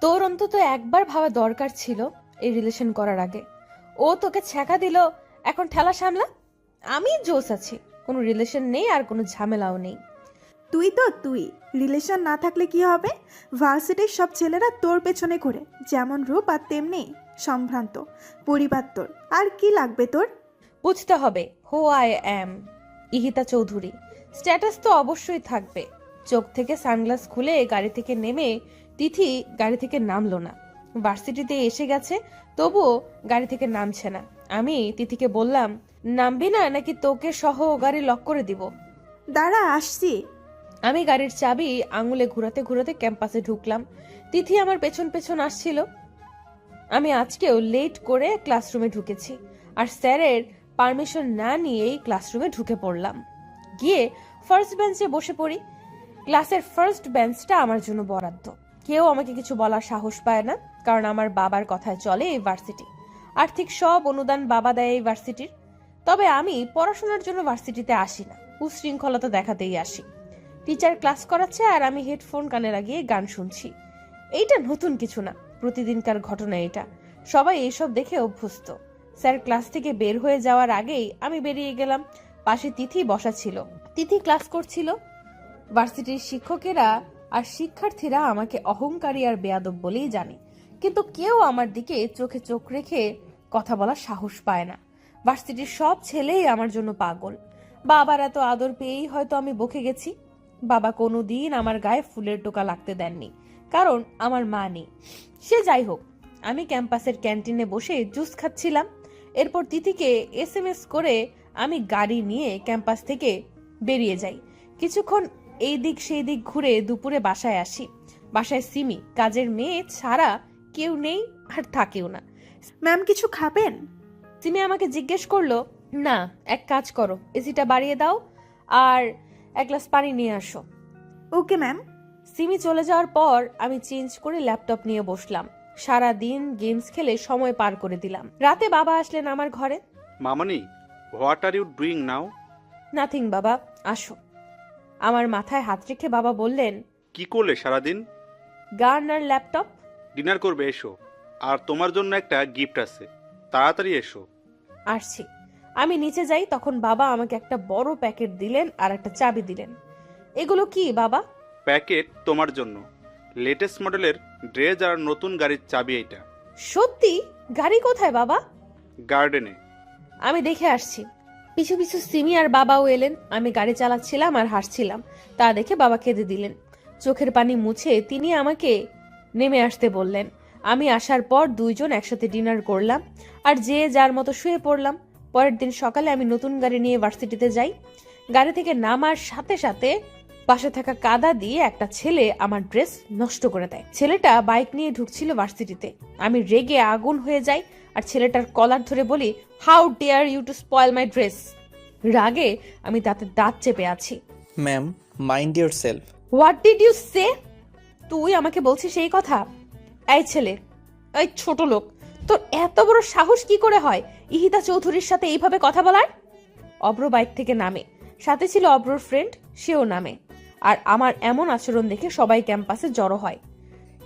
তোর অন্তত একবার ভাবা দরকার ছিল এই রিলেশন করার আগে। ও তোকে ছ্যাঁকা দিল, এখন ঠেলা সামলা। আমি জোস আছি, কোনো রিলেশন নেই আর কোনো ঝামেলাও নেই। তুই রিলেশন না থাকলে কি হবে? ভার্সিটির সব ছেলেরা তোর পেছনে ঘুরে, যেমন রূপ আর তেমনি সম্ভ্রান্ত পরিবার তোর। আর কি লাগবে তোর? বুঝতে হবে who I am, Ihita Chowdhury. Status তো অবশ্যই থাকবে। চোখ থেকে সানগ্লাস খুলে গাড়ি থেকে নেমে তিথি গাড়ি থেকে নামলো না। ভার্সিটিতে এসে গেছে, তবুও গাড়ি থেকে নামছে না। আমি তিথিকে বললাম, নামবি না নাকি তোকে সহ গাড়ি লক করে দিব? দাঁড়া, আসছি। আমি গাড়ির চাবি আঙুলে ঘুরাতে ঘুরাতে ক্যাম্পাসে ঢুকলাম। তিথি আমার পেছন পেছন আসছিল। আমি আজকেও লেট করে ক্লাসরুমে ঢুকেছি, আর স্যারের পারমিশন না নিয়েই ক্লাসরুমে ঢুকে পড়লাম। গিয়ে ফার্স্ট বেঞ্চে বসে পড়ি। ক্লাসের ফার্স্ট বেঞ্চটা আমার জন্য বরাদ্দ। কেউ আমাকে কিছু বলার সাহস পায় না, কারণ আমার বাবার কথায় চলে এই ভার্সিটি। আর্থিক সব অনুদান বাবা দেয় এই ভার্সিটির। তবে আমি পড়াশোনার জন্য ভার্সিটিতে আসি না, উশৃঙ্খলতা দেখাতেই আসি। টিচার ক্লাস করাচ্ছে আর আমি হেডফোন কানে লাগিয়ে গান শুনছি। এইটা নতুন কিছু না, প্রতিদিনকার ঘটনা এটা। সবাই এইসব দেখে অভ্যস্ত। স্যার ক্লাস থেকে বের হয়ে যাওয়ার আগেই আমি বেরিয়ে গেলাম। পাশে তিথি বসা ছিল। তিথি ক্লাস করছিল। ভার্সিটির শিক্ষকেরা আর শিক্ষার্থীরা আমাকে অহংকারী আর বেয়াদব বলেই জানে, কিন্তু কেউ আমার দিকে চোখে চোখ রেখে কথা বলার সাহস পায় না। ভার্সিটির সব ছেলেই আমার জন্য পাগল। বাবার এত আদর পেয়েই হয়তো আমি বকে গেছি। বাবা কোনোদিন আমার গায়ে ফুলের টোকা লাগতে দেননি, কারণ আমার মা নেই। সে যাই হোক, আমি ক্যাম্পাসের ক্যান্টিনে বসে জুস খাচ্ছিলাম। এরপর তিথিকে এসএমএস করে আমি গাড়ি নিয়ে ক্যাম্পাস থেকে বেরিয়ে যাই। কিছুক্ষণ এই দিক সেই দিক ঘুরে দুপুরে বাসায় আসি। বাসায় সিমি, কাজের মেয়ে ছাড়া কেউ নেই আর থাকেও না। ম্যাম কিছু খাবেন? সিমি আমাকে জিজ্ঞেস করলো, না এক কাজ করো, এসিটা বাড়িয়ে দাও আর এক গ্লাস পানি নিয়ে আসো। Okay ma'am. সিমি চলে যাওয়ার পর আমি চেঞ্জ করে ল্যাপটপ নিয়ে বসলাম। সারা দিন গেমস খেলে সময় পার করে দিলাম। রাতে বাবা আসলেন আমার ঘরে। মামনি, what are you doing now? Nothing বাবা, আসো। আমার মাথায় হাত রেখে বাবা বললেন, কি করলে সারাদিন? গান আর ল্যাপটপ। ডিনার করবে, এসো। আর তোমার জন্য একটা গিফট আছে, তাড়াতাড়ি এসো। আসছি। আমি নিচে যাই, তখন বাবা আমাকে একটা বড় প্যাকেট দিলেন আর একটা চাবি দিলেন। এগুলো কি বাবা? প্যাকেট তোমার জন্য, লেটেস্ট মডেলের ড্রেস আর নতুন গাড়ির চাবি এইটা। সত্যি? গাড়ি কোথায় বাবা? গার্ডেনে। আমি দেখে আসছি। পিছু পিছু সিমি আর বাবাও এলেন। আমি গাড়ি চালাচ্ছিলাম আর হাসছিলাম, তা দেখে বাবা কেঁদে দিলেন। চোখের পানি মুছে তিনি আমাকে নেমে আসতে বললেন। আমি আসার পর দুইজন একসাথে ডিনার করলাম আর যে যার মতো শুয়ে পড়লাম। পরের দিন সকালে আমি নতুন গাড়ি নিয়ে ভার্সিটিতে যাই। গাড়ি থেকে নামার সাথে সাথে পাশে থাকা কাদা দিয়ে একটা ছেলে আমার ড্রেস নষ্ট করে দেয়। ছেলেটা বাইক নিয়ে ঢুকছিল ভার্সিটিতে। আমি রেগে আগুন হয়ে যাই আর ছেলেটার কলার ধরে বলি, how dare you to spoil my dress. রাগে আমি তাতে দাঁত চেপে আছি। Ma'am, mind yourself. What did you say? তুই আমাকে বলছিস এই কথা? এই ছেলে, এই ছোট লোক, তোর এত বড় সাহস কি করে হয় ইহিতা চৌধুরীর সাথে এইভাবে কথা বলার? অব্র বাইক থেকে নামে, সাথে ছিল অব্রর ফ্রেন্ড, সেও নামে। আর আমার এমন আচরণ দেখে সবাই ক্যাম্পাসে জড়ো হয়।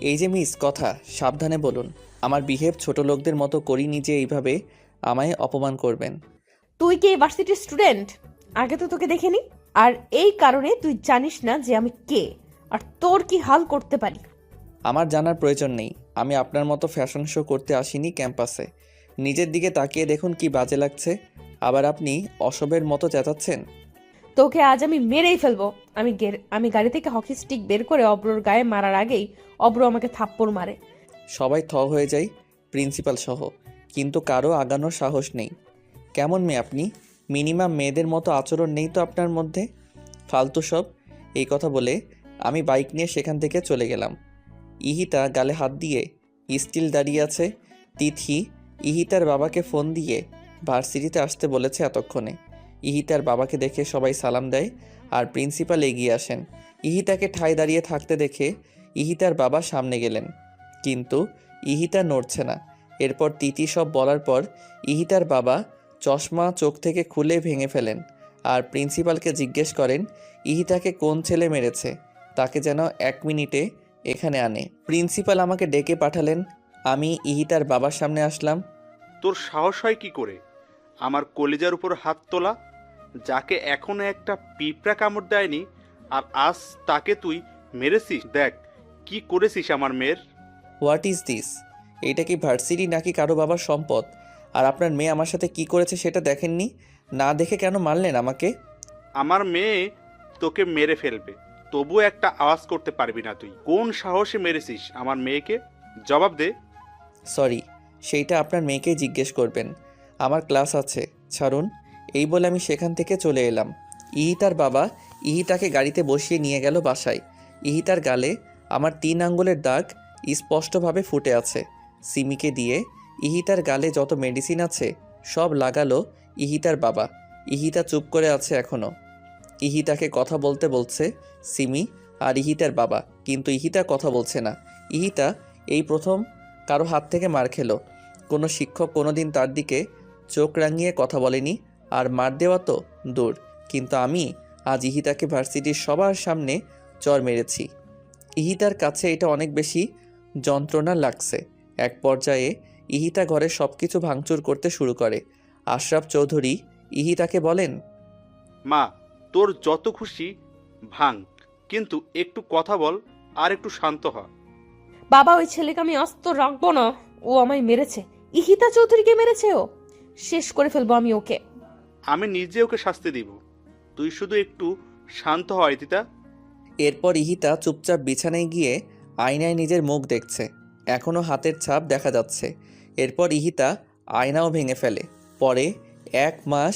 এই যে মিস, কথা সাবধানে বলুন। আমার বিহেভ ছোট লোকদের মতো করিনি যে এইভাবে আমায় অপমান করবেন। তুই কি ইউনিভার্সিটির স্টুডেন্ট? আগে তো তোকে দেখিনি, আর এই কারণে তুই জানিস না যে আমি কে আর তোর কি হাল করতে পারি। আমার জানার প্রয়োজন নেই। আমি আপনার মতো ফ্যাশন শো করতে আসিনি ক্যাম্পাসে। নিজের দিকে তাকিয়ে দেখুন কি বাজে লাগছে। আবার আপনি অসবের মতো চেঁচাচ্ছেন। তোকে আজ আমি মেরেই ফেলবো। আমি গাড়ি থেকে হকি স্টিক বের করে অব্রর গায়ে মারার আগেই অব্র আমাকে থাপ্পড় মারে। সবাই হয়ে যায়, প্রিন্সিপাল সহ, কিন্তু কারো আগানোর সাহস নেই। কেমন মেয়ে আপনি? মিনিমাম মেয়েদের মতো আচরণ নেই তো আপনার মধ্যে। ফালতু সব। এই কথা বলে আমি বাইক নিয়ে সেখান থেকে চলে গেলাম। ইহিতা গালে হাত দিয়ে স্টিল দাঁড়িয়ে আছে। তিথি ইহিতার বাবাকে ফোন দিয়ে ভার্সিটিতে আসতে বলেছে এতক্ষণে। ইহিতার বাবাকে দেখে সবাই সালাম দেয় আর প্রিন্সিপাল এগিয়ে আসেন। ইহিতাকে ঠায় দাঁড়িয়ে থাকতে দেখে ইহিতার বাবা সামনে গেলেন, কিন্তু ইহিতা নড়ছে না। এরপর তিথি সব বলার পর ইহিতার বাবা চশমা চোখ থেকে খুলে ভেঙে ফেলেন আর প্রিন্সিপালকে জিজ্ঞেস করেন ইহিতাকে কোন ছেলে মেরেছে। তাকে যেন 1 মিনিটে এখানে আনে। প্রিন্সিপাল আমাকে ডেকে পাঠালেন। আমি ইহিতার বাবার সামনে আসলাম। তোর সাহস হয় কি করে আমার কলিজার উপর হাত তোলা? যাকে এখনো একটা পিঁপড়া কামড় দেয়নি, আর আজ তাকে তুই মেরেছিস। দেখ কি করেছিস আমার মেয়ের। What is this? এইটা কি ভার্সিটি নাকি কারো বাবার সম্পদ? আর আপনার মেয়ে আমার সাথে কি করেছে সেটা দেখেননি? না দেখে কেন মারলেন আমাকে? আমার মেয়ে তোকে মেরে ফেলবে, তবুও একটা আওয়াজ করতে পারবি না। তুই কোন সাহসে মেরেছিস আমার মেয়েকে? জবাব দে। সরি, সেইটা আপনার মেয়েকেই জিজ্ঞেস করবেন। আমার ক্লাস আছে, ছাড়ুন। এই বলে আমি সেখান থেকে চলে এলাম। ইহিতার বাবা ইহিতাকে গাড়িতে বসিয়ে নিয়ে গেল বাসায়। ইহিতার গালে আমার 3 আঙ্গুলের দাগ স্পষ্টভাবে ফুটে আছে। সিমিকে দিয়ে ইহিতার গালে যত মেডিসিন আছে সব লাগালো ইহিতার বাবা। ইহিতা চুপ করে আছে এখনো। ইহিতাকে কথা বলতে বলছে সিমি আর ইহিতার বাবা, কিন্তু ইহিতা কথা বলছে না। ইহিতা এই প্রথম কারো হাত থেকে মার খেলো। কোনো শিক্ষক কোনোদিন তার দিকে চোখ রাঙিয়ে কথা বলেনি, আর মার দেওয়া তো দূর, কিন্তু আমি আজ ইহিতাকে ভার্সিটির সবার সামনে চর মেরেছি। ইহিতার কাছে এটা অনেক বেশি যন্ত্রণা লাগছে। এক পর্যায়ে ইহিতা ঘরে সব কিছু ভাঙচুর করতে শুরু করে। আশরাফ চৌধুরী ইহিতাকে বলেন, মা, তোর যত খুশি ভাঙ, কিন্তু একটু কথা বল আর একটু শান্ত হ। বাবা, ওই ছেলেকে আমি আস্ত রাখবো না। ও আমায় মেরেছে। ইহিতা চৌধুরীকে মেরেছে ও। শেষ করে ফেলবো আমি ওকে। আমি নিজে ওকে শাস্তি দিব, তুই শুধু একটু শান্ত হ ইতিতা। এরপর ইহিতা চুপচাপ বিছানায় গিয়ে আয়নায় নিজের মুখ দেখছে। এখনও হাতের ছাপ দেখা যাচ্ছে। এরপর ইহিতা আয়নাও ভেঙে ফেলে। পরে 1 মাস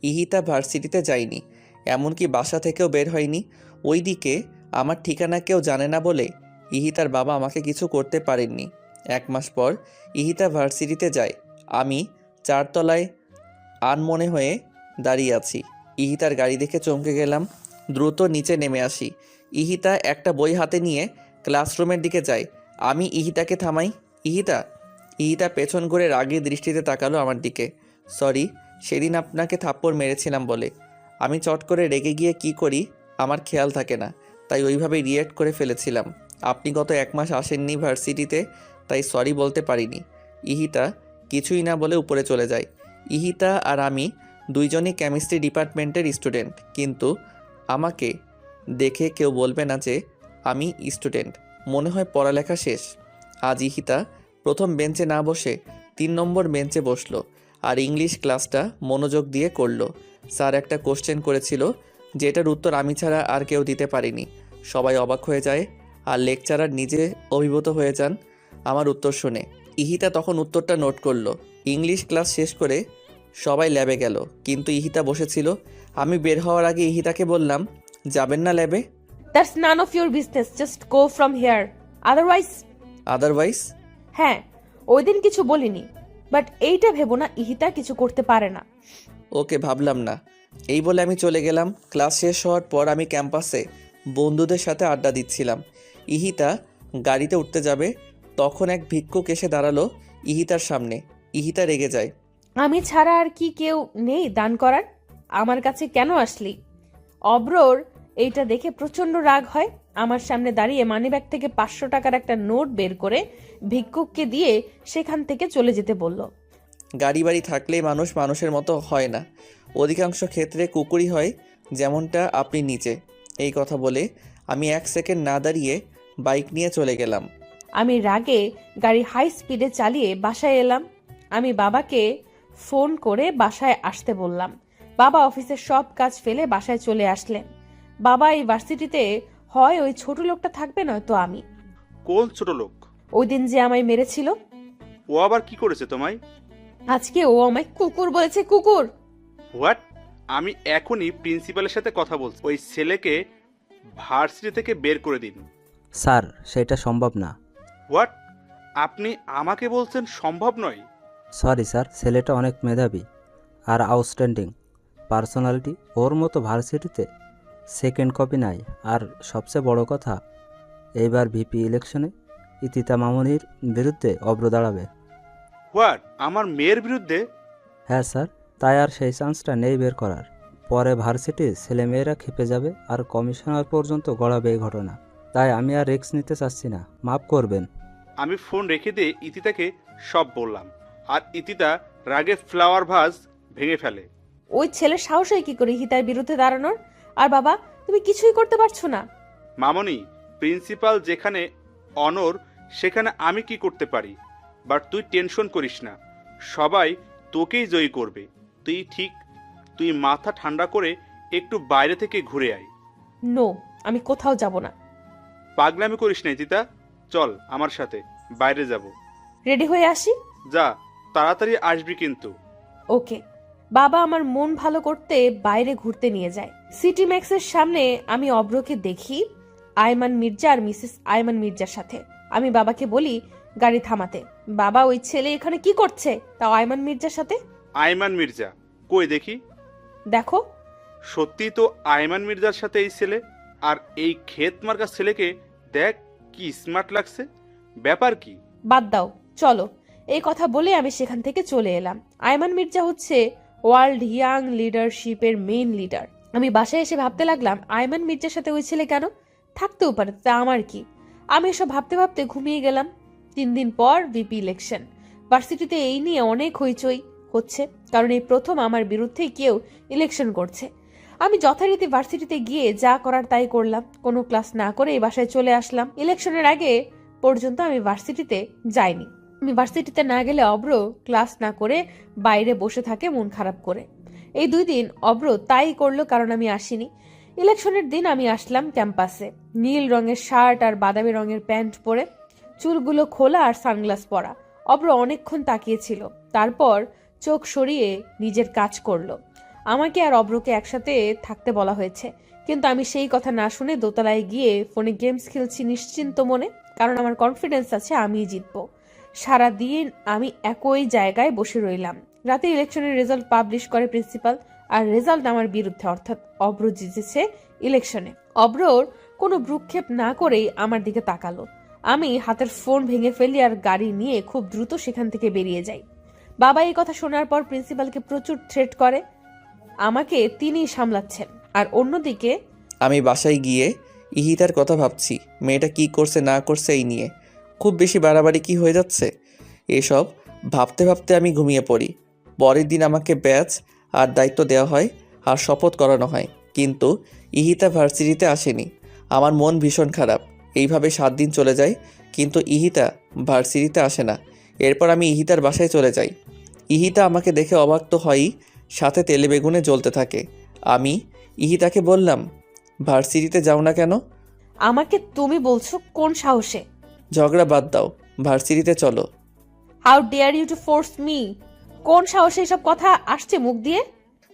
ইহিতা ভার্সিটিতে যায়নি, এমনকি বাসা থেকেও বের হয়নি। ওইদিকে আমার ঠিকানা কেউ জানে না বলে ইহিতার বাবা আমাকে কিছু করতে পারেননি। 1 মাস পর ইহিতা ভার্সিটিতে যায়। আমি 4 তলায় আনমনে হয়ে দাঁড়িয়ে আছি। ইহিতার গাড়ি দেখে চমকে গেলাম। দ্রুত নিচে নেমে আসি। ইহিতা একটা বই হাতে নিয়ে ক্লাসরুমের দিকে যায়। আমি ইহিতাকে থামাই। ইহিতা। ইহিতা পেছন ঘুরে রাগী দৃষ্টিতে তাকালো আমার দিকে। সরি, সেদিন আপনাকে থাপ্পড় মেরেছিলাম বলে। আমি চট করে রেগে গিয়ে কি করি আমার খেয়াল থাকে না, তাই ওইভাবে রিয়্যাক্ট করে ফেলেছিলাম। আপনি গত 1 মাস আসেননি ভার্সিটিতে, তাই সরি বলতে পারিনি। ইহিতা কিছুই না বলে উপরে চলে যায়। ইহিতা আর আমি দুইজনই কেমিস্ট্রি ডিপার্টমেন্টের স্টুডেন্ট, কিন্তু আমাকে দেখে কেউ বলবে না যে আমি স্টুডেন্ট। মনে হয় পড়ালেখা শেষ। আজ ইহিতা প্রথম বেঞ্চে না বসে 3 নম্বর বেঞ্চে বসলো আর ইংলিশ ক্লাসটা মনোযোগ দিয়ে করলো। স্যার একটা কোশ্চেন করেছিল, যেটার উত্তর আমি ছাড়া আর কেউ দিতে পারেনি। সবাই অবাক হয়ে যায় আর লেকচারার নিজে অভিভূত হয়ে যান আমার উত্তর শুনে। ইহিতা তখন উত্তরটা নোট করলো। ইংলিশ ক্লাস শেষ করে সবাই ল্যাবে গেল, কিন্তু ইহিতা বসেছিল। আমি বের হওয়ার আগে ইহিতাকে বললাম, যাবেন না ল্যাবে? That's none of your business, just go from here. Otherwise? হ্যাঁ, ওই দিন কিছু বলিনি, বাট এইটা ভেবো না ইহিতা কিছু করতে পারে না। ওকে, ভাবলাম না। এই বলে আমি চলে গেলাম। ক্লাস শেষ হওয়ার পর আমি ক্যাম্পাসে বন্ধুদের সাথে আড্ডা দিচ্ছিলাম। ইহিতা গাড়িতে উঠতে যাবে, তখন এক ভিক্ষুক এসে দাঁড়ালো ইহিতার সামনে। ইহিতা রেগে যায়। আমি ছাড়া আর কি কেউ নেই দান করার? আমার কাছে কেন আসলি? অব্রর এইটা দেখে প্রচন্ড রাগ হয়। আমার সামনে দাঁড়িয়ে মানিব্যাগ থেকে 500 টাকার একটা নোট বের করে ভিক্ষুককে দিয়ে সেখান থেকে চলে যেতে বলল। গাড়ি বাড়ি থাকলেই মানুষ মানুষের মতো হয় না, অধিকাংশ ক্ষেত্রে কুকুরই হয়, যেমনটা আপনি নিচে। এই কথা বলে আমি 1 সেকেন্ড না দাঁড়িয়ে বাইক নিয়ে চলে গেলাম। আমি রাগে গাড়ি হাই স্পিডে চালিয়ে বাসায় এলাম। আমি বাবাকে ফোন করে বাসায় আসতে বললাম। বাবা অফিসের সব কাজ ফেলে বাসায় চলে আসলেন। বাবা, এই ভার্সিটিতে হয় ওই ছোট লোকটা থাকবে, নয়তো আমি। কোন ছোট লোক? ওই দিন যে আমায় মেরেছিল। ও আবার কি করেছে তোমায়? আজকে ও আমায় কুকুর বলেছে। কুকুর? হোয়াট? আমি এখনই প্রিন্সিপালের সাথে কথা বলছি। ওই ছেলেকে ভার্সিটি থেকে বের করে দিন। স্যার, সেটা সম্ভব না। হোয়াট? আপনি আমাকে বলছেন সম্ভব নয়? সরি স্যার, ছেলেটা অনেক মেধাবী আর আউটস্ট্যান্ডিং পার্সোনালিটি। ওর মতো ভার্সিটিতে সেকেন্ড কপি নাই। আর সবচেয়ে বড় কথা, এইবার ভিপি ইলেকশনে ইতিতা মামুনির বিরুদ্ধে অব্র দাঁড়াবে। হোয়াট? আমার মেয়ের বিরুদ্ধে? হ্যাঁ স্যার, তাই আর সেই চান্সটা নেই বের করার। পরে ভার্সিটির ছেলেমেয়েরা খেপে যাবে আর কমিশনার পর্যন্ত গড়াবে এই ঘটনা। তাই আমি আর রিস্ক নিতে চাচ্ছি না, মাফ করবেন। আমি ফোন রেখে দিয়ে ইতিতাকে সব বললাম, আর ইতিতা রাগে ফ্লাওয়ার ভাস ভেঙে ফেলে। ওই ছেলের সাহস হয় কি করে হিতার বিরুদ্ধে দাঁড়ানোর? আর বাবা, তুমি কিছুই করতে পারছো না। মামনি, প্রিন্সিপাল যেখানে অনর সেখানে আমি কি করতে পারি? বাট তুই টেনশন করিস না, সবাই তোকেই জয়ী করবে। তুই মাথা ঠান্ডা করে একটু বাইরে থেকে ঘুরে আয়। নো, আমি কোথাও যাব না। পাগলামি করিস না ইতিতা, চল আমার সাথে, বাইরে যাব। রেডি হয়ে আসি। যা, তাড়াতাড়ি আসবি কিন্তু। ওকে। বাবা আমার মন ভালো করতে বাইরে ঘুরতে নিয়ে যায়। সিটি ম্যাক্সের সামনে আমি অব্রকে দেখি আয়মান মির্জা আর মিসেস আয়মান মির্জার সাথে। আমি বাবাকে বলি গাড়ি থামাতে। বাবা, ওই ছেলে এখানে কি করছে, তাও আয়মান মির্জার সাথে? আয়মান মির্জা কই দেখি? দেখো। সত্যি তো আয়মান মির্জার সাথে এই ছেলে। আর এই ক্ষেত মার্কা ছেলেকে দেখ, কি স্মার্ট লাগছে। ব্যাপার কি? বাদ দাও, চলো। এই কথা বলে আমি সেখান থেকে চলে এলাম। আয়মান মির্জা হচ্ছে ওয়ার্ল্ড ইয়াং লিডারশিপের মেইন লিডার। আমি বাসায় এসে ভাবতে লাগলাম আয়মান মির্জার সাথে ওই ছেলে কেন থাকতেও পারে, তা আমার কি। আমি এসব ভাবতে ভাবতে ঘুমিয়ে গেলাম। 3 দিন পর ভিপি ইলেকশন। ভার্সিটিতে এই নিয়ে অনেক হইচই হচ্ছে, কারণ এই প্রথম আমার বিরুদ্ধে কেউ ইলেকশন করছে। আমি যথারীতি ভার্সিটিতে গিয়ে যা করার তাই করলাম। কোনো ক্লাস না করে এই বাসায় চলে আসলাম। ইলেকশনের আগে পর্যন্ত আমি ভার্সিটিতে যাইনি। আমি ভার্সিটিতে না গেলে অব্র ক্লাস না করে বাইরে বসে থাকে মন খারাপ করে। এই 2 দিন অব্র তাই করলো, কারণ আমি আসিনি। ইলেকশনের দিন আমি আসলাম ক্যাম্পাসে, নীল রঙের শার্ট আর বাদামি রঙের প্যান্ট পরে, চুলগুলো খোলা আর সানগ্লাস পরা। অব্র অনেকক্ষণ তাকিয়েছিল, তারপর চোখ সরিয়ে নিজের কাজ করলো। আমাকে আর অব্রকে একসাথে থাকতে বলা হয়েছে, কিন্তু আমি সেই কথা না শুনে দোতলায় গিয়ে ফোনে গেমস খেলছি নিশ্চিন্ত মনে, কারণ আমার কনফিডেন্স আছে আমিই জিতবো। সারাদিন আমি একই জায়গায় বসে রইলাম। রাতে ইলেকশনের রেজাল্ট পাবলিশ করে প্রিন্সিপাল, আর রেজাল্ট আমার বিরুদ্ধে, অর্থাৎ অব্র জিতেছে ইলেকশনে। অব্রর কোনো ভ্রুক্ষেপ না করেই আমার দিকে তাকালো। আমি হাতের ফোন ভেঙে ফেলি আর গাড়ি নিয়ে খুব দ্রুত সেখান থেকে বেরিয়ে যাই। বাবা এই কথা শোনার পর প্রিন্সিপালকে প্রচুর থ্রেট করে। আমাকে তিনিই সামলাচ্ছেন। আর অন্যদিকে আমি বাসায় গিয়ে ইহিতার কথা ভাবছি, মেয়েটা কি করছে না করছে এই নিয়ে। খুব বেশি বাড়াবাড়ি কি হয়ে যাচ্ছে? এসব ভাবতে ভাবতে আমি ঘুমিয়ে পড়ি। পরের দিন আমাকে ব্যাচ আর দায়িত্ব দেওয়া হয় আর শপথ করানো হয়, কিন্তু ইহিতা ভার্সিটিতে আসেনি। আমার মন ভীষণ খারাপ। এইভাবে 7 দিন চলে যায়, কিন্তু ইহিতা ভার্সিটিতে আসে না। এরপর আমি ইহিতার বাসায় চলে যাই। ইহিতা আমাকে দেখে অবাক তো হয়ই, সাথে তেলে বেগুনে জ্বলতে থাকে। আমি ইহিতাকে বললাম, ভার্সিটিতে যাও না কেন? আমাকে তুমি বলছো কোন সাহসে? ঝগড়া বাদ দাও, ভার্সিটিতে চলো। How dare you to force me? কোন সাহসে এসব কথা আসছে মুখ দিয়ে?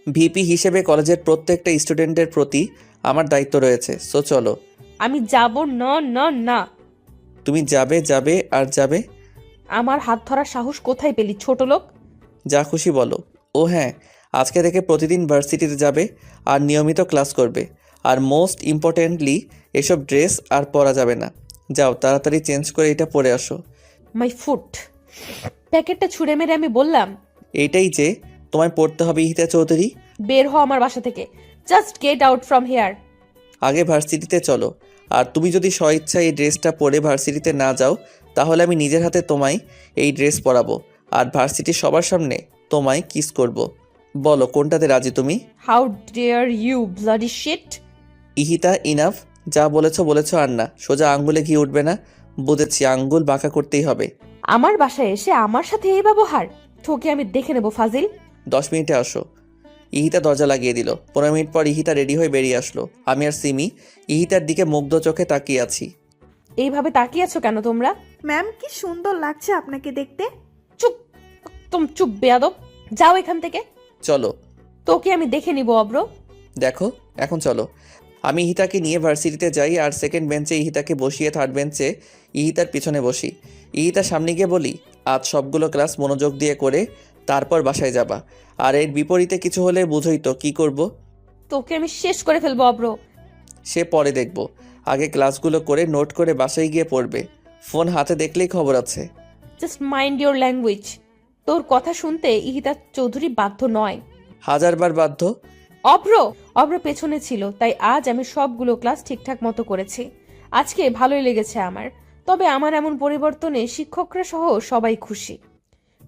ভিপি হিসেবে কলেজের প্রত্যেকটা স্টুডেন্টের প্রতি আমার দায়িত্ব রয়েছে, সো চলো। আমি যাব না না না। তুমি যাবে যাবে আর যাবে। আমার হাত ধরার সাহস কোথায় পেলি ছোট লোক? যা খুশি বলো। ও হ্যাঁ, আজকে থেকে প্রতিদিন ভার্সিটিতে যাবে আর নিয়মিত ক্লাস করবে। আর মোস্ট ইম্পর্টেন্টলি, এসব ড্রেস আর পরা যাবে না। যাও তাড়াতাড়ি চেঞ্জ করে এটা পরে আসো। My foot. প্যাকেটটা ছুঁড়ে মেরে আমি বললাম, এইটাই যে তোমায় পড়তে হবে ইহিতা চৌধুরী। বের হও আমার বাসা থেকে। Just get out from here. আগে ভার্সিটিতে চলো। আর তুমি যদি স্বইচ্ছা এই ড্রেসটা পরে ভার্সিটিতে না যাও, তাহলে আমি নিজের হাতে তোমায় এই ড্রেস পরাবো আর ভার্সিটির সবার সামনে তোমায় কিস করব। বলো কোনটাতে রাজি তুমি? How dare you bloody shit. Ihita, enough. যা বলেছো আর না। সোজা আঙ্গুলে ঘি উঠবে না। বুঝেছি, আঙ্গুল বাঁকা করতেই হবে। আমার বাসায় এসে আমার সাথে এই ব্যবহার? তোকে আমি দেখে নেব ফাজিল। 10 মিনিটে আসো। ইহিতা দরজা লাগিয়ে দিল। 15 মিনিট পর ইহিতা রেডি হয়ে বেরিয়ে আসলো। আমি আর সিমি ইহিতার দিকে মুগ্ধ চোখে তাকিয়ে আছি। এইভাবে তাকিয়ে আছো কেন তোমরা? ম্যাম, কি সুন্দর লাগছে আপনাকে দেখতে। চুপ, একদম চুপ বেয়াদব। যাও এখান থেকে। চলো। তোকে আমি দেখে নিব অব্র। দেখো, এখন চলো। আমি ইহিতাকে নিয়ে ভার্সিটিতে যাই আর সেকেন্ড বেঞ্চে ইহিতাকে বসিয়ে থার্ড বেঞ্চে ইহিতার পিছনে বসি। ইহিতার সামনে গিয়ে বলি, আজ সবগুলো ক্লাস মনোযোগ দিয়ে করে তারপর বাসায় যাবা। আর এর বিপরীতে কিছু হলে বুঝোই তো কি করব। তোকে আমি শেষ করে ফেলবো অব্র। সে পরে দেখব। আগে ক্লাসগুলো করে নোট করে বাসায় গিয়ে পড়বে। ফোন হাতে দেখলেই খবর আছে। Just mind your language. তোর কথা শুনতে ইহিতা চৌধুরী বাধ্য নয়। 1000বার বাধ্য। অব্র পেছনে ছিল, তাই আজ আমি সবগুলো ক্লাস ঠিকঠাক মতো করেছি। আজকে ভালোই লেগেছে আমার। তবে আমার এমন পরিবর্তনে শিক্ষকরা সহ সবাই খুশি।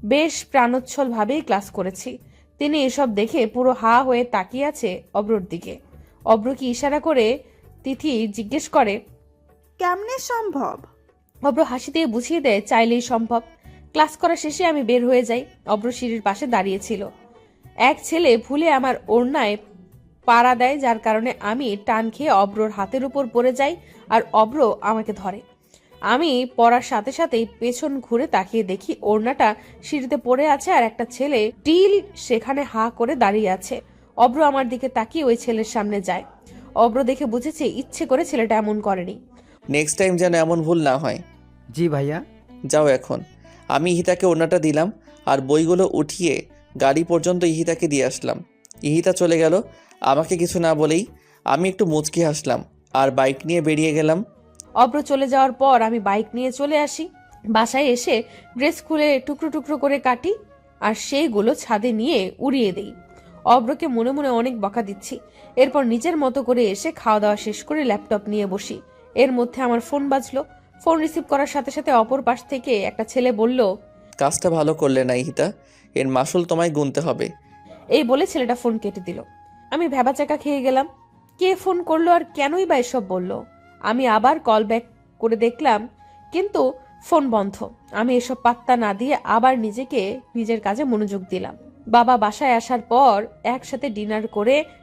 বেশ প্রাণোচ্ছলভাবেই ক্লাস করেছি। তিনি এসব দেখে পুরো হা হয়ে তাকিয়ে আছে অব্রর দিকে। অব্র কি ইশারা করে তিথি জিজ্ঞেস করে। কেমনে সম্ভব? অব্র হাসি দিয়ে বুঝিয়ে দেয় চাইলেই সম্ভব। ক্লাস করা শেষে আমি বের হয়ে যাই। অব্র সিঁড়ির পাশে দাঁড়িয়েছিল। এক ছেলে ভুলে আমার ওড়নায় পাড়া দেয়, যার কারণে আমি টান খেয়ে অব্রর হাতের উপর পড়ে যাই আর অব্র আমাকে ধরে। আমি পড়ার সাথে সাথেই পেছন ঘুরে তাকিয়ে দেখি ওড়নাটা সিঁড়িতে পড়ে আছে আর একটা ছেলে টিল সেখানে হা করে দাঁড়িয়ে আছে। অব্র আমার দিকে তাকিয়ে ওই ছেলের সামনে যায়। অব্র দেখে বুঝেছে ইচ্ছে করে ছেলেটা এমন করেনি। নেক্সট টাইম যেন এমন ভুল না হয়। জি ভাইয়া। যাও এখন। আমি ইহিতাকে ওড়নাটা দিলাম আর বইগুলো উঠিয়ে গাড়ি পর্যন্ত ইহিতাকে দিয়ে আসলাম। ইহিতা চলে গেল আমাকে কিছু না বলেই। আমি একটু মুচকি হাসলাম আর বাইক নিয়ে বেরিয়ে গেলাম। অব্র চলে যাওয়ার পর আমি বাইক নিয়ে চলে আসি। বাসায় এসে ড্রেস খুলে টুকরো টুকরো করে কাটি আর সেইগুলো ছাদে নিয়ে উড়িয়ে দেই। অব্রকে মনে মনে অনেক বকা দিচ্ছি। এরপর নিজের মতো করে এসে খাওয়া দাওয়া শেষ করে ল্যাপটপ নিয়ে বসি। এর মধ্যে আমার ফোন বাজলো। ফোন রিসিভ করার সাথে সাথে অপর পাশ থেকে একটা ছেলে বলল, কাজটা ভালো করলে না ইহিতা, এর মাসুল তোমায় গুনতে হবে। এই বলে ছেলেটা ফোন কেটে দিল। আমি ভ্যাবাচাকা খেয়ে গেলাম। কে ফোন করলো আর কেনই বা এসব বলল? আমি আবার কল ব্যাক করে দেখলাম, কিন্তু ফোন বন্ধ। আমি এসব পাত্তা না দিয়ে আবার নিজের কাজে মনোযোগ দিলাম। বাবা বাসায় আসার পর একসাথে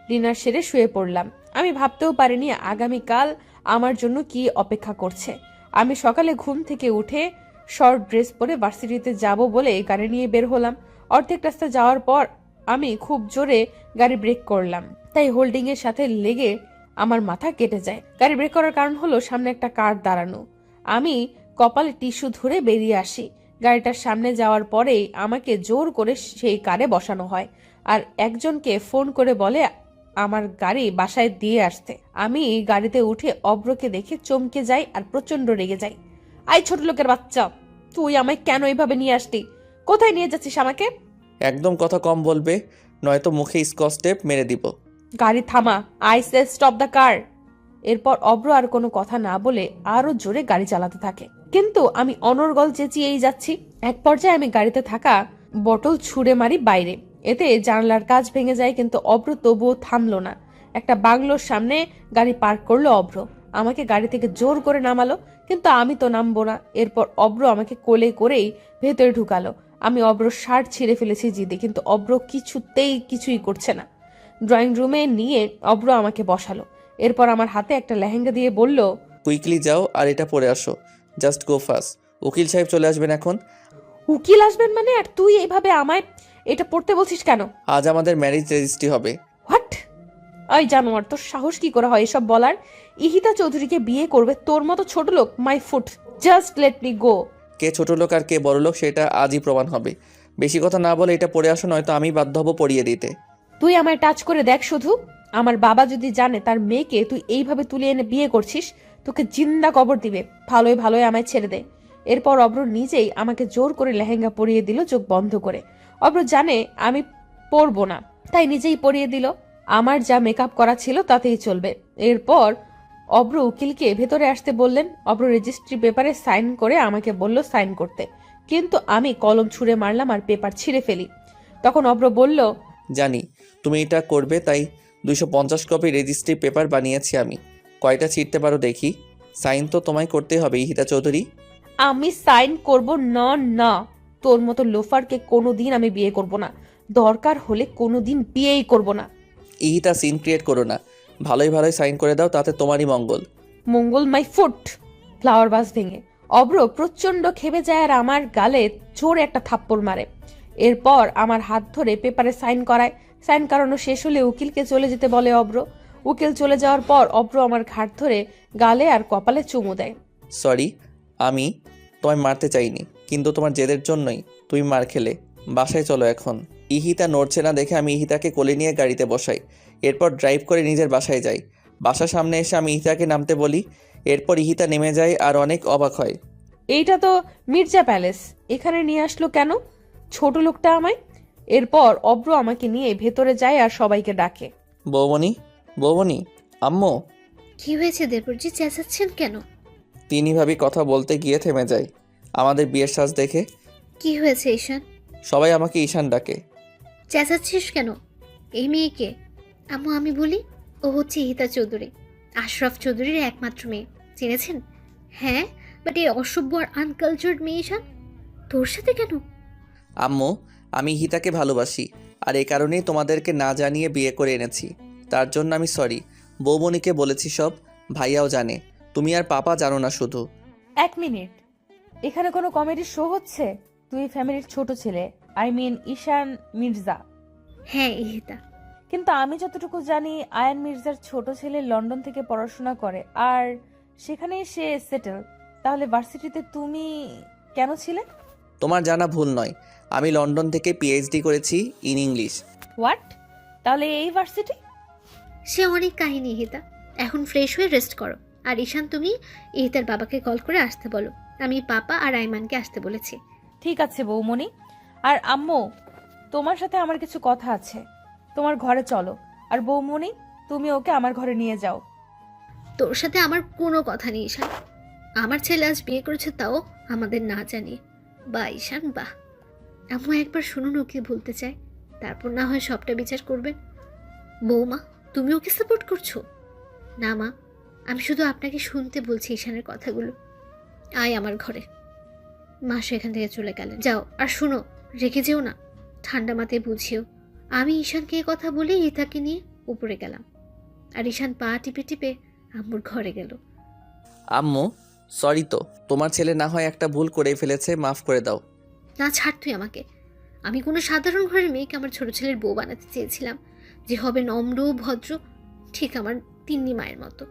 ডিনার সেরে শুয়ে পড়লাম। আমি ভাবতেও পারিনি আগামীকাল আমার জন্য কি অপেক্ষা করছে। আমি সকালে ঘুম থেকে উঠে শর্ট ড্রেস পরে ভার্সিটিতে যাব বলে গাড়ি নিয়ে বের হলাম। অর্ধেক রাস্তা যাওয়ার পর আমি খুব জোরে গাড়ি ব্রেক করলাম, তাই হোল্ডিং এর সাথে লেগে আমার মাথা কেটে যায়। গাড়ি ব্রেক করার কারণ হলো সামনে একটা কার দাঁড়ানো। আমি কপালে টিস্যু ধরে বেরিয়ে আসি। গাড়িটার সামনে যাওয়ার পরেই আমাকে জোর করে সেই কারে বসানো হয় আর একজনকে ফোন করে বলে আমার গাড়ি বাসায় দিয়ে আসতে। আমি গাড়িতে উঠে অব্রকে দেখে চমকে যাই আর প্রচন্ড রেগে যাই। আই ছোট লোকের বাচ্চা, তুই আমায় কেন এইভাবে নিয়ে আসতি? কোথায় নিয়ে যাচ্ছিস আমাকে? একদম কথা কম বলবে, নয়তো মুখে স্কচ টেপ মেরে দিব। গাড়ি থামা, I say stop the car. এরপর অব্র আর কোনো কথা না বলে আরো জোরে গাড়ি চালাতে থাকে, কিন্তু আমি অনর্গল চেঁচিয়েই যাচ্ছি। এক পর্যায়ে আমি গাড়িতে থাকা বটল ছুঁড়ে মারি বাইরে। এতে জানালার কাঁচ ভেঙে যায়, কিন্তু অব্র তবুও থামলো না। একটা বাংলোর সামনে গাড়ি পার্ক করলো অব্র। আমাকে গাড়ি থেকে জোর করে নামালো, কিন্তু আমি তো নামবো না। এরপর অব্র আমাকে কোলে করেই ভেতরে ঢুকালো। আমি অব্রর শার্ট ছিঁড়ে ফেলেছি জিদে, কিন্তু অব্র কিছুই করছে না। ড্রয়িং রুমে নিয়ে অব্র আমাকে বসালো। এরপর আমার হাতে একটা লেহেঙ্গা দিয়ে বলল, কুইকলি যাও আর এটা পরে আসো, জাস্ট গো ফাস্ট। উকিল সাহেব চলে আসবেন এখন। উকিল আসবেন মানে? আর তুই এইভাবে আমায় এটা পড়তে বলছিস কেন? আজ আমাদের ম্যারেজ রেজিস্ট্রি হবে। হোয়াট? ওই জানোয়ার, তোর সাহস কি করে হয় এসব বলার? ইহিতা চৌধুরীকে বিয়ে করবে তোর মতো ছোট লোক? My foot, just let me go. কে ছোট লোক আর কে বড় লোক সেটা আজই প্রমাণ হবে। বেশি কথা না বলে এটা পরে আসো, নয়তো আমি বাধ্য হব পড়িয়ে দিতে। তুই আমায় টাচ করে দেখ শুধু। আমার বাবা যদি জানে তার মেয়েকে তুই এইভাবে তুলে এনে বিয়ে করছিস, তোকে জিন্দা কবর দিবে। ভালোই আমায় ছেড়ে দে। এরপর অব্র নিজেই আমাকে জোর করে লেহেঙ্গা পরিয়ে দিল চোখ বন্ধ করে। অব্র জানে আমি পরবো না, তাই নিজেই পরিয়ে দিল। আমার যা মেকআপ করা ছিল তাতেই চলবে। এরপর অব্র উকিলকে ভেতরে আসতে বললেন। অব্র রেজিস্ট্রি পেপারে সাইন করে আমাকে বলল সাইন করতে, কিন্তু আমি কলম ছুঁড়ে মারলাম আর পেপার ছিঁড়ে ফেলি। তখন অব্র বলল, জানি তুমি এটা করবে, তাই 250 কপি রেজিস্ট্রি পেপার বানিয়েছি আমি। কয়টা ছিঁড়তে পারো দেখি। সাইন তো তোমায় করতেই হবে ইহিতা চৌধুরী। আমি সাইন করব না। না, তোর মতো লোফারকে কোনোদিন আমি বিয়ে করব না। দরকার হলে কোনোদিন বিয়েই করব না। ইহিতা সিন ক্রিয়েট করো না, ভালোই সাইন করে দাও, তাতে তোমারই মঙ্গল। মঙ্গল মাই ফুট। ফ্লাওয়ার বাস ভেঙে অব্র প্রচন্ড খেপে যায় আর আমার গালে জোরে একটা থাপ্পড় মারে। এরপর আমার হাত ধরে পেপারে সাইন করায়। সাইন করানো শেষ হলে উকিলকে চলে যেতে বলে অব্র। উকিল চলে যাওয়ার পর অব্র আমার ঘাট ধরে গালে আর কপালে চুমু দেয়। সরি, আমি তোমায় মারতে চাইনি, কিন্তু তোমার জেদের জন্যই তুমি মার খেলে। বাসায় চলো এখন। ইহিতা নড়ছে না দেখে আমি ইহিতাকে কোলে নিয়ে গাড়িতে বসাই। এরপর ড্রাইভ করে নিজের বাসায় যাই। বাসার সামনে এসে আমি ইহিতাকে নামতে বলি। এরপর ইহিতা নেমে যায় আর অনেক অবাক হয়। এইটা তো মির্জা প্যালেস, এখানে নিয়ে আসলো কেন ছোট লোকটা আমায়? এরপর অব্র আমাকে নিয়ে ভেতরে যায় আর সবাইকে ডাকে। বৌমনি, আম্মু। কি হয়েছে দেবরজি, চেঁচাচ্ছেন কেন? তিনি ভাবি কথা বলতে গিয়ে থেমে যায় আমাদের বিয়ের সাজ দেখে। কি হয়েছে ঈশান? সবাই আমাকে ঈশান ডাকে। চেঁচাচ্ছিস কেন? এই মেয়েকে? আম্মু আমি বলি, ও হচ্ছে ইহিতা চৌধুরী, আশরাফ চৌধুরীর একমাত্র মেয়ে। চিনেছেন? হ্যাঁ, বাট এই অসভ্য আর আনকালচার্ড মেয়ে ঈশান তোর সাথে কেন? আম্মু, আমি হিতাকে ভালোবাসি, আর এই কারণেই তোমাদেরকে না জানিয়ে বিয়ে করে এনেছি। তার জন্য আমি সরি। বৌমনিকে বলেছি সব, ভাইয়াও জানে, তুমি আর পাপা জানো না শুধু। 1 মিনিট, এখানে কোনো কমেডি শো হচ্ছে? তুই ফ্যামিলির ছোট ছেলে, আই মিন ঈশান মির্জা। হ্যাঁ ইহিতা। কিন্তু আমি যতটুকু জানি আয়ান মির্জার ছোট ছেলে লন্ডন থেকে পড়াশোনা করে আর সেখানেই সে সেটেল। তাহলে ভার্সিটিতে তুমি কেন ছিলে? তোমার জানা ভুল নয়, আমি লন্ডন থেকে পিএইচডি করেছি ইন ইংলিশ। হোয়াট? তাহলে এই ভার্সিটি? সে অনেক কাহিনী ইহিতা, এখন ফ্রেশ হয়ে রেস্ট করো। আর ঈশান তুমি ইহিতার বাবাকে কল করে আসতে বলো, আমি পাপা আর আইমানকে আসতে বলেছি। ঠিক আছে বৌমনি। আর আম্মু, তোমার সাথে আমার কিছু কথা আছে, তোমার ঘরে চলো। আর বৌমনি, তুমি ওকে আমার ঘরে নিয়ে যাও। তোর সাথে আমার কোনো কথা নেই ঈশান। আমার ছেলে আজ বিয়ে করেছে, তাও আমাদের না জানিয়ে। বাহ ঈশান বাহ। আম্মু একবার শুনুন ও কি বলতে চায়, তারপর না হয় সবটা বিচার করবেন। বৌমা, তুমি ওকে সাপোর্ট করছো? না মা, আমি শুধু আপনাকে শুনতে বলছি ঈশানের কথাগুলো। আয় আমার ঘরে। মা সেখান থেকে চলে গেলেন। যাও, আর শুনো, রেখে যেও না, ঠান্ডা মাথায় বুঝিও। আমি ঈশানকে এ কথা বলে ইতাকে নিয়ে উপরে গেলাম, আর ঈশান পা টিপে টিপে আম্মুর ঘরে গেল। আম্মু, সরি তো, তোমার ছেলে না হয় একটা ভুল করে ফেলেছে, মাফ করে দাও। না ছাড় তুই আমাকে। আমি কোনো সাধারণ ঘরের মেয়েকে আমার ছোট ছেলের বউ বানাতে চেয়েছিলাম, যে হবে নম্র ভদ্র, ঠিক আমার তিন্নি মায়ের মতো।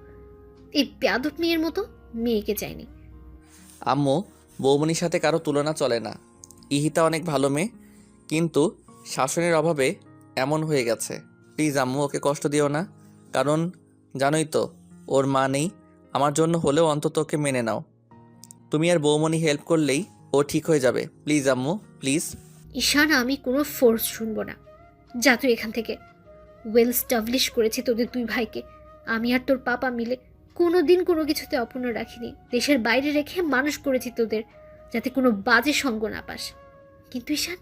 এই বেয়াদব মেয়ের মতো মেয়েকে চাইনি। আম্মু, বৌমনির সাথে কারো তুলনা চলে না। ইহিতা অনেক ভালো মেয়ে, কিন্তু শাসনের অভাবে এমন হয়ে গেছে। প্লিজ আম্মু, ওকে কষ্ট দিও না, কারণ জানোই তো ওর মা নেই। আমার জন্য হলেও অন্তত ওকে মেনে নাও। তুমি আর বৌমনি হেল্প করলেই ও ঠিক হয়ে যাবে। প্লিজ আম্মু, প্লিজ। ঈশান, আমি কোনো ফোর্স শুনবো না, যা তুই এখান থেকে। ওয়েল স্টাবলিশ করেছি তোদের দুই ভাইকে। আমি আর তোর পাপা মিলে কোনো দিন কোনো কিছুতে অপূর্ণ রাখিনি। দেশের বাইরে রেখে মানুষ করেছি তোদের, যাতে কোনো বাজে সঙ্গ না পাস। কিন্তু ঈশান,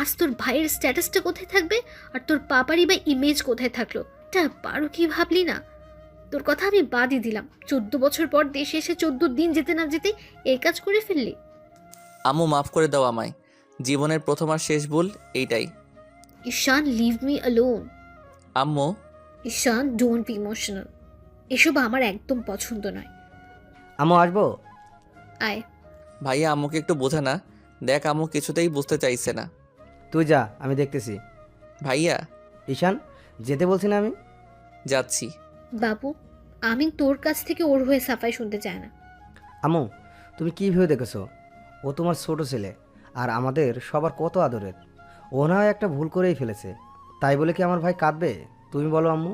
আজ তোর ভাইয়ের স্ট্যাটাসটা কোথায় থাকবে, আর তোর পাপারই বা ইমেজ কোথায় থাকলো? এটা পারো কি ভাবলি না? তোর কথা আমি বাদই দিলাম। 14 বছর পর দেশে এসে 14 দিন যেতে না যেতে এই কাজ করে ফেললি। আম্মু, মাফ করে দাও আমায়। জীবনের প্রথম আর শেষ ভুল এইটাই। ঈশান, লিভ মি অ্যালোন। আম্মু, ঈশান, ডোন্ট বি ইমোশনাল। এসব আমার একদম পছন্দ নয়। আম্মু আসবো? আয়। ভাইয়া আম্মুকে একটু বোঝা না। দেখ, আম্মু কিছুতেই বুঝতে চাইছে না। তুই যা, আমি দেখতেছি। ভাইয়া, ঈশান, যেতে বলছি না আমি? যাচ্ছি। বাবু, আমি তোর কাছ থেকে ওর হয়ে সাফাই শুনতে চাই না। আম্মু, তুমি কী ভেবে দেখেছো? ও তোমার ছোট ছেলে, আর আমাদের সবার কত আদরের। ও না হয় একটা ভুল করেই ফেলেছে, তাই বলে কি আমার ভাই কাঁদবে? তুমি বলো আম্মু।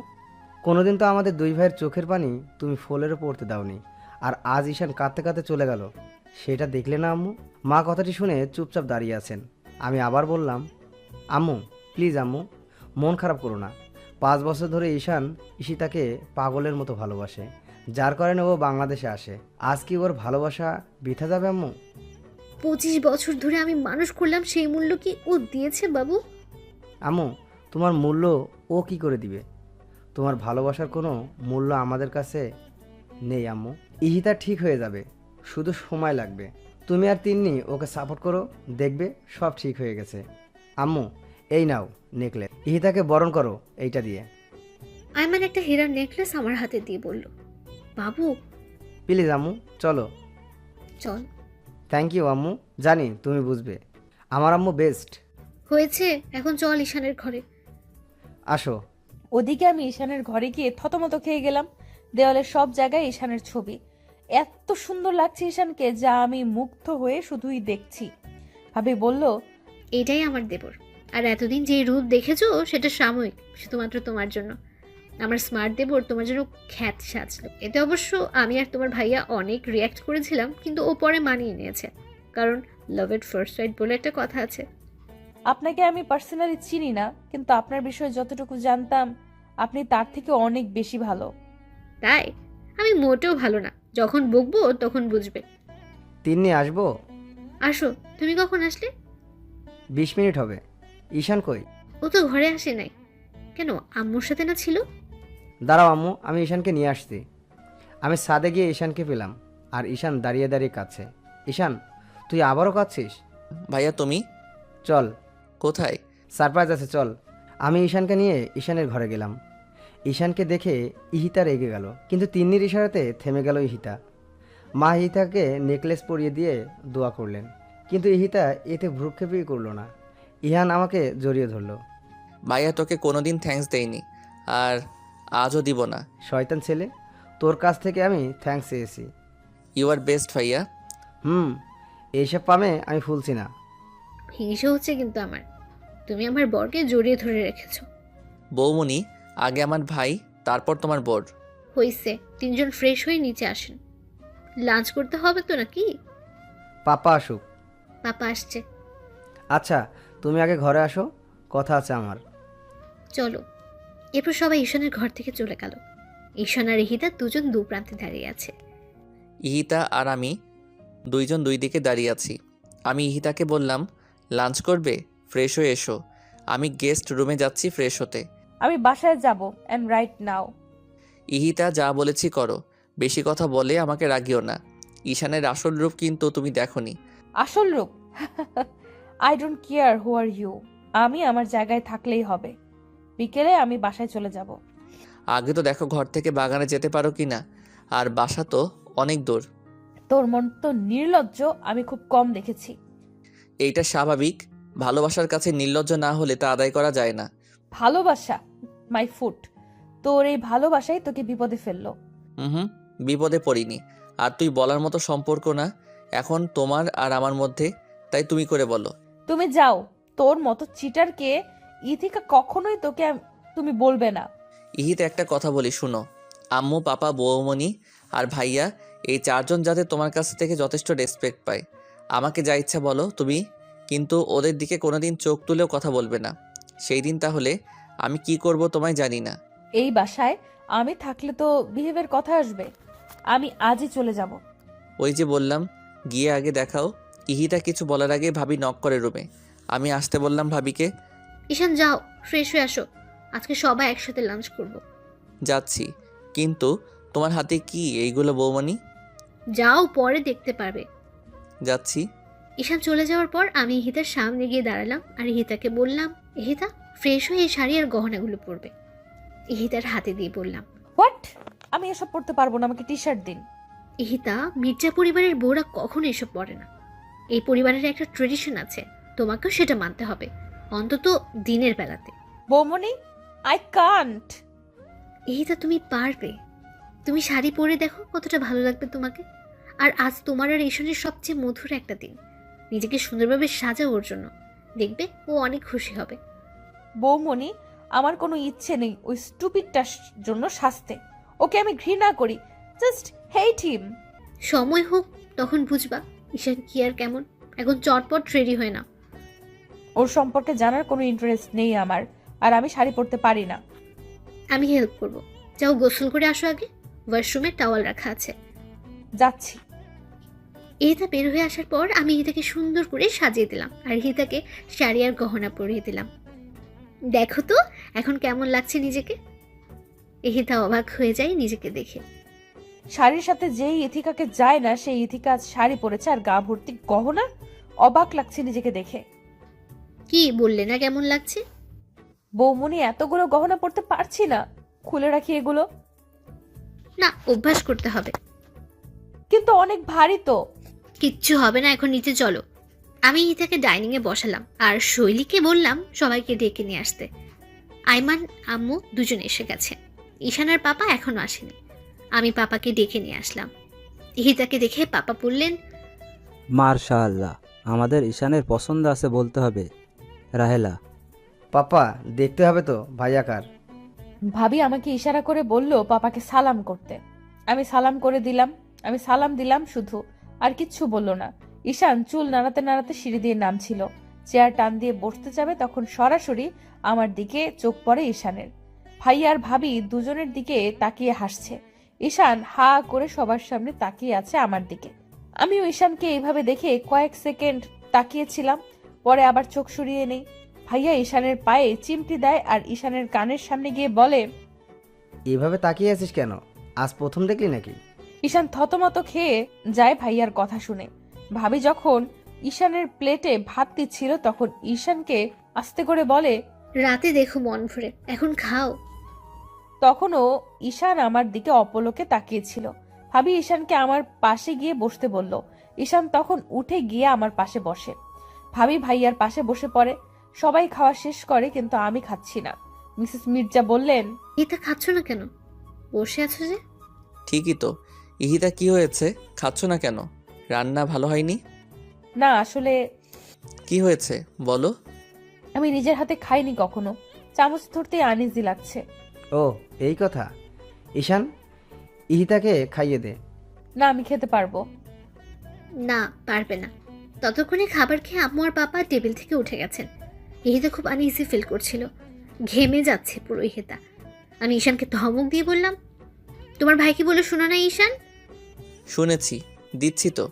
কোনোদিন তো আমাদের দুই ভাইয়ের চোখের পানি তুমি ফোলেরও পড়তে দাওনি, আর আজ ঈশান কাঁদতে কাঁদতে চলে গেল, সেটা দেখলে না আম্মু? মা কথাটি শুনে চুপচাপ দাঁড়িয়ে আছেন। আমি আবার বললাম, আম্মু প্লিজ আম্মু, মন খারাপ করো না। 5 বছর ধরে ঈশান ঈশিতাকে পাগলের মতো ভালোবাসে, যার কারণে ও বাংলাদেশে আসে। আজ কি ওর ভালোবাসা বৃথা যাবে আম্মু? 25 বছর ধরে আমি মানুষ করলাম, সেই মূল্য কি ও দিয়েছে বাবু? আম্মু, তোমার মূল্য ও কি করে দিবে? তোমার ভালোবাসার কোনো মূল্য আমাদের কাছে নেই আম্মু। ইহিতা ঠিক হয়ে যাবে, শুধু সময় লাগবে। তুমি আর তিন্নি ওকে সাপোর্ট করো, দেখবে সব ঠিক হয়ে গেছে। আম্মু, এই নাও নেকলেস, ইহিতাকে বরণ করো এইটা দিয়ে। আইমান একটা হীরার নেকলেস আমার হাতে দিয়ে বলল, বাবু প্লিজ আম্মু, চলো। চল। থ্যাংক ইউ আম্মু, জানি তুমি বুঝবে। আমার আম্মু বেস্ট। হয়েছে, এখন চল ঈশানের ঘরে। আসো। ওদিকে আমি ঈশানের ঘরে গিয়ে থতমত খেয়ে গেলাম। দেওয়ালের সব জায়গায় ঈশানের ছবি। এত সুন্দর লাগছে ঈশানকে, যা আমি মুগ্ধ হয়ে শুধুই দেখছি। ভাবি বলল, এটাই আমার দেবর, আর এতদিন যে রূপ দেখেছো সেটা সাময়িক, শুধুমাত্র তোমার জন্য। আমার স্মার্ট দেবর তোমার জন্য খ্যাত সাজলো। এতে অবশ্য আমি আর তোমার ভাইয়া অনেক রিয়্যাক্ট করেছিলাম, কিন্তু ও পরে মানিয়ে নিয়েছে, কারণ লাভ এট ফার্স্ট সাইট বলে একটা কথা আছে। আপনাকে আমি পার্সোনালি চিনি না, কিন্তু আপনার বিষয়ে যতটুকু জানতাম আপনি তার থেকে অনেক বেশি ভালো। তাই? আমি মোটেও ভালো না, যখন বকবো তখন বুঝবে। তিন্নি আসবো? আসো। তুমি কখন আসলে? 20 মিনিট হবে। ঈশান কই? ও তো ঘরে আসে নাই। কেন, আম্মুর সাথে না ছিল? দাঁড়াও আম্মু, আমি ঈশানকে নিয়ে আসছি। আমি ছাদে গিয়ে ঈশানকে পেলাম, আর ঈশান দাঁড়িয়ে দাঁড়িয়ে কাঁদছে। ঈশান, তুই আবারও কাঁদছিস? ভাইয়া তুমি চল, কোথায়? সারপ্রাইজ আছে, চল। আমি ঈশানকে নিয়ে ঈশানের ঘরে গেলাম। ঈশানকে দেখে ইহিতা রেগে গেল, কিন্তু তিন্নির ইশারাতে থেমে গেল ইহিতা। মা ইহিতাকে নেকলেস পরিয়ে দিয়ে দোয়া করলেন, কিন্তু ইহিতা এতে ভ্রুক্ষেপই করলো না। ইহান আমাকে জড়িয়ে ধরলো। ভাইয়া তোকে কোনোদিন থ্যাঙ্কস দেইনি, আর আজও দিব না। শয়তান ছেলে, তোর কাছ থেকে আমি থ্যাঙ্কস চেয়েছি। ইউ আর বেস্ট ভাইয়া। এইসব পামে আমি ফুলছি না। হিংসে হচ্ছে কিন্তু আমার। তুমি আমার বরকে জড়িয়ে ধরে রেখেছো। বৌমনি, আগে আমার ভাই, তারপর তোমার বর। হইছে, তিনজন ফ্রেশ হয়ে নিচে আসেন। লাঞ্চ করতে হবে তো নাকি? পাপা আসুক। পাপা আসছে। আচ্ছা, তুমি আগে ঘরে আসো, কথা আছে আমার। চলো। এরপর সবাই ঈশানের ঘর থেকে চলে গেল। ঈশান আর ইহিতা দুজন দু প্রান্তে দাঁড়িয়ে আছে। ইহিতা আর আমি দুইজন দুই দিকে দাঁড়িয়ে আছি। আমি ইহিতাকে বললাম, লাঞ্চ করবে? ফ্রেশ হয়ে এসো। আমি গেস্ট রুমে যাচ্ছি ফ্রেশ হতে। আমি বাসায় যাব এন্ড রাইট নাও। ইহিতা, যা বলেছি করো। বেশি কথা বলে আমাকে রাগিও না। ঈশানের আসল রূপ কিন্তু তুমি দেখোনি। আসল রূপ? I don't care who are you. আমি আমার জায়গায় থাকলেই হবে। বিকেলে আমি বাসায় চলে যাব। আগে তো দেখো ঘর থেকে বাগানে যেতে পারো কি না, আর বাসা তো অনেক দূর। তোর মন তো নির্লজ্জ আমি খুব কম দেখেছি। এইটা স্বাভাবিক। ভালোবাসার কাছে নির্লজ্জ না হলে তা আদায় করা যায় না। ভালোবাসা মাই ফুট। তোর এই ভালোবাসাই তোকে বিপদে ফেললো। হুম, বিপদে পড়িনি। আর তুই বলার মতো সম্পর্ক না এখন তোমার আর আমার মধ্যে, তাই তুমি করে বলো। তুমি যাও। তোর মতো চিটারকে ইথিকা কখনোই তোকে তুমি বলবে না। ইহিতে একটা কথা বলি শুনো। আম্মু, পাপা, বৌমণি আর ভাইয়া, এই চারজন যাতে তোমার কাছ থেকে যথেষ্ট রেসপেক্ট পায়। আমাকে যা ইচ্ছা বলো তুমি, কিন্তু ওদের দিকে কোনোদিন চোখ তুলেও কথা বলবে না। সেই দিন তাহলে আমি কি করব তোমায় জানি না। এই বাসায় আমি থাকলে তো বিহেভের কথা আসবে। আমি আজই চলে যাব। ওই যে বললাম, গিয়ে আগে দেখাও। ইহিতা কিছু বলার আগে ভাবি নক করে রুমে। আমি আসতে বললাম ভাবিকে। ঈশান যাও, ফ্রেশ হয়ে আসো। আজকে সবাই একসাথে লাঞ্চ করব। যাচ্ছি, কিন্তু তোমার হাতে কি এইগুলো বৌমণি? যাও, পরে দেখতে পারবে। যাচ্ছি। ঈশান চলে যাওয়ার পর আমি ইহিতার সামনে গিয়ে দাঁড়ালাম আর ইহিতাকে বললাম, ইহিতা ফ্রেশ হয়ে এই শাড়ি আর গহনাগুলো পরবে। ইহিতার হাতে দিয়ে বললাম। হোয়াট? আমি এসব পড়তে পারবো না, আমাকে টি শার্ট দিন। ইহিতা, মির্জা পরিবারের বউরা কখনো এসব পরে না। এই পরিবারের একটা ট্রেডিশন আছে, তোমাকেও সেটা মানতে হবে, অন্তত দিনের বেলাতে। বৌমনি, আই কান্ট। ইহিতা, তুমি পারবে। তুমি শাড়ি পরে দেখো কতটা ভালো লাগবে তোমাকে। আর আজ তোমার আর ঈশানের সবচেয়ে মধুর একটা দিন। নিজেকে সুন্দরভাবে সাজাও ওর জন্য, দেখবে ও অনেক খুশি হবে। বৌমনি, আমার কোনো ইচ্ছে নেই ওই স্টুপিডটার জন্য শাস্তে। ওকে আমি ঘৃণা করি, জাস্ট হেট হিম। সময় হোক, তখন বুঝবা ঈশান কি আর কেমন। এখন চটপট রেডি হয় না। ওর সম্পর্কে জানার কোনো ইন্টারেস্ট নেই আমার, আর আমি শাড়ি পরতে পারি না। আমি হেল্প করব। যাও গোসল করে আসো আগে, ওয়াশরুমে টাওয়াল রাখা আছে। যাচ্ছি। ইহিতা বের হয়ে আসার পর আমি ইহিতাকে সুন্দর করে সাজিয়ে দিলাম আর ইহিতাকে শাড়ি আর গহনা পরিয়ে দিলাম। দেখো তো এখন কেমন লাগছে নিজেকে। ইহিতা অবাক হয়ে যায় নিজেকে দেখে। শাড়ির সাথে যেই ইথিকাকে যায় না সেই ইথিকা আজ শাড়ি পরেছে আর গা ভর্তি গহনা। অবাক লাগছে নিজেকে দেখে। কি বললে না কেমন লাগছে? বৌমনি, এতগুলো গহনা পরতে পারছি না, খুলে রাখি এগুলো। না, অভ্যাস করতে হবে। কিন্তু অনেক ভারী তো। কিচ্ছু হবে না, এখন নিচে চলো। আমি ইহিতাকে ডাইনিং এ বসালাম আর শৈলীকে বললাম সবাইকে ডেকে নিয়ে আসতে। আইমান আম্মু দুজন এসে গেছে, ঈশানার পাপা এখনো আসেনি। আমি পাপাকে ডেকে নিয়ে আসলাম। ইহিতাকে দেখে পাপা বললেন, মার্শাআল্লাহ, আমাদের ঈশানের পছন্দ আছে বলতে হবে। রাহেলা, পাপা, দেখতে হবে তো ভাইয়াকার। ভাবি আমাকে ইশারা করে বলল পাপাকে সালাম করতে। আমি সালাম দিলাম শুধু, আর কিচ্ছু বলল না। ঈশান চুল নাড়াতে নাড়াতে সিঁড়ি দিয়ে নামছিল। চেয়ার টান দিয়ে বসতে যাবে তখন সরাসরি আমার দিকে চোখ পড়ে ঈশানের। ভাই আর ভাবি দুজনের দিকে তাকিয়ে হাসছে। ঈশান হা করে সবার সামনে তাকিয়ে আছে আমার দিকে। আমিও ঈশানকে এইভাবে দেখে কয়েক সেকেন্ড তাকিয়েছিলাম, পরে আবার চোখ সরিয়ে নেই। ভাইয়া ঈশানের পায়ে চিমটি দেয় আর ঈশানের কানের সামনে গিয়ে বলে, এভাবে তাকিয়ে আছিস কেন? আজ প্রথম দেখলি নাকি? ঈশান থতমত খেয়ে যায় ভাইয়ার কথা শুনে। ভাবি যখন ঈশানের প্লেটে ভাত দিচ্ছিল তখন ঈশানকে আস্তে করে বলে, রাতে দেখো মন ভরে, এখন খাও। তখনও ঈশান আমার দিকে অপলকে তাকিয়েছিল। ভাবি ঈশানকে আমার পাশে গিয়ে বসতে বলল। ঈশান তখন উঠে গিয়ে আমার পাশে বসে। ভাবি ভাইয়ার পাশে বসে পড়ে। সবাই খাওয়া শেষ করে, কিন্তু আমি খাচ্ছি না। মিসেস মির্জা বললেন, এটা খাচ্ছ না কেন? বসে আছো যে? ঠিকই তো। ইহিতা কি হয়েছে, খাচ্ছ না কেন? রান্না ভালো হয়নি? না আসলে কি হয়েছে বলো। আমি নিজের হাতে খাইনি কখনো, চামচ ধরতে আনইজি লাগছে। ও এই কথা। ঈশান, ইহিতাকে খাইয়ে দে। না আমি খেতে পারবো। না, পারবে না। ততক্ষণে খাবার খেয়ে আম্মু আর পাপা টেবিল থেকে উঠে গেছেন। ইহিতা খুব আনইজি ফিল করছিল, ঘেমে যাচ্ছে পুরো ইহিতা। আমি ঈশানকে ধমক দিয়ে বললাম, তোমার ভাই কি বলে শোনা না ঈশান? শুনেছি, দিচ্ছি তো।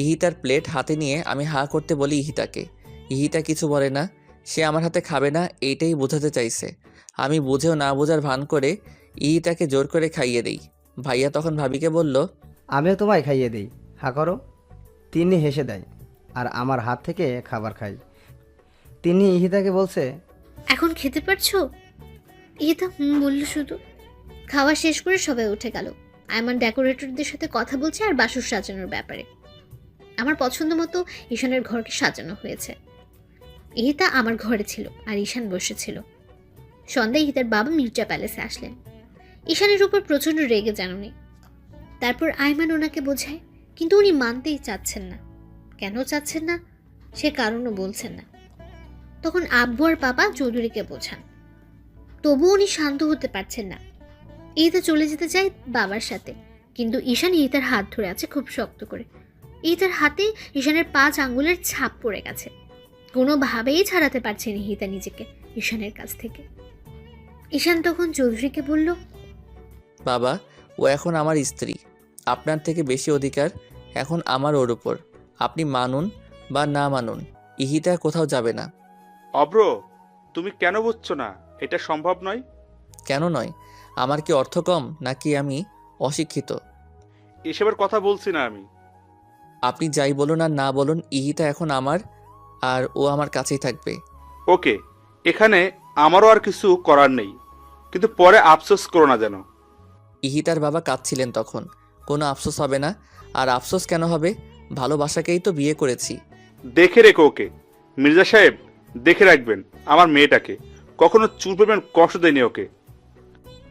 ইহিতার প্লেট হাতে নিয়ে আমি হা করতে বলি ইহিতাকে। ইহিতা কিছু বলে না, সে আমার হাতে খাবে না এইটাই বোঝাতে চাইছে। আমি বুঝেও না বোঝার ভান করে ইহিতাকে জোর করে খাইয়ে দেই। ভাইয়া তখন ভাবিকে বলল, আমিও তোমায় খাইয়ে দিই, হা করো। তিনি হেসে দেয় আর আমার হাত থেকে খাবার খাই। তিনি ইহিতাকে বলছে, এখন খেতে পারছো? ইহিতা বলল শুধু। খাওয়া শেষ করে সবাই উঠে গেল। আয়মান ডেকোরেটরদের সাথে কথা বলছে আর বাসর সাজানোর ব্যাপারে। আমার পছন্দ মতো ঈশানের ঘরকে সাজানো হয়েছে। ইহিতা আমার ঘরে ছিল আর ঈশান বসেছিল। সন্ধ্যায় ইহিতার বাবা মির্জা প্যালেসে আসলেন। ঈশানের উপর প্রচণ্ড রেগে যান উনি। তারপর আয়মান ওনাকে বোঝায়, কিন্তু উনি মানতেই চাচ্ছেন না। কেন চাচ্ছেন না সে কারণও বলছেন না। তখন আব্বু আর পাপা চৌধুরীকে বোঝান, তবু উনি শান্ত হতে পারছেন না। ইহিতা চলে যেতে চায় বাবার সাথে, কিন্তু ঈশান ইহিতার হাত ধরে আছে খুব শক্ত করে। ইহিতার হাতে ঈশানের 5 আঙ্গুলের ছাপ পড়ে গেছে। কোনোভাবেই ছাড়াতে পারছেন ইহিতা নিজেকে ঈশানের কাছ থেকে। ঈশান তখন চৌধুরীকে বলল, বাবা, ও এখন আমার স্ত্রী। আপনার থেকে বেশি অধিকার এখন আমার ওর উপর। আপনি মানুন বা না মানুন, ইহিতা কোথাও যাবে না। অব্র, তুমি কেন বুঝছো না? এটা সম্ভব নয়। কেন নয়? আমার কি অর্থ কম নাকি আমি অশিক্ষিত? এসবের কথা বলছি না আমি। আপনি যাই বলুন আর না বলুন, ইহিতা এখন আমার, আর ও আমার কাছেই থাকবে। ওকে, এখানে আমারও আর কিছু করার নেই, কিন্তু পরে আফসোস করো না যেন। ইহিতার বাবা কাঁদছিলেন তখন। কোনো আফসোস হবে না। আর আফসোস কেন হবে? ভালোবাসাকেই তো বিয়ে করেছি। দেখে রেখো ওকে। মির্জা সাহেব, দেখে রাখবেন আমার মেয়েটাকে, কখনো চুল পরিমাণ কষ্ট দেয়নি ওকে।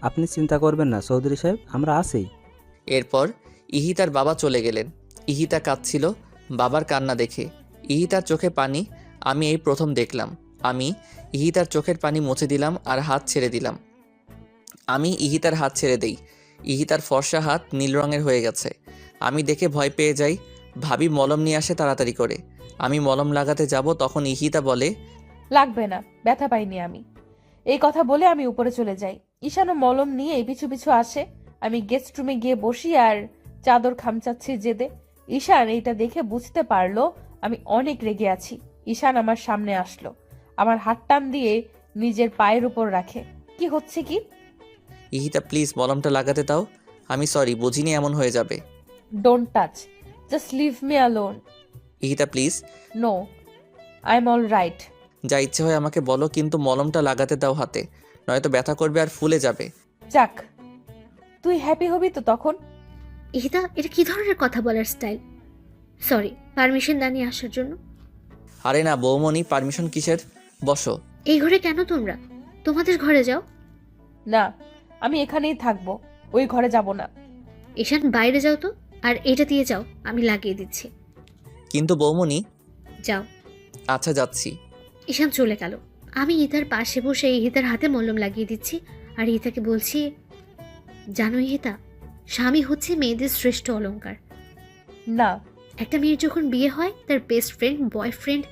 আপনি চিন্তা করবেন না চৌধুরী সাহেব, আমরা আছি। এরপর ইহিতার বাবা চলে গেলেন। ইহিতা কাঁদছিল বাবার কান্না দেখে। ইহিতার চোখে পানি আমি এই প্রথম দেখলাম। আমি ইহিতার চোখের পানি মুছে দিলাম আর হাত ছেড়ে দিলাম। আমি ইহিতার হাত ছেড়ে দেই। ইহিতার ফর্সা হাত নীল রঙের হয়ে গেছে। আমি দেখে ভয় পেয়ে যাই। ভাবি মলম নিয়ে আসে তাড়াতাড়ি করে। আমি মলম লাগাতে যাব, তখন ইহিতা বলে, লাগবে না, ব্যথা পাইনি আমি। এই কথা বলে আমি উপরে চলে যাই। ঈশানও মলম নিয়ে পিছু পিছু আসে। আমি গেস্ট রুমে গিয়ে বসি আর চাদর খামচাচ্ছি জেদে। ঈশান এইটা দেখে বুঝতে পারলো আমি অনেক রেগে আছি। ঈশান আমার সামনে আসলো, আমার হাত টান দিয়ে নিজের পায়ের উপর রাখে। কি হচ্ছে কি? ইহিতা প্লিজ মলমটা লাগাতে দাও। আমি সরি, বুঝিনি এমন হয়ে যাবে। Don't touch, just leave me alone. Ihita please. No, I am all right. যা ইচ্ছে হয় আমাকে বলো, কিন্তু মলমটা লাগাতে দাও হাতে, নয়তো ব্যথা করবে আর ফুলে যাবে। যাক, তুই হ্যাপি হবি তো তখন। ইহিতা, এটা কি ধরনের কথা বলার স্টাইল? সরি, পারমিশন দানি আসার জন্য। আরে না বৌমনি, পারমিশন কিসের? বসো। এই ঘরে কেন তোমরা? তোমাদের ঘরে যাও। না, আমি এখানেই থাকবো, ওই ঘরে যাব না। ঈশান, বাইরে যাও তো, আর এটা দিয়ে যাও, আমি লাগিয়ে দিচ্ছি। কিন্তু বৌমনি। যাও। আচ্ছা যাচ্ছি। ঈশান চলে গেল। আমি ইহিতার পাশে বসে ইহিতার হাতে মলম লাগিয়ে দিচ্ছি আর ইহিতাকে বলছি, জানো ইহিতা, স্বামী হচ্ছে মেয়েদের শ্রেষ্ঠ অলংকার। না। একটা মেয়ের যখন বিয়ে হয়, তার বেস্ট ফ্রেন্ড, বয়ফ্রেন্ড,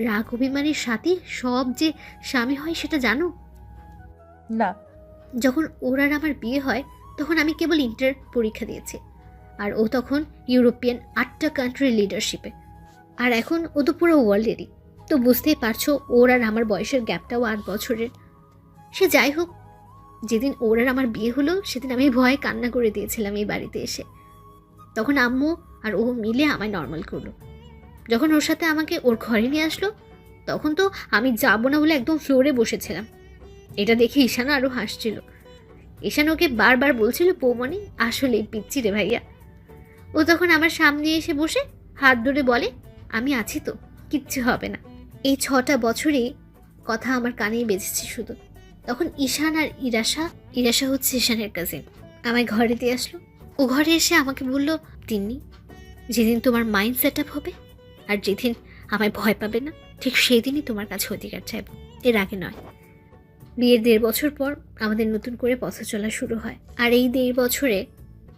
রাগ অভিমানের সাথী সব যে স্বামী হয় সেটা জানো? না। যখন ওর আর আমার বিয়ে হয়, তখন আমি কেবল ইন্টার পরীক্ষা দিয়েছি, আর ও তখন ইউরোপিয়ান 8টা কান্ট্রির লিডারশিপে, আর এখন ও তো পুরো ওয়ার্ল্ডেরই। তো বুঝতেই পারছো ওর আর আমার বয়সের গ্যাপটাও 8 বছরের। সে যাই হোক, যেদিন ওর আর আমার বিয়ে হলো সেদিন আমি ভয়ে কান্না করে দিয়েছিলাম এই বাড়িতে এসে। তখন আম্মু আর ও মিলে আমায় নর্মাল করলো। যখন ওর সাথে আমাকে ওর ঘরে নিয়ে আসলো, তখন তো আমি যাবো না বলে একদম ফ্লোরে বসেছিলাম। এটা দেখে ঈশান আরও হাসছিল। ঈশান ওকে বারবার বলছিল, বৌমনি আসলেই পিচ্ছি রে ভাইয়া। ও তখন আমার সামনে এসে বসে হাত ধরে বলে, আমি আছি তো, কিচ্ছু হবে না। এই 6টা বছরে কথা আমার কানেই বেজেছে শুধু। তখন ঈশান আর ইরাশা হচ্ছে ঈশানের কাজিন, আমায় ঘরে দিয়ে আসলো। ও ঘরে এসে আমাকে বলল, তিন্নি, যেদিন তোমার মাইন্ড সেট আপ হবে আর যেদিন আমায় ভয় পাবে না, ঠিক সেই দিনই তোমার কাছে অধিকার চাইব, এর আগে নয়। বিয়ের 1.5 বছর পর আমাদের নতুন করে পথ চলা শুরু হয়, আর এই 1.5 বছরে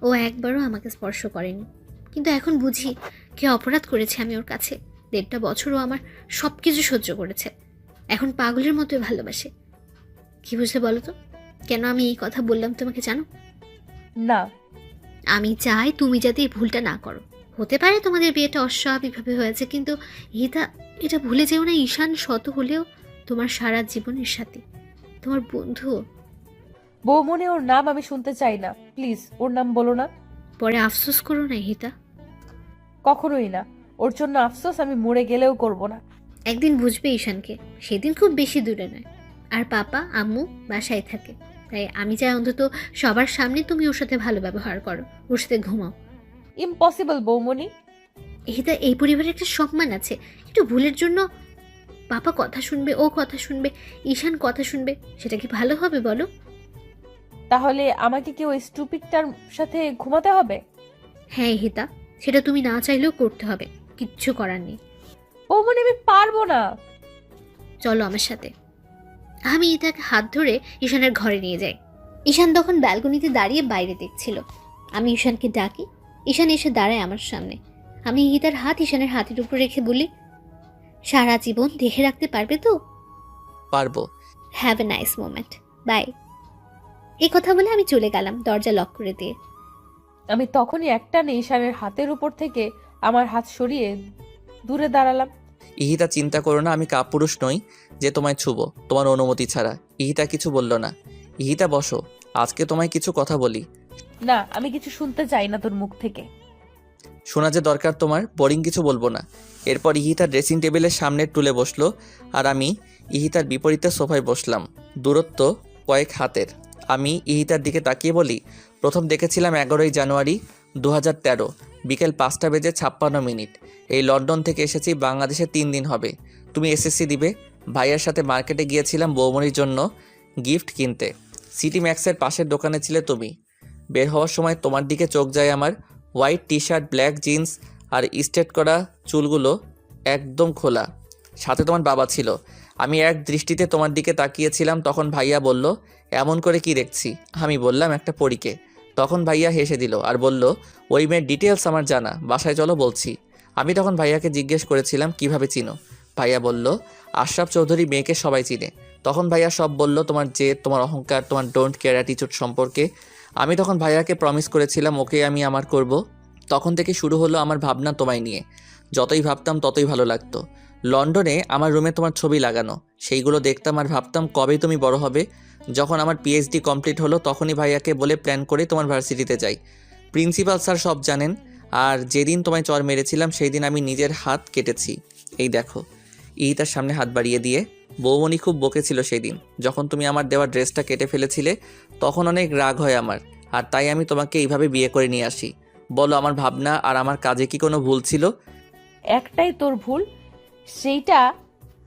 ও একবারও আমাকে স্পর্শ করেনি। কিন্তু এখন বুঝি কে অপরাধ করেছে আমি ওর কাছে। 1.5টা বছরও আমার সব কিছু সহ্য করেছে, এখন পাগলের মতোই ভালোবাসে। কি বুঝলে বলো তো, কেন আমি এই কথা বললাম তোমাকে জানো? না। আমি চাই তুমি যাতে এই ভুলটা না করো। হতে পারে তোমাদের বিয়েটা অস্বাভাবিকভাবে হয়েছে, কিন্তু এটা ভুলে যেও না, ঈশান শত হলেও তোমার সারা জীবনের সাথে, তোমার বন্ধু। বৌমনি, ওর নাম আমি শুনতে চাই না, প্লিজ ওর নাম বলো না। পরে আফসোস করো না হিতা। কখনোই না, ওর জন্য আফসোস আমি মরে গেলেও করব না। একদিন বুঝবে ঈশানকে, সেদিন খুব বেশি দূরে নয়। আর পাপা আম্মু বাসায় থাকে, তাই আমি চাই অন্তত সবার সামনে তুমি ওর সাথে ভালো ব্যবহার করো, ওর সাথে ঘুমাও। ইম্পসিবল বৌমনি। হিতা, এই পরিবারের একটা সম্মান আছে। একটু ভুলের জন্য পাপা কথা শুনবে, ও কথা শুনবে, ঈশান কথা শুনবে, সেটা কি ভালো হবে বলো? তাহলে আমাকে কি ওই স্টুপিডটার সাথে ঘুমাতে হবে? হ্যাঁ হিতা, সেটা তুমি না চাইলেও করতে হবে, কিচ্ছু করার নেই। বৌমনি, আমি পারবো না। চলো আমার সাথে। আমি ইতাকে হাত ধরে ঈশানের ঘরে নিয়ে যাই। ঈশান তখন ব্যালকনিতে দাঁড়িয়ে বাইরে দেখছিল। আমি ঈশানকে ডাকি, ঈশান এসে দাঁড়ায় আমার সামনে। আমি ইতার হাত ঈশানের হাতের উপর রেখে বলি, সারা জীবন দেখে রাখতে পারবে তো? পারবো। Have a nice moment, bye. এই কথা বলে আমি চলে গেলাম দরজা লক করে দিয়ে। আমি তখনই একটানে ঈশানের হাতের উপর থেকে আমার হাত সরিয়ে দূরে দাঁড়ালাম। ইহিতা, চিন্তা করো না, আমি কাপুরুষ নই যে তোমায় ছুবো তোমার অনুমতি ছাড়া। ইহিতা কিছু বলল না। ইহিতা বসো, আজকে তোমায় কিছু কথা বলি। না, আমি কিছু শুনতে চাই না তোর মুখ থেকে। শোনা যে দরকার তোমার, বোরিং কিছু বলবো না। এরপর ইহিতা ড্রেসিং টেবিলের সামনে টুলে বসলো, আর আমি ইহিতার বিপরীতে সোফায় বসলাম, দূরত্ব কয়েক হাতের। আমি ইহিতার দিকে তাকিয়ে বলি, প্রথম দেখেছিলাম 11ই জানুয়ারি 2013, বিকেল 5:56। এই লন্ডন থেকে এসেছি, বাংলাদেশে 3 দিন হবে। তুমি এসএসসি দিবে। ভাইয়ের সাথে মার্কেটে গিয়েছিলাম বৌমনির জন্য গিফট কিনতে। সিটি ম্যাক্সের পাশের দোকানে ছিলে তুমি। বের হওয়ার সময় তোমার দিকে চোখ যায় আমার। White T shirt, black jeans আর স্ট্রেট করা চুলগুলো একদম খোলা। সাথে তোমার বাবা ছিল। আমি এক দৃষ্টিতে তোমার দিকে তাকিয়েছিলাম। তখন ভাইয়া বলল, এমন করে কি দেখছি? আমি বললাম, একটা পরীকে। তখন ভাইয়া হেসে দিল আর বলল, ওই মেয়ের ডিটেলস আমার জানা, বাসায় চলো বলছি। আমি তখন ভাইয়াকে জিজ্ঞেস করেছিলাম, কিভাবে চিনো? ভাইয়া বলল, আশরাফ চৌধুরী মেয়েকে সবাই চিনে। তখন ভাইয়া সব বলল, তোমার জেদ, তোমার অহংকার, তোমার ডোন্ট কেয়ার অ্যাটিটিউড সম্পর্কে। আমি তখন ভাইয়াকে প্রমিস করেছিলাম ওকে আমি আমার করব। তখন থেকে শুরু হলো আমার ভাবনা তোমায় নিয়ে। যতই ভাবতাম ততই ভালো লাগতো। লন্ডনে আমার রুমে তোমার ছবি লাগানো, সেইগুলো দেখতাম আর ভাবতাম কবে তুমি বড় হবে। যখন আমার পিএইচডি কমপ্লিট হলো তখনই ভাইয়াকে বলে প্ল্যান করে তোমার ভার্সিটিতে যাই। প্রিন্সিপাল স্যার সব জানেন। আর যেদিন তোমায় চর মেরেছিলাম সেই দিন আমি নিজের হাত কেটেছি। এই দেখো। ইহিতার সামনে হাত বাড়িয়ে দিয়ে, বৌমনি খুব বকেছিল সেই দিন যখন তুমি আমার দেওয়া ড্রেসটা কেটে ফেলেছিলে। তখন অনেক রাগ হয় আমার, আর তাই আমি তোমাকে এইভাবে বিয়ে করে নিয়ে আসি। বলো, আমার ভাবনা আর আমার কাজে কি কোনো ভুল ছিল? একটাই তোর ভুল, সেইটা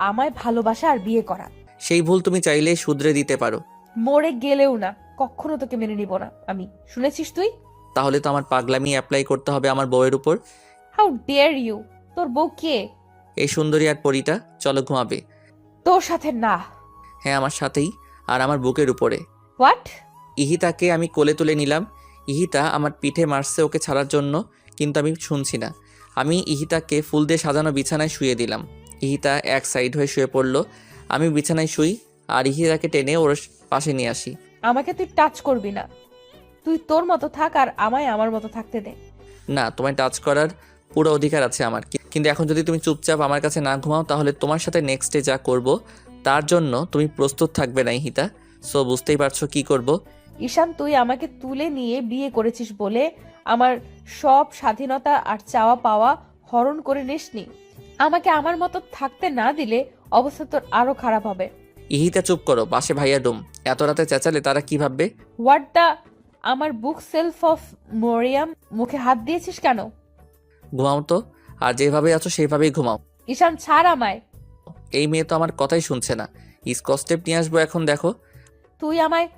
আমায় ভালোবাসা আর বিয়ে করা। সেই ভুল তুমি চাইলে শুধরে দিতে পারো। মরে গেলেও না, কখনো তোকে মেনে নিব না আমি। শুনেছিস তুই? তাহলে তো আমার পাগলামি অ্যাপ্লাই করতে হবে আমার বউয়ের উপর। How dare you! তোর বউ কে? এই সুন্দরী আর পরীটা। চলো ঘুমাবে। তোর সাথে না। হ্যাঁ, আমার সাথেই, আর আমার বুকের উপরে। হোয়াট? ইহিতাকে আমি কোলে তুলে নিলাম। ইহিতা আমার পিঠে মারছে ওকে ছাড়ার জন্য, কিন্তু আমি শুনছি না। আমি ইহিতাকে ফুল দিয়ে সাজানো বিছানায় শুয়ে দিলাম। ইহিতা এক সাইড হয়ে শুয়ে পড়ল। আমি বিছানায় শুই আর ইহিতাকে টেনে ওর পাশে নিয়ে আসি। আমাকে তুই টাচ করবি না। তুই তোর মতো থাক আর আমায় আমার মতো থাকতে দে। না, তোমায় টাচ করার পুরো অধিকার আছে আমার, কিন্তু এখন যদি তুমি চুপচাপ আমার কাছে না ঘুমাও তাহলে তোমার সাথে নেক্সট ডে যা করব তার জন্য তুমি প্রস্তুত থাকবে না ইহিতা। সো বুঝতেই পারছো কি করব। ঈশান, তুই আমাকে তুলে নিয়ে বিয়ে করেছিস বলে আমার সব স্বাধীনতা আর চাওয়া পাওয়া হরণ করে নিসনি। আমাকে আমার মতো থাকতে না দিলে অবস্থা তোর আরো খারাপ হবে। ইহিতা চুপ করো, পাশে ভাইয়া ডুম, এত রাতে চেঁচালে তারা কি ভাববে? হোয়াট দ্য, আমার বুক সেলফ অফ মরিয়াম, মুখে হাত দিয়েছিস কেন? ঘুমাও তো, আর যেভাবে আছো সেইভাবেই ঘুমাও। ঈশান, ছাড় আমায়। এই মেয়ে তো আমার কথাই শুনছে না। স্কচটেপ নিয়ে আসবো এখন, দেখো। তুই আমায়,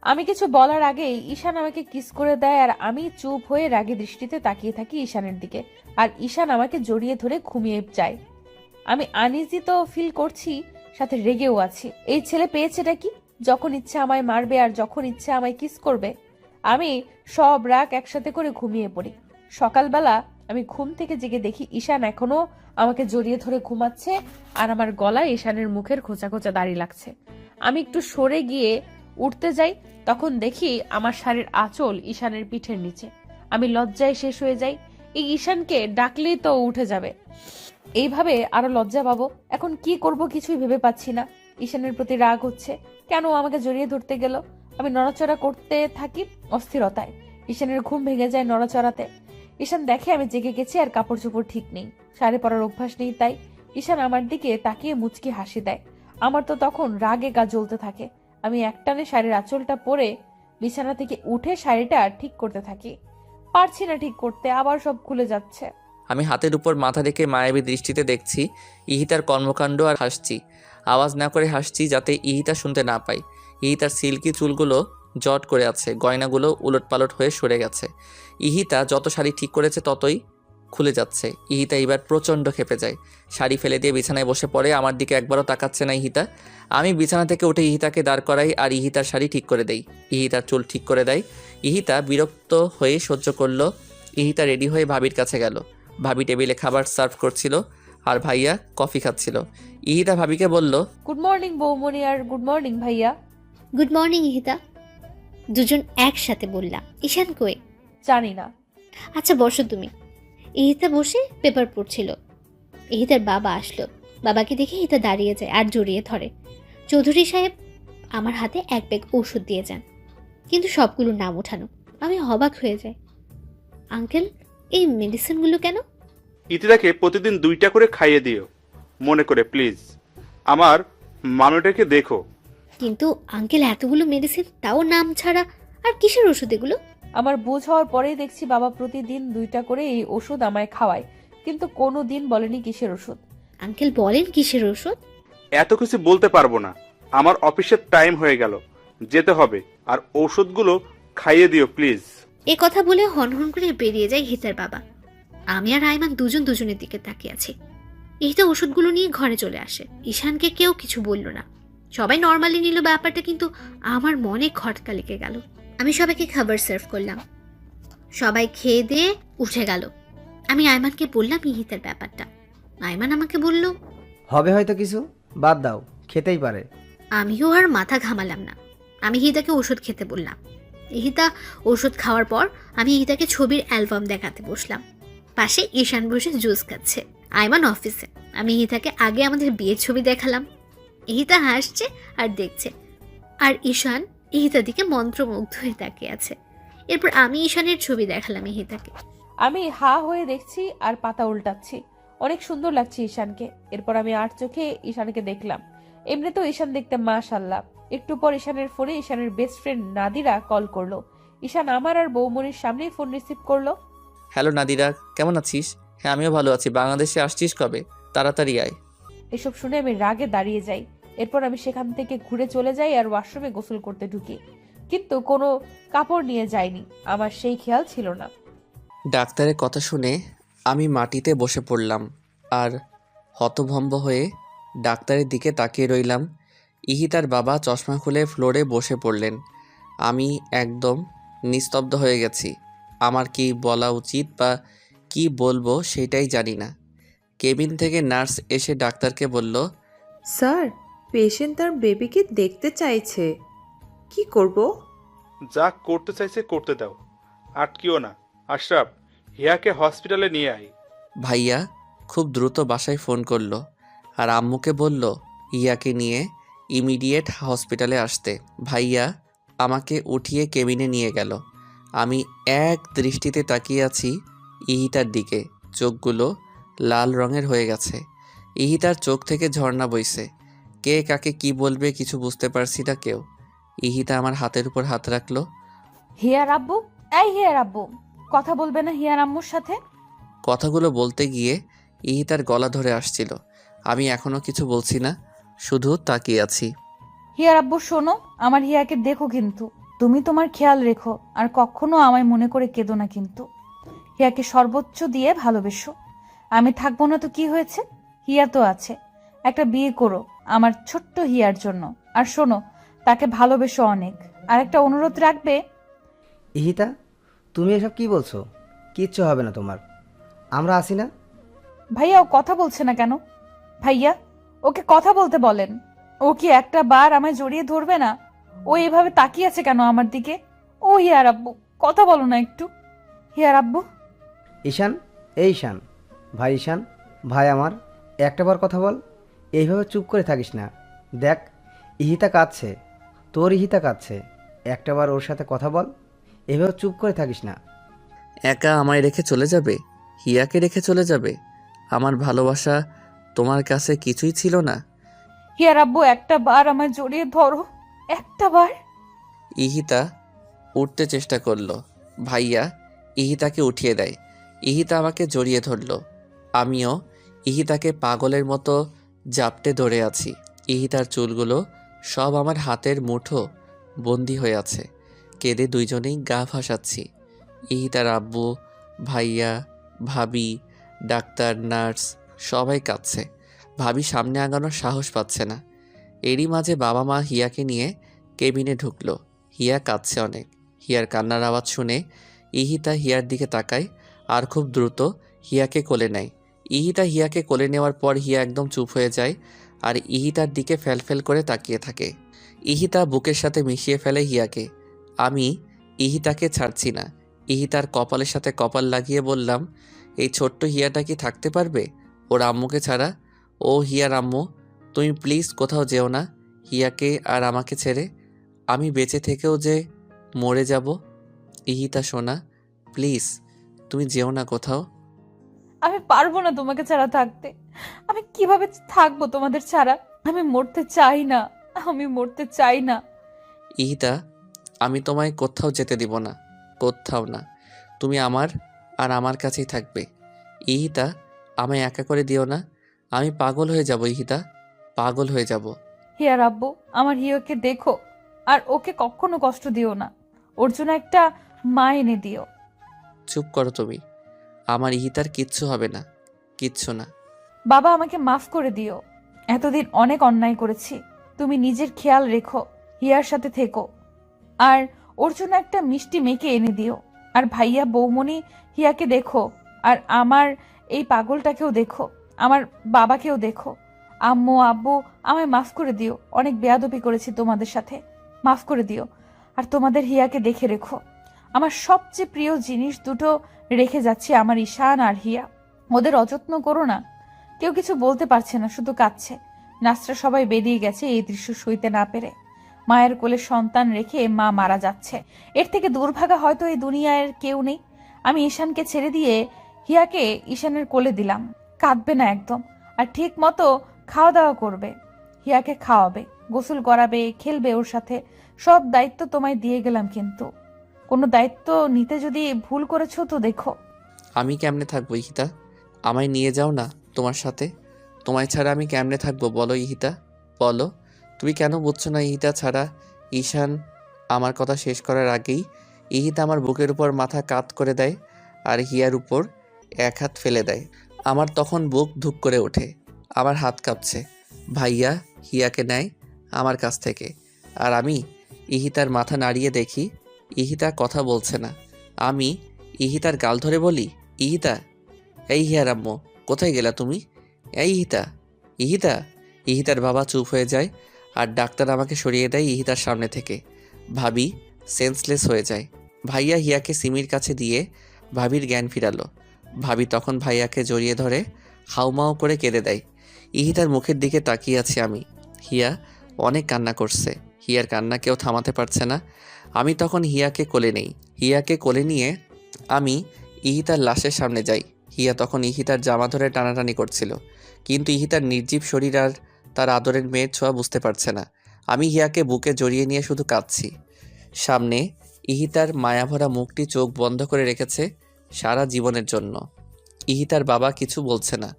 আমি কিছু বলার আগেই ঈশান আমাকে কিস করে দেয় আর আমি চুপ হয়ে রাগী দৃষ্টিতে তাকিয়ে থাকি ঈশানের দিকে। আর ঈশান আমাকে জড়িয়ে ধরে ঘুমিয়ে যায়। আমি আনইজি তো ফিল করছি, সাথে রেগেও আছি। এই ছেলে পেয়েছেটা কি? যখন ইচ্ছে আমায় মারবে আর যখন ইচ্ছে আমায় কিস করবে। আমি সব রাগ একসাথে করে ঘুমিয়ে পড়ি। সকালবেলা আমি ঘুম থেকে জেগে দেখি ঈশান এখনো আমাকে জড়িয়ে ধরে ঘুমাচ্ছে আর আমার গলায় ঈশানের মুখের খোঁচা খোঁচা দাড়ি লাগছে। আমি একটু সরে গিয়ে উঠতে যাই, তখন দেখি আমার শাড়ির আঁচল ঈশানের পিঠের নিচে। আমি লজ্জায় শেষ হয়ে যাই। এই ঈশানকে ডাকলেই তো উঠে যাবে, এইভাবে আরো লজ্জা পাবো। এখন কি করব কিছুই ভেবে পাচ্ছি না। ঈশানের প্রতি রাগ হচ্ছে, কেন ও আমাকে জড়িয়ে ধরতে গেল। আমি নড়াচড়া করতে থাকি অস্থিরতায়। ঈশানের ঘুম ভেঙে যায় নড়াচড়াতে। ঈশান দেখে আমি জেগে গেছি আর কাপড় চোপড় ঠিক নেই, শাড়ি পরার অভ্যাস নেই, তাই ঈশান আমার দিকে তাকিয়ে মুচকি হাসি দেয়। আমার তো তখন রাগে গা জ্বলতে থাকে। আমি একটানে শাড়ির আঁচলটা পরে বিছানা থেকে উঠে শাড়িটা ঠিক করতে থাকি। পারছি না ঠিক করতে, আবার সব খুলে যাচ্ছে। আমি হাতের উপর মাথা রেখে মায়াবী দৃষ্টিতে দেখছি ইহিতার কর্মকাণ্ড আর হাসছি। আওয়াজ না করে হাসছি যাতে ইহিতা শুনতে না পায়। ইহিতার সিল্কি চুলগুলো জট করে আছে, গয়নাগুলো উলটপালট হয়ে সরে গেছে। ইহিতা যত শাড়ি ঠিক করেছে ততই খুলে যাচ্ছে। ইহিতা এবার প্রচণ্ড ক্ষেপে যায়, শাড়ি ফেলে দিয়ে বিছানায় বসে পড়ে। আমার দিকে একবারও তাকাচ্ছে না ইহিতা। আমি বিছানা থেকে উঠে ইহিতাকে দাঁড় করাই আর ইহিতার শাড়ি ঠিক করে দেই, ইহিতার চুল ঠিক করে দেয়। ইহিতা বিরক্ত হয়ে সহ্য করলো। ইহিতা রেডি হয়ে ভাবির কাছে গেল। ভাবি টেবিলে খাবার সার্ভ করছিল আর ভাইয়া কফি খাচ্ছিল। ইহিতা ভাবিকে বলল, গুড মর্নিং বৌমনি আর গুড মর্নিং ভাইয়া। Good morning Ihita. দুজন একসাথে বললাম। ঈশান কই? জানি না। আচ্ছা বসো তুমি। ইহিতা বসে পেপার পড়ছিল। ইহিতার বাবা আসলো। বাবাকে দেখে ইহিতা দাঁড়িয়ে যায় আর জড়িয়ে ধরে। চৌধুরী সাহেব আমার হাতে এক ব্যাগ ওষুধ দিয়ে যান, কিন্তু সবগুলো নাম ওঠানো। আমি অবাক হয়ে যাই। আঙ্কেল, এই মেডিসিনগুলো কেন? ইতিদাকে প্রতিদিন 2টা করে খাইয়ে দিও, মনে করে প্লিজ। আমার মানুষটাকে দেখো। কিন্তু আঙ্কেল, এতগুলো মেডিসিন, তাও নাম ছাড়া। আর কিসের ওষুধ এগুলো? আমার বুঝ হওয়ার পরেই দেখছি বাবা প্রতিদিন 2টা করে এই ওষুধ আমায় খাওয়ায়, কিন্তু কোনো দিন বলেনি কিসের ওষুধ। আঙ্কেল বলেন কিসের ওষুধ? এত কিছু বলতে পারবো না, আমার অফিসের টাইম হয়ে গেল, যেতে হবে। আর ওষুধগুলো খাইয়ে দিও প্লিজ। এ কথা বলে হনহন করে বেরিয়ে যায় হিতার বাবা। আমি আর আইমান দুজন দুজনের দিকে তাকিয়ে আছি। ইহিতা ওষুধগুলো নিয়ে ঘরে চলে আসে। ঈশানকে কেউ কিছু বলল না, সবাই নর্মালি নিল ব্যাপারটা, কিন্তু আমার মনে খটকা লেগে গেল। আমি সবাইকে খাবার সার্ভ করলাম, সবাই খেয়ে দিয়ে উঠে গেল। আমি আইমানকে বললাম ইহিতার ব্যাপারটা। আইমান আমাকে বলল, হবে হয়তো কিছু, বাদ দাও, খেতেই পারে। আমিও আর মাথা ঘামালাম না। আমি ইহিতাকে ওষুধ খেতে বললাম। ইহিতা ওষুধ খাওয়ার পর আমি ইহিতাকে ছবির অ্যালবাম দেখাতে বসলাম। পাশে ঈশান বসে জুস খাচ্ছে। আইমান অফিসে। আমি ইহিতাকে আগে আমাদের বিয়ের ছবি দেখালাম। ইহিতা হাসছে আর দেখছে, আর ঈশান ইহিতার দিকে মন্ত্রমুগ্ধ হয়ে তাকিয়ে আছে। এরপর আমি ঈশানের ছবি দেখালাম ইহিতাকে। আমি হা হয়ে দেখছি আর পাতা উল্টাচ্ছি। অনেক সুন্দর লাগছে ঈশানকে। এরপর আমি আর চোখে ঈশানকে দেখলাম। এমনিতেও ঈশান দেখতে মাশাআল্লাহ। একটু পর ঈশানের ফোনে ঈশানের বেস্ট ফ্রেন্ড নাদিরা কল করলো। ঈশান আমার আর বৌমনির সামনেই ফোন রিসিভ করলো। হ্যালো নাদিরা, কেমন আছিস? হ্যাঁ আমিও ভালো আছি। বাংলাদেশে আসছিস কবে? তাড়াতাড়ি আয়। এসব শুনে আমি রাগে দাঁড়িয়ে যাই। এরপর আমি সেখান থেকে ঘুরে চলে যাই আর ওয়াশরুমে গোসল করতে ঢুকি, কিন্তু কোনো কাপড় নিয়ে যাইনি। আমার সেই খেয়াল ছিল না। ডাক্তারের কথা শুনে আমি মাটিতে বসে পড়লাম আর হতভম্ব হয়ে ডাক্তারের দিকে তাকিয়ে রইলাম। ইহিতার বাবা চশমা খুলে ফ্লোরে বসে পড়লেন। আমি একদম নিস্তব্ধ হয়ে গেছি। আমার কি বলা উচিত বা কি বলবো সেটাই জানি না। কেবিন থেকে নার্স এসে ডাক্তারকে বলল, স্যার, পেশেন্ট তার বেবিকে দেখতে চাইছে, কি করব? যা করতে চাইছে করতে দাও, আটকিও না। আশরাফ, হিয়াকে হসপিটালে নিয়ে আয়। ভাইয়া খুব দ্রুত বাসায় ফোন করলো আর আম্মুকে বলল হিয়াকে নিয়ে ইমিডিয়েট হসপিটালে আসতে। ভাইয়া আমাকে উঠিয়ে কেবিনে নিয়ে গেল। আমি এক দৃষ্টিতে তাকিয়ে আছি ইহিতার দিকে। চোখগুলো লাল রঙের হয়ে গেছে। ইহিতার চোখ থেকে ঝর্ণা বইছে। কে কাকে কি বলবে কিছু বুঝতে পারছি না কেউ। ইহিতা আমার হাতের উপর হাত রাখলো। হিয়ার আব্বু, এই হিয়ার আব্বু, কথা বলবে না হিয়ার আম্মুর সাথে? কথাগুলো বলতে গিয়ে ইহিতার গলা ধরে আসছিল। আমি এখনো কিছু বলছি না, শুধু তাকিয়ে আছি। হিয়ার আব্বু শোনো, আমার হিয়াকে দেখো কিন্তু। তুমি তোমার খেয়াল রেখো আর কখনো আমায় মনে করে কেঁদো না কিন্তু। হিয়াকে সর্বোচ্চ দিয়ে ভালোবেসো। আমি থাকবো না তো কি হয়েছে? হিয়া তো আছে। একটা বিয়ে করো আমার ছোট্ট হিয়ার জন্য। আর শোনো, তাকে ভালোবেসো অনেক। আর একটা অনুরোধ রাখবে। ইহিতা, তুমি এসব কি বলছো? কিচ্ছু হবে না তোমার, আমরা আসি না। ভাইয়া ও কথা বলছে না কেন? ভাইয়া, ওকে কথা বলতে বলেন। ও কি একটা বার আমায় জড়িয়ে ধরবে না? ও এভাবে তাকিয়ে আছে কেন আমার দিকে? ও হিয়ার আব্বু, কথা বলো না একটু। হিয়ার আব্বু। ঈশান, এই ঈশান, ভাই ঈশান, ভাই আমার, একটাবার কথা বল। এইভাবে চুপ করে থাকিস না। দেখ, ইহিতা কাঁদছে, তোর ইহিতা কাঁদছে। একটাবার ওর সাথে কথা বল। এইভাবে চুপ করে থাকিস না। একা আমায় রেখে চলে যাবে? হিয়াকে রেখে চলে যাবে? আমার ভালোবাসা তোমার কাছে কিছুই ছিল না? হিয়ার আব্বু, একটা বার আমায় জড়িয়ে ধরো, একটা বার। ইহিতা উঠতে চেষ্টা করলো। ভাইয়া ইহিতাকে উঠিয়ে দেয়। ইহিতা আমাকে জড়িয়ে ধরলো। আমিও ইহিতাকে পাগলের মতো জাপটে ধরে আছি। ইহিতার চুলগুলো সব আমার হাতের মুঠো বন্দি হয়ে আছে। কেঁদে দুইজনেই গা ভাসাচ্ছি। ইহিতার আব্বু, ভাইয়া, ভাবি, ডাক্তার, নার্স সবাই কাঁদছে। ভাবি সামনে আগানোর সাহস পাচ্ছে না। এরই মাঝে বাবা মা হিয়াকে নিয়ে কেবিনে ঢুকলো। হিয়া কাঁদছে অনেক। হিয়ার কান্নার আওয়াজ শুনে ইহিতা হিয়ার দিকে তাকায় আর খুব দ্রুত হিয়াকে কোলে নেয়। ইহিতা হিয়াকে কোলে নেওয়ার পর হিয়া একদম চুপ হয়ে যায় আর ইহিতার দিকে ফ্যালফ্যাল করে তাকিয়ে থাকে। ইহিতা বুকের সাথে মিশিয়ে ফেলে হিয়াকে। আমি ইহিতাকে ছাড়ছি না। ইহিতার কপালের সাথে কপাল লাগিয়ে বললাম, এই ছোট্ট হিয়াটা কি থাকতে পারবে ওর আম্মুকে ছাড়া? ও হিয়ার আম্মু, তুমি প্লিজ কোথাও যেও না হিয়াকে আর আমাকে ছেড়ে। আমি বেঁচে থেকেও যে মরে যাব। ইহিতা সোনা, প্লিজ তুমি যেও না কোথাও। আমি পারবো না তোমাকে ছাড়া থাকতে। আমি কিভাবে থাকবো তোমাদের ছাড়া? আমি মরতে চাই না, আমি মরতে চাই না। ইহিতা, আমি তোমায় কোথাও যেতে দিব না, কোথাও না। তুমি আমার আর আমার কাছেই থাকবে। ইহিতা, আমায় একা করে দিও না। আমি পাগল হয়ে যাব ইহিতা, পাগল হয়ে যাব। হিয়ার আব্বু, আমার হিয়াকে দেখো আর ওকে কখনো কষ্ট দিও না। ওর জন্য একটা মা এনে দিও। চুপ করো তুমি। আমার ইহিতার কিচ্ছু হবে না, কিচ্ছু না। বাবা, আমাকে মাফ করে দিও। এতদিন অনেক অন্যায় করেছি। তুমি নিজের খেয়াল রেখো, হিয়ার সাথে থেকো। আর ওর জন্য একটা মিষ্টি মেয়েকে এনে দিও। আর ভাইয়া, বৌমনি, হিয়াকে দেখো। আর আমার এই পাগলটাকেও দেখো, আমার বাবাকেও দেখো। আম্মু, আব্বু, আমায় মাফ করে দিও। অনেক বেয়াদবি করেছি তোমাদের সাথে, মাফ করে দিও। আর তোমাদের হিয়াকে দেখে রেখো। আমার সবচেয়ে প্রিয় জিনিস দুটো রেখে যাচ্ছি, আমার ঈশান আর হিয়া। ওদের অযত্ন করো না। কেউ কিছু বলতে পারছে না, শুধু কাঁদছে। নার্সরা সবাই বেরিয়ে গেছে এই দৃশ্য সইতে না পেরে। মায়ের কোলে সন্তান রেখে মা মারা যাচ্ছে, এর থেকে দুর্ভাগা হয়তো এই দুনিয়ার কেউ নেই। আমি ঈশানকে ছেড়ে দিয়ে হিয়াকে ঈশানের কোলে দিলাম। কাঁদবে না একদম। আর ঠিক মতো খাওয়া দাওয়া করবে। হিয়াকে খাওয়াবে, গোসল করাবে, খেলবে ওর সাথে। সব দায়িত্ব তোমায় দিয়ে গেলাম, কিন্তু কোনো দায়িত্ব নিতে যদি ভুল করেছো তো দেখো। আমি কেমনে থাকবো ইহিতা? আমায় নিয়ে যাও না তোমার সাথে। তোমায় ছাড়া আমি কেমনে থাকবো বলো ইহিতা, বলো। তুমি কেন বুঝছো না ইহিতা ছাড়া? ঈশান আমার কথা শেষ করার আগেই ইহিতা আমার বুকের উপর মাথা কাত করে দেয় আর হিয়ার উপর এক হাত ফেলে দেয়। আমার তখন বুক ধুক করে ওঠে, আমার হাত কাঁপছে। ভাইয়া হিয়াকে নেয় আমার কাছ থেকে আর আমি ইহিতার মাথা নাড়িয়ে দেখি ইহিতা কথা বলছে না। আমি ইহিতার গাল ধরে বলি, ইহিতা, এই হিয়ার আম্মু, কোথায় গেলা তুমি? এই ইহিতা, ইহিতা। ইহিতার বাবা চুপ হয়ে যায় আর ডাক্তার আমাকে সরিয়ে দেয় ইহিতার সামনে থেকে। ভাবি সেন্সলেস হয়ে যায়। ভাইয়া হিয়াকে সিমির কাছে দিয়ে ভাবির জ্ঞান ফিরালো। ভাবি তখন ভাইয়াকে জড়িয়ে ধরে হাউমাউ করে কেঁদে দেয়। ইহিতার মুখের দিকে তাকিয়ে আছি আমি। হিয়া অনেক কান্না করছে। হিয়ার কান্না কেউ থামাতে পারছে না। আমি তখন হিয়াকে কোলে নেই। হিয়াকে কোলে নিয়ে আমি ইহিতার লাশের সামনে যাই। হিয়া তখন ইহিতার জামা ধরে টানাটানি করছিল, কিন্তু ইহিতার নির্জীব শরীর আর তার আদরের মেয়ের ছোঁয়া বুঝতে পারছে না। আমি হিয়াকে বুকে জড়িয়ে নিয়ে শুধু কাঁদছি। সামনে ইহিতার মায়াভরা মুখটি চোখ বন্ধ করে রেখেছে সারা জীবনের জন্য। ইহিতার বাবা কিছু বলছে না।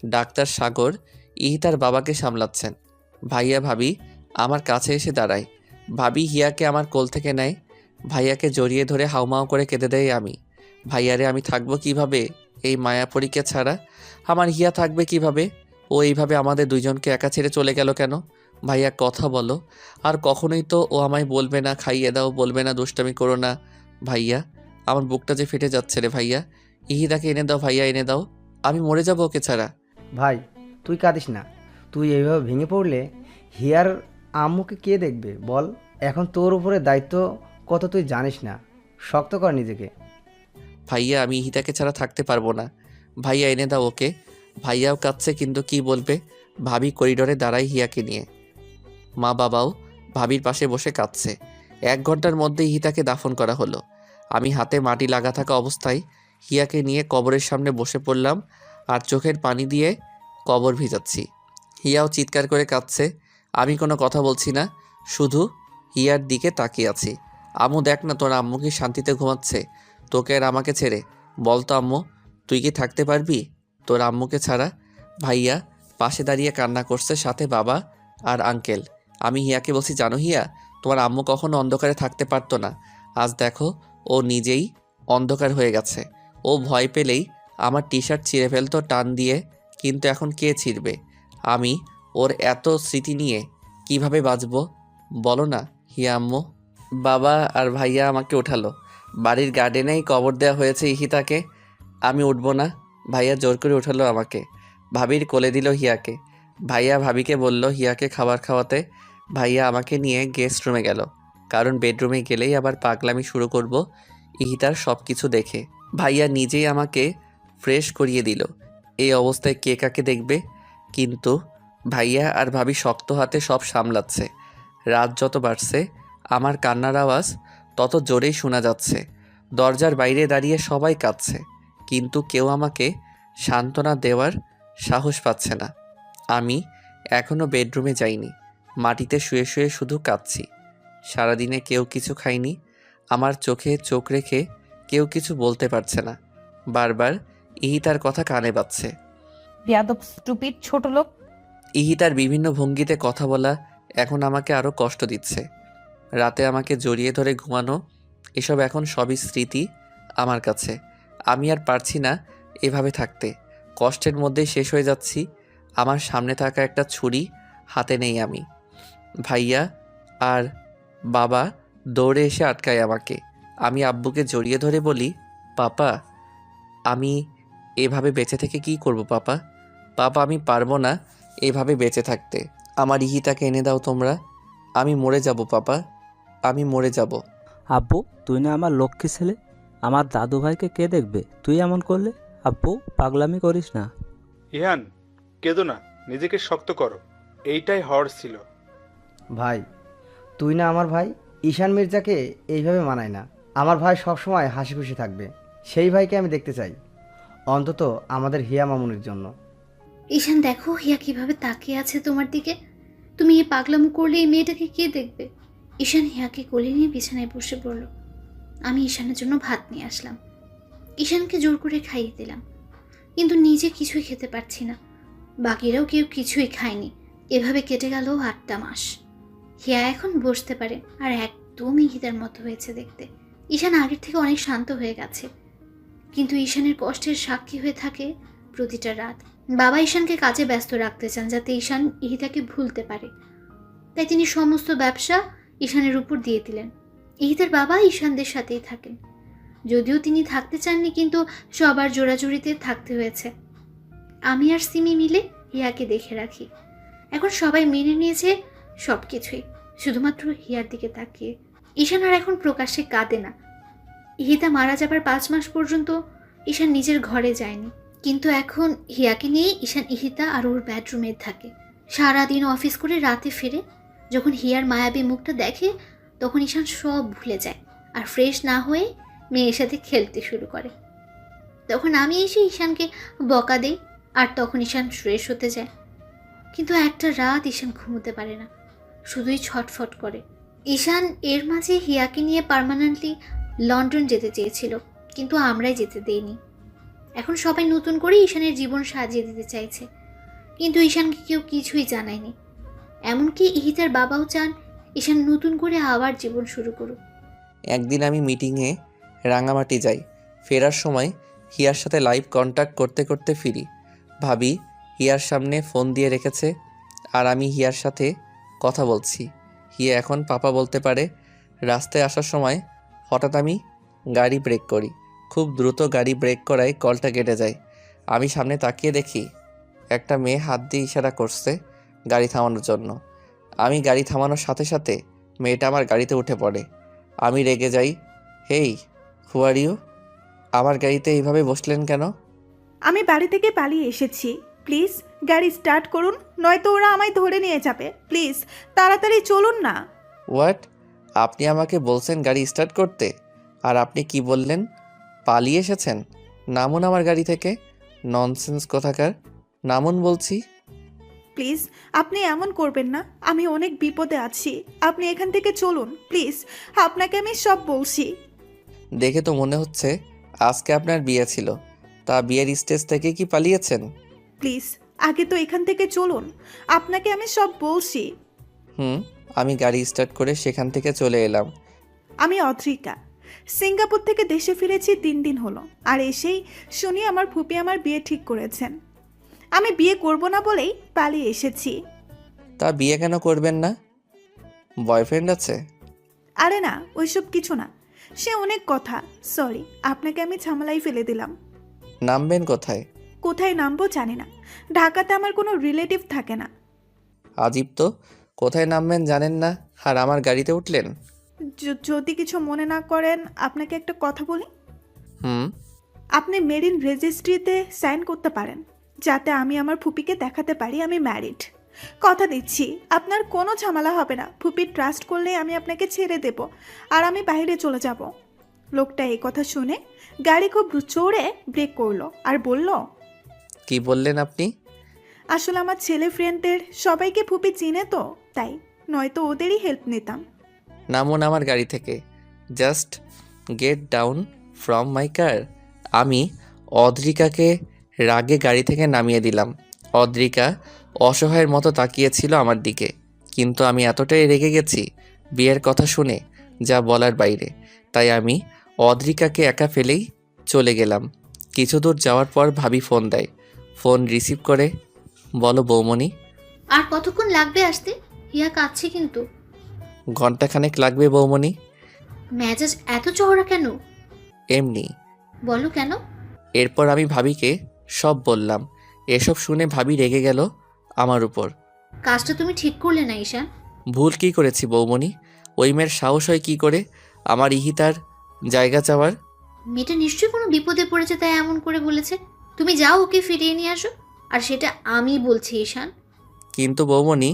ডাক্তার সাগর ইহিতার বাবাকে সামলাচ্ছেন। ভাইয়া ভাবি আমার কাছে এসে দাঁড়ায়। ভাবি হিয়াকে আমার কোল থেকে নেয়। ভাইয়াকে জড়িয়ে ধরে হাউমাউ করে কেঁদে দেয় আমি। ভাইয়ারে আমি থাকবো কিভাবে এই মায়াপরীকে ছাড়া? আমার হিয়া থাকবে কিভাবে? ও এইভাবে আমাদের দুইজনকে একা ছেড়ে চলে গেল কেন? ভাইয়া কথা বলো। আর কখনোই তো ও আমায় বলবে না খাইয়ে দাও, বলবে না দুষ্টামি করো না। ভাইয়া আমার বুকটা যে ফেটে যাচ্ছে রে ভাইয়া। ইহিদাকে এনে দাও ভাইয়া, এনে দাও। আমি মরে যাবো ওকে ছাড়া। ভাই তুই কাঁদিস না। তুই এইভাবে ভেঙে পড়লে হিয়ার আম্মুকে কে দেখবে বল? এখন তোর উপরে দায়িত্ব কত তুই জানিস না। শক্ত কর নিজেকে। ভাইয়া আমি ইহিতাকে ছাড়া থাকতে পারবো না। ভাইয়া এনে দাও ওকে। ভাইয়াও কাঁদছে, কিন্তু কি বলবে? ভাবি করিডোরে দাঁড়ায় হিয়াকে নিয়ে। মা বাবাও ভাবির পাশে বসে কাঁদছে। 1 ঘন্টার মধ্যে ইহিতাকে দাফন করা হলো। আমি হাতে মাটি লাগা থাকা অবস্থায় হিয়াকে নিয়ে কবরের সামনে বসে পড়লাম আর চোখের পানি দিয়ে কবর ভিজাচ্ছি। হিয়াও চিৎকার করে কাঁদছে। আমি কোনো কথা বলছি না, শুধু হিয়ার দিকে তাকিয়ে আছি। আম্মু দেখ না, তোর আম্মু কি শান্তিতে ঘুমাচ্ছে তোকে আর আমাকে ছেড়ে? বল তো আম্মু, তুই কি থাকতে পারবি তোর আম্মুকে ছাড়া? ভাইয়া পাশে দাঁড়িয়ে কান্না করছে, সাথে বাবা আর আঙ্কেল। আমি হিয়াকে বলছি, জানো হিয়া, তোমার আম্মু কখনো অন্ধকারে থাকতে পারতো না। আজ দেখো ও নিজেই অন্ধকার হয়ে গেছে। ও ভয় পেলেই আমার টি শার্ট ছিঁড়ে ফেলতো টান দিয়ে, কিন্তু এখন কে ছিঁড়বে? আমি ওর এত স্মৃতি নিয়ে কিভাবে বাঁচবো বলো না হিয়া আম্মু? বাবা আর ভাইয়া আমাকে ওঠালো। বাড়ির গার্ডেনেই কবর দেওয়া হয়েছে ইহিতাকে। আমি উঠবো না। ভাইয়া জোর করে উঠালো আমাকে। ভাবির কোলে দিল হিয়াকে। ভাইয়া ভাবিকে বলল হিয়াকে খাবার খাওয়াতে। ভাইয়া আমাকে নিয়ে গেস্ট রুমে গেল, কারণ বেডরুমে গেলেই আবার পাগলামি শুরু করব ইহিতার সব কিছু দেখে। ভাইয়া নিজেই আমাকে ফ্রেশ করিয়ে দিল। এই অবস্থায় কে কাকে দেখবে? কিন্তু ভাইয়া আর ভাবি শক্ত হাতে সব সামলাচ্ছে। রাত যত বাড়ছে আমার কান্নার আওয়াজ তত জোরেই শোনা যাচ্ছে। দরজার বাইরে দাঁড়িয়ে সবাই কাঁদছে, কিন্তু কেউ আমাকে সান্ত্বনা দেওয়ার সাহস পাচ্ছে না। আমি এখনও বেডরুমে যাইনি। মাটিতে শুয়ে শুয়ে শুধু কাঁদছি। সারাদিনে কেউ কিছু খায়নি। আমার চোখে চোখ রেখে কেউ কিছু বলতে পারছে না। বারবার ইহিতার কথা কানে বাজছে। বেয়াদব, স্টুপিড, ছোট লোক। ইহিতার বিভিন্ন ভঙ্গিতে কথা বলা এখন আমাকে আরও কষ্ট দিচ্ছে। রাতে আমাকে জড়িয়ে ধরে ঘুমানো, এসব এখন সবই স্মৃতি আমার কাছে। আমি আর পারছি না এভাবে থাকতে। কষ্টের মধ্যেই শেষ হয়ে যাচ্ছি। আমার সামনে থাকা একটা ছুরি হাতে নেই আমি। ভাইয়া আর বাবা দৌড়ে এসে আটকায় আমাকে। আমি আব্বুকে জড়িয়ে ধরে বলি, পাপা আমি এভাবে বেঁচে থেকে কি করব পাপা? পাপা আমি পারবো না এভাবে বেঁচে থাকতে। আমার ইহিতাকে এনে দাও তোমরা। আমি মরে যাব পাপা, আমি মরে যাব। আব্বু তুই না আমার লক্ষ্মী ছেলে, আমার দাদু ভাইকে কে দেখবে তুই এমন করলে? আব্বু পাগলামি করিস না। ইহান, কেঁদো না, নিজেকে শক্ত করো। এইটাই হওয়ার ছিল। ভাই তুই না আমার ভাই। ঈশান মির্জাকে এইভাবে মানায় না। আমার ভাই সবসময় হাসি খুশি থাকবে। সেই ভাইকে আমি দেখতে চাই, অন্তত আমাদের হিয়া মামুনির জন্য। ঈশান দেখো হিয়া কিভাবে তাকিয়ে আছে তোমার দিকে। তুমি এই পাগলামো করলে এই মেয়েটাকে কে দেখবে? ঈশান হিয়াকে কোলে নিয়ে বিছানায় বসে পড়ল। আমি ঈশানের জন্য ভাত নিয়ে আসলাম। ঈশানকে জোর করে খাইয়ে দিলাম, কিন্তু নিজে কিছুই খেতে পারছি না। বাকিরাও কেউ কিছুই খায়নি। এভাবে কেটে গেল 8টা মাস। হিয়া এখন বসতে পারে আর একদমই হিতার মতো হয়েছে দেখতে। ঈশান আগের থেকে অনেক শান্ত হয়ে গেছে, কিন্তু ঈশানের কষ্টের সাক্ষী হয়ে থাকে প্রতিটা রাত। বাবা ঈশানকে কাজে ব্যস্ত রাখতে চান যাতে ঈশান ইহিতাকে ভুলতে পারে, তাই তিনি সমস্ত ব্যবসা ঈশানের উপর দিয়ে দিলেন। ইহিতার বাবা ঈশানদের সাথেই থাকেন, যদিও তিনি থাকতে চাননি, কিন্তু সবার জোড়াজুড়িতে থাকতে হয়েছে। আমি আর সিমি মিলে হিয়াকে দেখে রাখি। এখন সবাই মেনে নিয়েছে সব কিছুই, শুধুমাত্র হিয়ার দিকে তাকিয়ে। ঈশান আর এখন প্রকাশ্যে কাঁদে না। ইহিতা মারা যাবার 5 মাস পর্যন্ত ঈশান নিজের ঘরে যায়নি, কিন্তু এখন হিয়াকে নিয়ে ঈশান ইহিতা আর ওর বেডরুমে থাকে। সারাদিন অফিস করে রাতে ফিরে যখন হিয়ার মায়াবী মুখটা দেখে তখন ঈশান সব ভুলে যায় আর ফ্রেশ না হয়ে মেয়ের সাথে খেলতে শুরু করে। তখন আমি এসে ঈশানকে বকা দেই আর তখন ঈশান ফ্রেশ হতে যায়। কিন্তু একটা রাত ঈশান ঘুমোতে পারে না, শুধুই ছটফট করে। ঈশান এর মাঝে হিয়াকে নিয়ে পার্মানেন্টলি লন্ডন যেতে চেয়েছিল, কিন্তু আমরাই যেতে দেইনি। এখন সবাই নতুন করে ঈশানের জীবন সাজিয়ে দিতে চাইছে, কিন্তু ঈশানকে কেউ কিছুই জানায়নি। এমনকি ইহিতার বাবাও চান ঈশান নতুন করে আবার জীবন শুরু করুক। একদিন আমি মিটিংয়ে রাঙামাটি যাই। ফেরার সময় হিয়ার সাথে লাইভ কন্ট্যাক্ট করতে করতে ফিরি। ভাবি হিয়ার সামনে ফোন দিয়ে রেখেছে আর আমি হিয়ার সাথে কথা বলছি। হিয়া এখন পাপা বলতে পারে। রাস্তায় আসার সময় হঠাৎ আমি গাড়ি ব্রেক করি। খুব দ্রুত গাড়ি ব্রেক করায় কলটা কেটে যায়। আমি সামনে তাকিয়ে দেখি একটা মেয়ে হাত দিয়ে ইশারা করছে গাড়ি থামানোর জন্য। আমি গাড়ি থামানোর সাথে সাথে মেয়েটা আমার গাড়িতে উঠে পড়ে। আমি রেগে যাই। হেই, হু আর ইউ? আমার গাড়িতে এইভাবে বসলেন কেন? আমি বাড়ি থেকে পালিয়ে এসেছি, প্লিজ গাড়ি স্টার্ট করুন, নয়তো ওরা আমায় ধরে নিয়ে যাবে। প্লিজ তাড়াতাড়ি চলুন না। হোয়াট? আপনি আমাকে বলছেন গাড়ি স্টার্ট করতে, আর আপনি কি বললেন? পালিয়ে এসেছেন? নামুন আমার গাড়ি থেকে। ননসেন্স কোথাকার! নামুন বলছি। প্লিজ আপনি এমন করবেন না, আমি অনেক বিপদে আছি, আপনি এখান থেকে চলুন প্লিজ, আপনাকে আমি সব বলছি। দেখে তো মনে হচ্ছে আজকে আপনার বিয়ে ছিল। তা বিয়ের স্টেজ থেকে কি পালিয়েছেন? প্লিজ আগে তো এখান থেকে চলুন, আপনাকে আমি সব বলছি। আমি গাড়ি স্টার্ট করে সেখান থেকে চলে এলাম। আমি অদ্রিকা, সিঙ্গাপুর থেকে দেশে ফিরেছি 3 দিন হলো, আর এসেই শুনি আমার ফুপি আমার বিয়ে ঠিক করেছেন। আমি বিয়ে করব না বলেই পালিয়ে এসেছি। তা বিয়ে কেন করবেন না? বয়ফ্রেন্ড আছে? আরে না, ওইসব কিছু না, সে অনেক কথা। সরি, আপনাকে আমি ঝামেলায় ফেলে দিলাম। নামবেন কোথায়? কোথায় নামবো জানি না, ঢাকাতে আমার কোনো রিলেটিভ থাকে না। আজীব তো, কোথায় নামবেন জানেন না আর আমার গাড়িতে উঠলেন। যদি কিছু মনে না করেন আপনাকে একটা কথা বলি। হুম। আপনি মেরিন রেজিস্ট্রিতে সাইন করতে পারেন, যাতে আমি আমার ফুপিকে দেখাতে পারি আমি ম্যারিড। কথা দিচ্ছি আপনার কোনো ঝামেলা হবে না, ফুপি ট্রাস্ট করলে আমি আপনাকে ছেড়ে দেব আর আমি বাইরে চলে যাব। লোকটা এই কথা শুনে গাড়ি খুব জোরে ব্রেক করলো আর বলল, কি বললেন আপনি? আসলে আমার ছেলে ফ্রেন্ডদের সবাইকে ফুপি চিনে তো, তাই, নয়তো ওদেরই হেল্প নিতাম। নামুন আমার গাড়ি থেকে। Just get down from my car. আমি অদ্রিকাকে রাগে গাড়ি থেকে নামিয়ে দিলাম। অদ্রিকা অসহায়ের মতো তাকিয়েছিল আমার দিকে, কিন্তু আমি এতটাই রেগে গেছি বিয়ের কথা শুনে, যা বলার বাইরে। তাই আমি অদ্রিকাকে একা ফেলেই চলে গেলাম। কিছু দূর যাওয়ার পর ভাবি ফোন দেয়। ফোন রিসিভ করে বলো, বৌমণি। আর কতক্ষণ লাগবে আসতে? হিয়া কাঁদছে কিন্তু। ঘন্টাখানেক লাগবে বৌমণি। মেজাজ এত চওড়া কেন? এমনি। বলো কেন? এরপর আমি ভাবিকে সব বললাম। এসব শুনে ভাবি রেগে গেল আমার উপর। কাজটা তুমি ঠিক করলে না ঈশান। ভুল কি করেছি বৌমণি? ওই মেয়ের সাহস হয় কি করে আমার ইহিতার জায়গা চাওয়ার? মেয়েটা নিশ্চয়ই কোনো বিপদে পড়েছে তাই এমন করে বলেছে। তুমি যাও ওকে ফিরিয়ে নিয়ে আসো, আর সেটা আমি বলছি ঈশান। কিন্তু বৌমণি।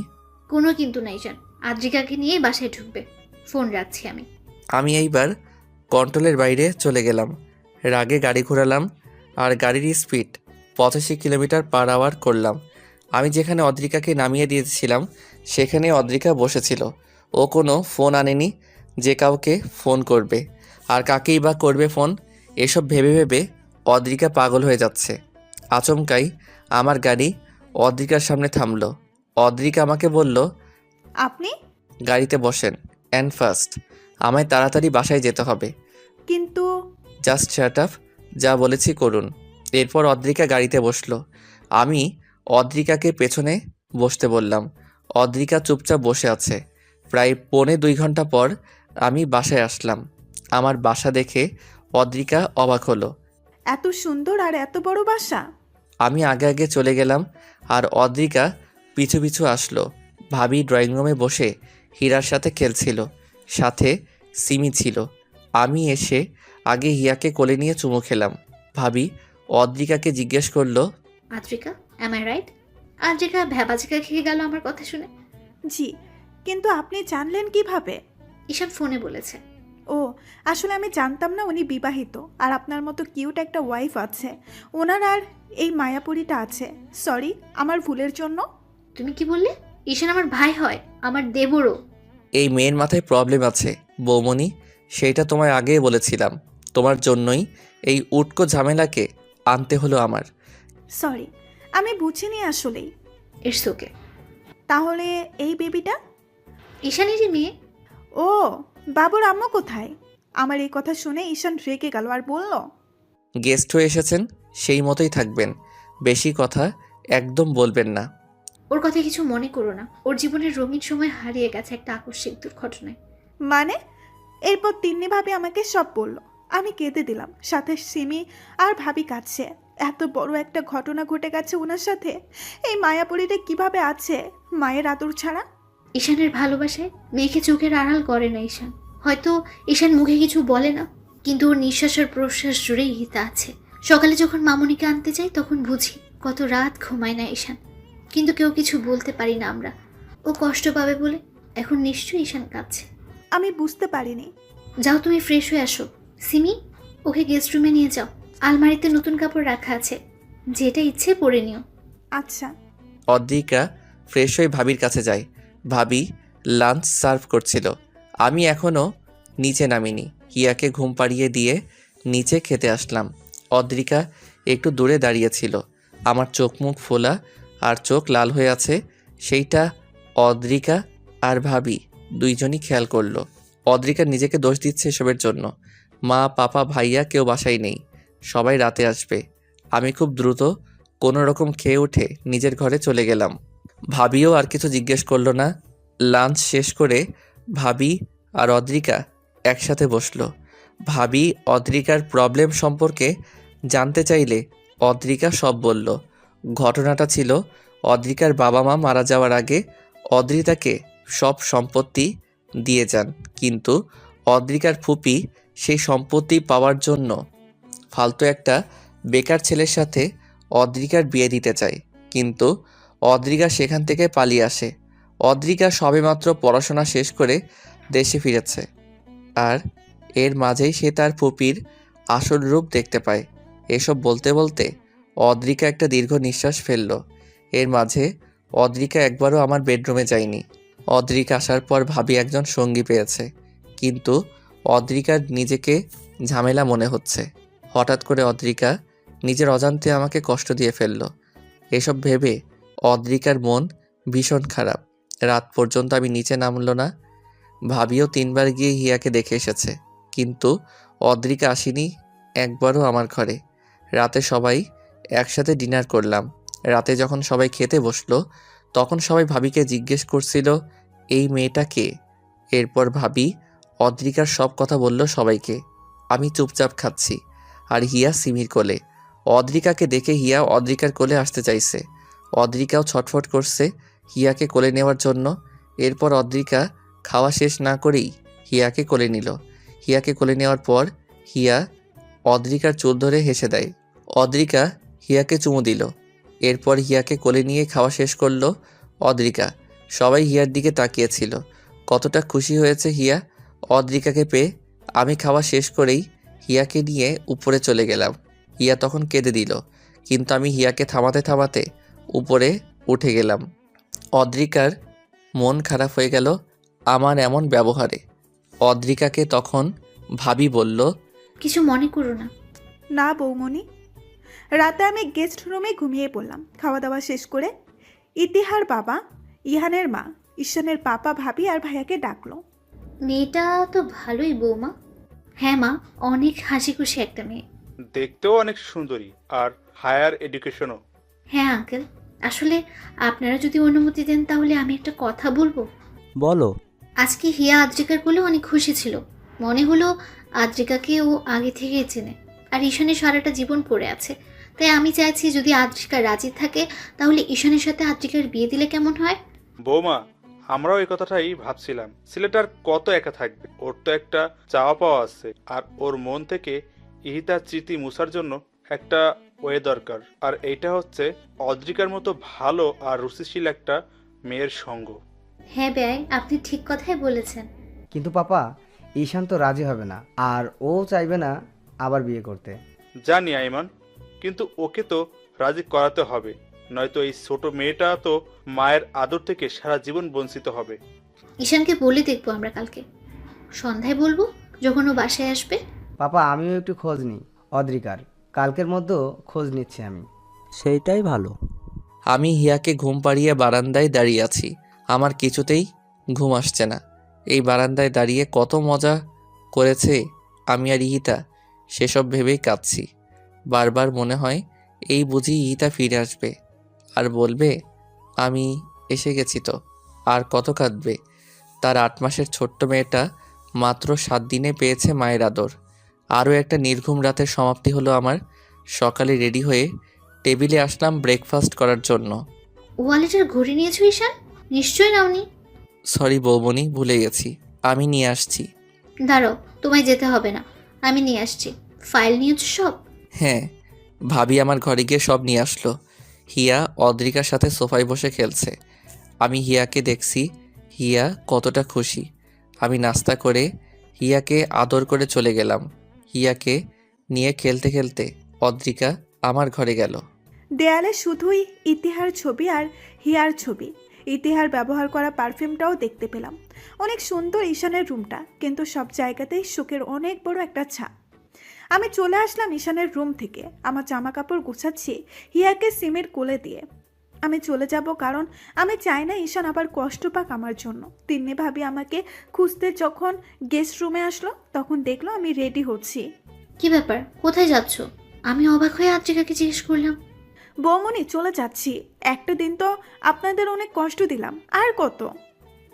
কোনো কিন্তু না ঈশান, আদ্রিকাকে নিয়ে বাসায় ঢুকবে। ফোন রাখছি আমি। আমি এইবার কন্ট্রোলের বাইরে চলে গেলাম। রাগে গাড়ি ঘোরালাম আর গাড়ির স্পিড 85 কিলোমিটার পার আওয়ার করলাম। আমি যেখানে অদ্রিকাকে নামিয়ে দিয়েছিলাম সেখানে অদ্রিকা বসেছিল। ও কোনো ফোন আনেনি যে কাউকে ফোন করবে, আর কাকেই বা করবে ফোন। এসব ভেবে ভেবে অদ্রিকা পাগল হয়ে যাচ্ছে। আচমকাই আমার গাড়ি অদ্রিকার সামনে থামলো। অদ্রিকা আমাকে বলল, আপনি? গাড়িতে বসেন অ্যান্ড ফার্স্ট। আমায় তাড়াতাড়ি বাসায় যেতে হবে। কিন্তু জাস্ট শাট আপ, যা বলেছি করুন। এরপর অদ্রিকা গাড়িতে বসলো। আমি অদ্রিকাকে পেছনে বসতে বললাম। অদ্রিকা চুপচাপ বসে আছে। প্রায় 2.25 ঘন্টা পর আমি বাসায় আসলাম। আমার বাসা দেখে অদ্রিকা অবাক হলো। এত সুন্দর আর এত বড় বাসা? আমি আগে আগে চলে গেলাম আর অদ্রিকা পিছু পিছু আসলো। ভাবি ড্রয়িং রুমে বসে হীরার সাথে খেলছিল, সাথে সিমি ছিল। আমি এসে আগে হিয়াকে কোলে নিয়ে চুমু খেলাম। ভাবি অদ্রিকাকে জিজ্ঞেস করলো, Adrika, am I right? Adrika ভ্যাবাচিকা খেয়ে গেল আমার কথা শুনে। জি, কিন্তু আপনি জানলেন কিভাবে? ঈশান ফোনে বলেছে। ও, আসলে আমি জানতাম না উনি বিবাহিত আর আপনার মতো কিউট একটা ওয়াইফ আছে। ওনার আর এই মায়াপুরীটা আছে। সরি, আমার ভুলের জন্য। তুমি কি বললে? ঈশান আমার ভাই হয়, আমার দেবরও। এই মেয়ের মাথায় প্রবলেম আছে বৌমনি, সেইটা তোমায় আগেই বলেছিলাম। তোমার জন্যই এই উটকো ঝামেলাকে আনতে হলো আমার। সরি, আমি বুঝিনি আসলেই। It's okay. তাহলে এই বেবিটা? ঈশানেরই মেয়ে। ও, বাবুর আম্মু কোথায়? আমার এই কথা শুনে ঈশান রেগে গেল আর বলল, গেস্ট হয়ে এসেছেন, সেই মতোই থাকবেন, বেশি কথা একদম বলবেন না। ওর কথা কিছু মনে করো না, ওর জীবনের রঙিন সময় হারিয়ে গেছে একটা আকস্মিক দুর্ঘটনায়। মানে? এরপর তিন্নি ভাবি আমাকে সব বলল। আমি কেঁদে দিলাম, সাথে সিমি আর ভাবি কাছে। এত বড় একটা ঘটনা ঘটে গেছে ওনার সাথে। এই মায়াপুরীটা কিভাবে আছে মায়ের আদর ছাড়া? ঈশানের ভালোবাসায় মেয়েকে চোখের আড়াল করে না ঈশান। হয়তো ঈশান মুখে কিছু বলে না, কিন্তু ওর নিঃশ্বাস আর প্রশ্বাস জুড়েই হিতা আছে। সকালে যখন মামুনিকে আনতে যাই তখন বুঝি কত রাত ঘুমায় না ঈশান, কিন্তু কেউ কিছু বলতে পারি না আমরা। ও কষ্ট পাবে বলে এখন নিশ্চয়ই ঈশান কাঁদছে। আমি বুঝতে পারিনি। যাও তুমি ফ্রেশ হয়ে আসো। সিমি, ওকে গেস্ট রুমে নিয়ে যাও, আলমারিতে নতুন কাপড় রাখা আছে, যেটা ইচ্ছে পরে নিও। আচ্ছা। অদ্রিকা ফ্রেশ হয়ে ভাবির কাছে যায়। ভাবি লাঞ্চ সার্ভ করছিল। আমি এখনও নিচে নামিনি। হিয়াকে ঘুম পাড়িয়ে দিয়ে নিচে খেতে আসলাম। অদ্রিকা একটু দূরে দাঁড়িয়েছিল। আমার চোখ মুখ ফোলা আর চোখ লাল হয়ে আছে, সেইটা অদ্রিকা আর ভাবি দুইজনই খেয়াল করলো। অদ্রিকা নিজেকে দোষ দিচ্ছে এসবের জন্য। মা, পাপা, ভাইয়া কেউ বাসায় নেই, সবাই রাতে আসবে। আমি খুব দ্রুত কোনো রকম খেয়ে উঠে নিজের ঘরে চলে গেলাম। ভাবিও আর কিছু জিজ্ঞেস করলো না। লাঞ্চ শেষ করে ভাবি আর অদ্রিকা একসাথে বসলো। ভাবি অদ্রিকার প্রবলেম সম্পর্কে জানতে চাইলে অদ্রিকা সব বলল। ঘটনাটা ছিল, অদ্রিকার বাবা মা মারা যাওয়ার আগে অদ্রিতাকে সব সম্পত্তি দিয়ে যান, কিন্তু অদ্রিকার ফুপি সেই সম্পত্তি পাওয়ার জন্য ফালতু একটা বেকার ছেলের সাথে অদ্রিকার বিয়ে দিতে চায়, কিন্তু অদ্রিকা সেখান থেকে পালিয়ে আসে। অদ্রিকা সবেমাত্র পড়াশোনা শেষ করে দেশে ফিরেছে, আর এর মাঝেই সে তার ফুপির আসল রূপ দেখতে পায়। এসব বলতে বলতে অদ্রিকা একটা দীর্ঘ নিঃশ্বাস ফেলল। এর মাঝে অদ্রিকা একবারও আমার বেডরুমে যায়নি। অদ্রিকা আসার পর ভাবি একজন সঙ্গী পেয়েছে, কিন্তু অদ্রিকার নিজেকে ঝামেলা মনে হচ্ছে। হঠাৎ করে অদ্রিকা নিজের অজান্তে আমাকে কষ্ট দিয়ে ফেলল। এসব ভেবে অদ্রিকার মন ভীষণ খারাপ। রাত পর্যন্ত আমি নিচে নামলো না। ভাবিও 3 বার গিয়ে হিয়াকে দেখে এসেছে, কিন্তু অদ্রিকা আসেনি একবারও আমার ঘরে। রাতে সবাই একসাথে ডিনার করলাম। রাতে যখন সবাই খেতে বসলো তখন সবাই ভাবিকে জিজ্ঞেস করছিল, এই মেয়েটা কে? এরপর ভাবি অদ্রিকার সব কথা বলল সবাইকে। আমি চুপচাপ খাচ্ছি, আর হিয়া সিমির কোলে। অদ্রিকাকে দেখে হিয়া অদ্রিকার কোলে আসতে চাইছে। অদ্রিকাও ছটফট করছে হিয়াকে কোলে নেওয়ার জন্য। এরপর অদ্রিকা খাওয়া শেষ না করেই হিয়াকে কোলে নিল। হিয়াকে কোলে নেওয়ার পর হিয়া অদ্রিকার চুল ধরে হেসে দেয়। অদ্রিকা হিয়াকে চুমু দিল। এরপর হিয়াকে কোলে নিয়ে খাওয়া শেষ করলো অদ্রিকা। সবাই হিয়ার দিকে তাকিয়েছিল। কতটা খুশি হয়েছে হিয়া অদ্রিকাকে পেয়ে। আমি খাওয়া শেষ করেই হিয়াকে নিয়ে উপরে চলে গেলাম। হিয়া তখন কেঁদে দিল, কিন্তু আমি হিয়াকে থামাতে থামাতে উপরে উঠে গেলাম। অদ্রিকার মন খারাপ হয়ে গেল আমার এমন ব্যবহারে। অদ্রিকাকে তখন ভাবি বলল, কিছু মনে করো না। না বৌমনি। রাতে আমি গেস্ট রুমে ঘুমিয়ে পড়লাম। খাওয়া দাওয়া শেষ করে ইতিহার বাবা, ইহানের মা, ঈশানের পাপা, ভাবি আর ভাইয়াকে ডাকলো। মেয়েটা তো ভালোই বৌমা। হ্যাঁ মা, অনেক হাসি খুশি একটা মেয়ে। দেখতেও অনেক সুন্দরী, আর হায়ার এডুকেশনও। হ্যাঁ আঙ্কেল, আসলে আপনারা যদি অনুমতি দেন তাহলে আমি একটা কথা বলবো। বলো। আজকে হিয়া আদ্রিকার কোলেও অনেক খুশি ছিল। মনে হলো আদ্রিকাকে ও আগে থেকেই চেনে, আর ঈশানের সারাটা জীবন পড়ে আছে। তাই আমি চাইছি যদি আদ্রিকা রাজি থাকে তাহলে ঈশানের সাথে আদ্রিকার বিয়ে দিলে কেমন হয়? বৌমা, আমরাও এই কথাটাই ভাবছিলাম, ছেলেটার কত একা থাকবে, ওর তো একটা চাওয়া পাওয়া আছে, আর ওর মন থেকে ইহিতার স্মৃতি মুছার জন্য একটা ওয়ে দরকার, আর এইটা হচ্ছে অদ্রিকার মতো ভালো আর রুচিশীল একটা মেয়ের সঙ্গ। হ্যাঁ বেয়াই, আপনি ঠিক কথাই বলেছেন। কিন্তু পাপা, ঈশান তো রাজি হবে না, আর ও চাইবে না আবার বিয়ে করতে। জানি আইমান, কিন্তু ওকে তো রাজি করাতে হবে, নয়তো এই ছোট মেয়েটা তো মায়ের আদর থেকে সারা জীবন বঞ্চিত হবে। ঈশানকে বলে দেখবো আমরা কালকে সন্ধ্যায়, বলবো যখন ও বাসায় আসবে। পাপা, আমিও একটু খোঁজ নিই অদ্রিকার, কালকের মধ্যেও খোঁজ নিচ্ছি আমি। সেইটাই ভালো। আমি হিয়াকে ঘুম পাড়িয়ে বারান্দায় দাঁড়িয়ে আছি। আমার কিছুতেই ঘুম আসছে না। এই বারান্দায় দাঁড়িয়ে কত মজা করেছে আমি আর ইহিতা, সেসব ভেবেই কাঁদছি। বারবার মনে হয় এই বুঝি ইহিতা ফিরে আসবে আর বলবে আমি এসে গেছি। তো আর কত কাঁদবে। তার 8 মাসের ছোট্ট মেয়েটা মাত্র 7 দিনে পেয়েছে মায়ের আদর। আরও একটা নির্ঘুম রাতের সমাপ্তি হলো আমার। সকালে রেডি হয়ে টেবিলে আসলাম ব্রেকফাস্ট করার জন্য। ওয়ালেটের ঘড়ি নিয়েছো ঈশান? নিশ্চয়ই নাওনি। সরি বৌমনি, ভুলে গেছি। আমি নিয়ে আসছি। দাঁড়াও, তোমায় যেতে হবে না, আমি নিয়ে আসছি। ফাইল নিয়েছো সব? হ্যাঁ, ভাবি আমার ঘরে গিয়ে সব নিয়ে আসলো। হিয়া অদ্রিকার সাথে সোফায় বসে খেলছে। আমি হিয়াকে দেখছি, হিয়া কতটা খুশি। আমি নাস্তা করে হিয়াকে আদর করে চলে গেলাম। হিয়াকে নিয়ে খেলতে খেলতে অদ্রিকা আমার ঘরে গেল। দেয়ালে শুধুই ইতিহার ছবি আর হিয়ার ছবি। ইতিহার ব্যবহার করা পারফিউমটাও দেখতে পেলাম। অনেক সুন্দর ঈশানের রুমটা, কিন্তু সব জায়গাতেই শোকের অনেক বড় একটা ছাপ। আমি চলে আসলাম ঈশানের রুম থেকে। আমার জামা কাপড় গুছাচ্ছি হিয়াকে সিমের কোলে দিয়ে। আমি চলে যাব, কারণ আমি চাই না ঈশান আবার কষ্ট পাক আমার জন্য। তিন্নি ভাবি আমাকে খুঁজতে যখন গেস্ট রুমে আসলো, তখন দেখলো আমি রেডি হচ্ছি। কি ব্যাপার, কোথায় যাচ্ছ? আমি অবাক হয়ে আদ্রিকাকে জিজ্ঞেস করলাম। বৌমনি, চলে যাচ্ছি। একটা দিন তো আপনাদের অনেক কষ্ট দিলাম, আর কত।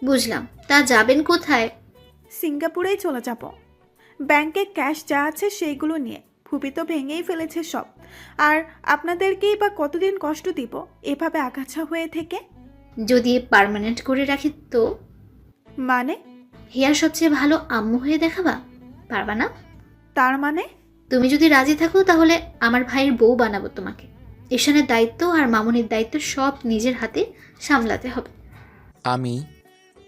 বুঝলাম, তা যাবেন কোথায়? সিঙ্গাপুরেই চলে যাব। ব্যাংকে ক্যাশ যা আছে সেইগুলো নিয়ে। ফুপি তো ভেঙেই ফেলেছে সব, আর আপনাদেরকেই বা কতদিন কষ্ট দিব এভাবে আগাছা হয়ে থেকে। যদি পার্মানেন্ট করে রাখি তো? মানে? হিয়ার সবচেয়ে ভালো আম্মু হয়ে দেখাবা, পারবা না? তার মানে? তুমি যদি রাজি থাকো তাহলে আমার ভাইয়ের বউ বানাবো তোমাকে। ঈশানের দায়িত্ব আর মামুনির দায়িত্ব সব নিজের হাতে সামলাতে হবে। আমি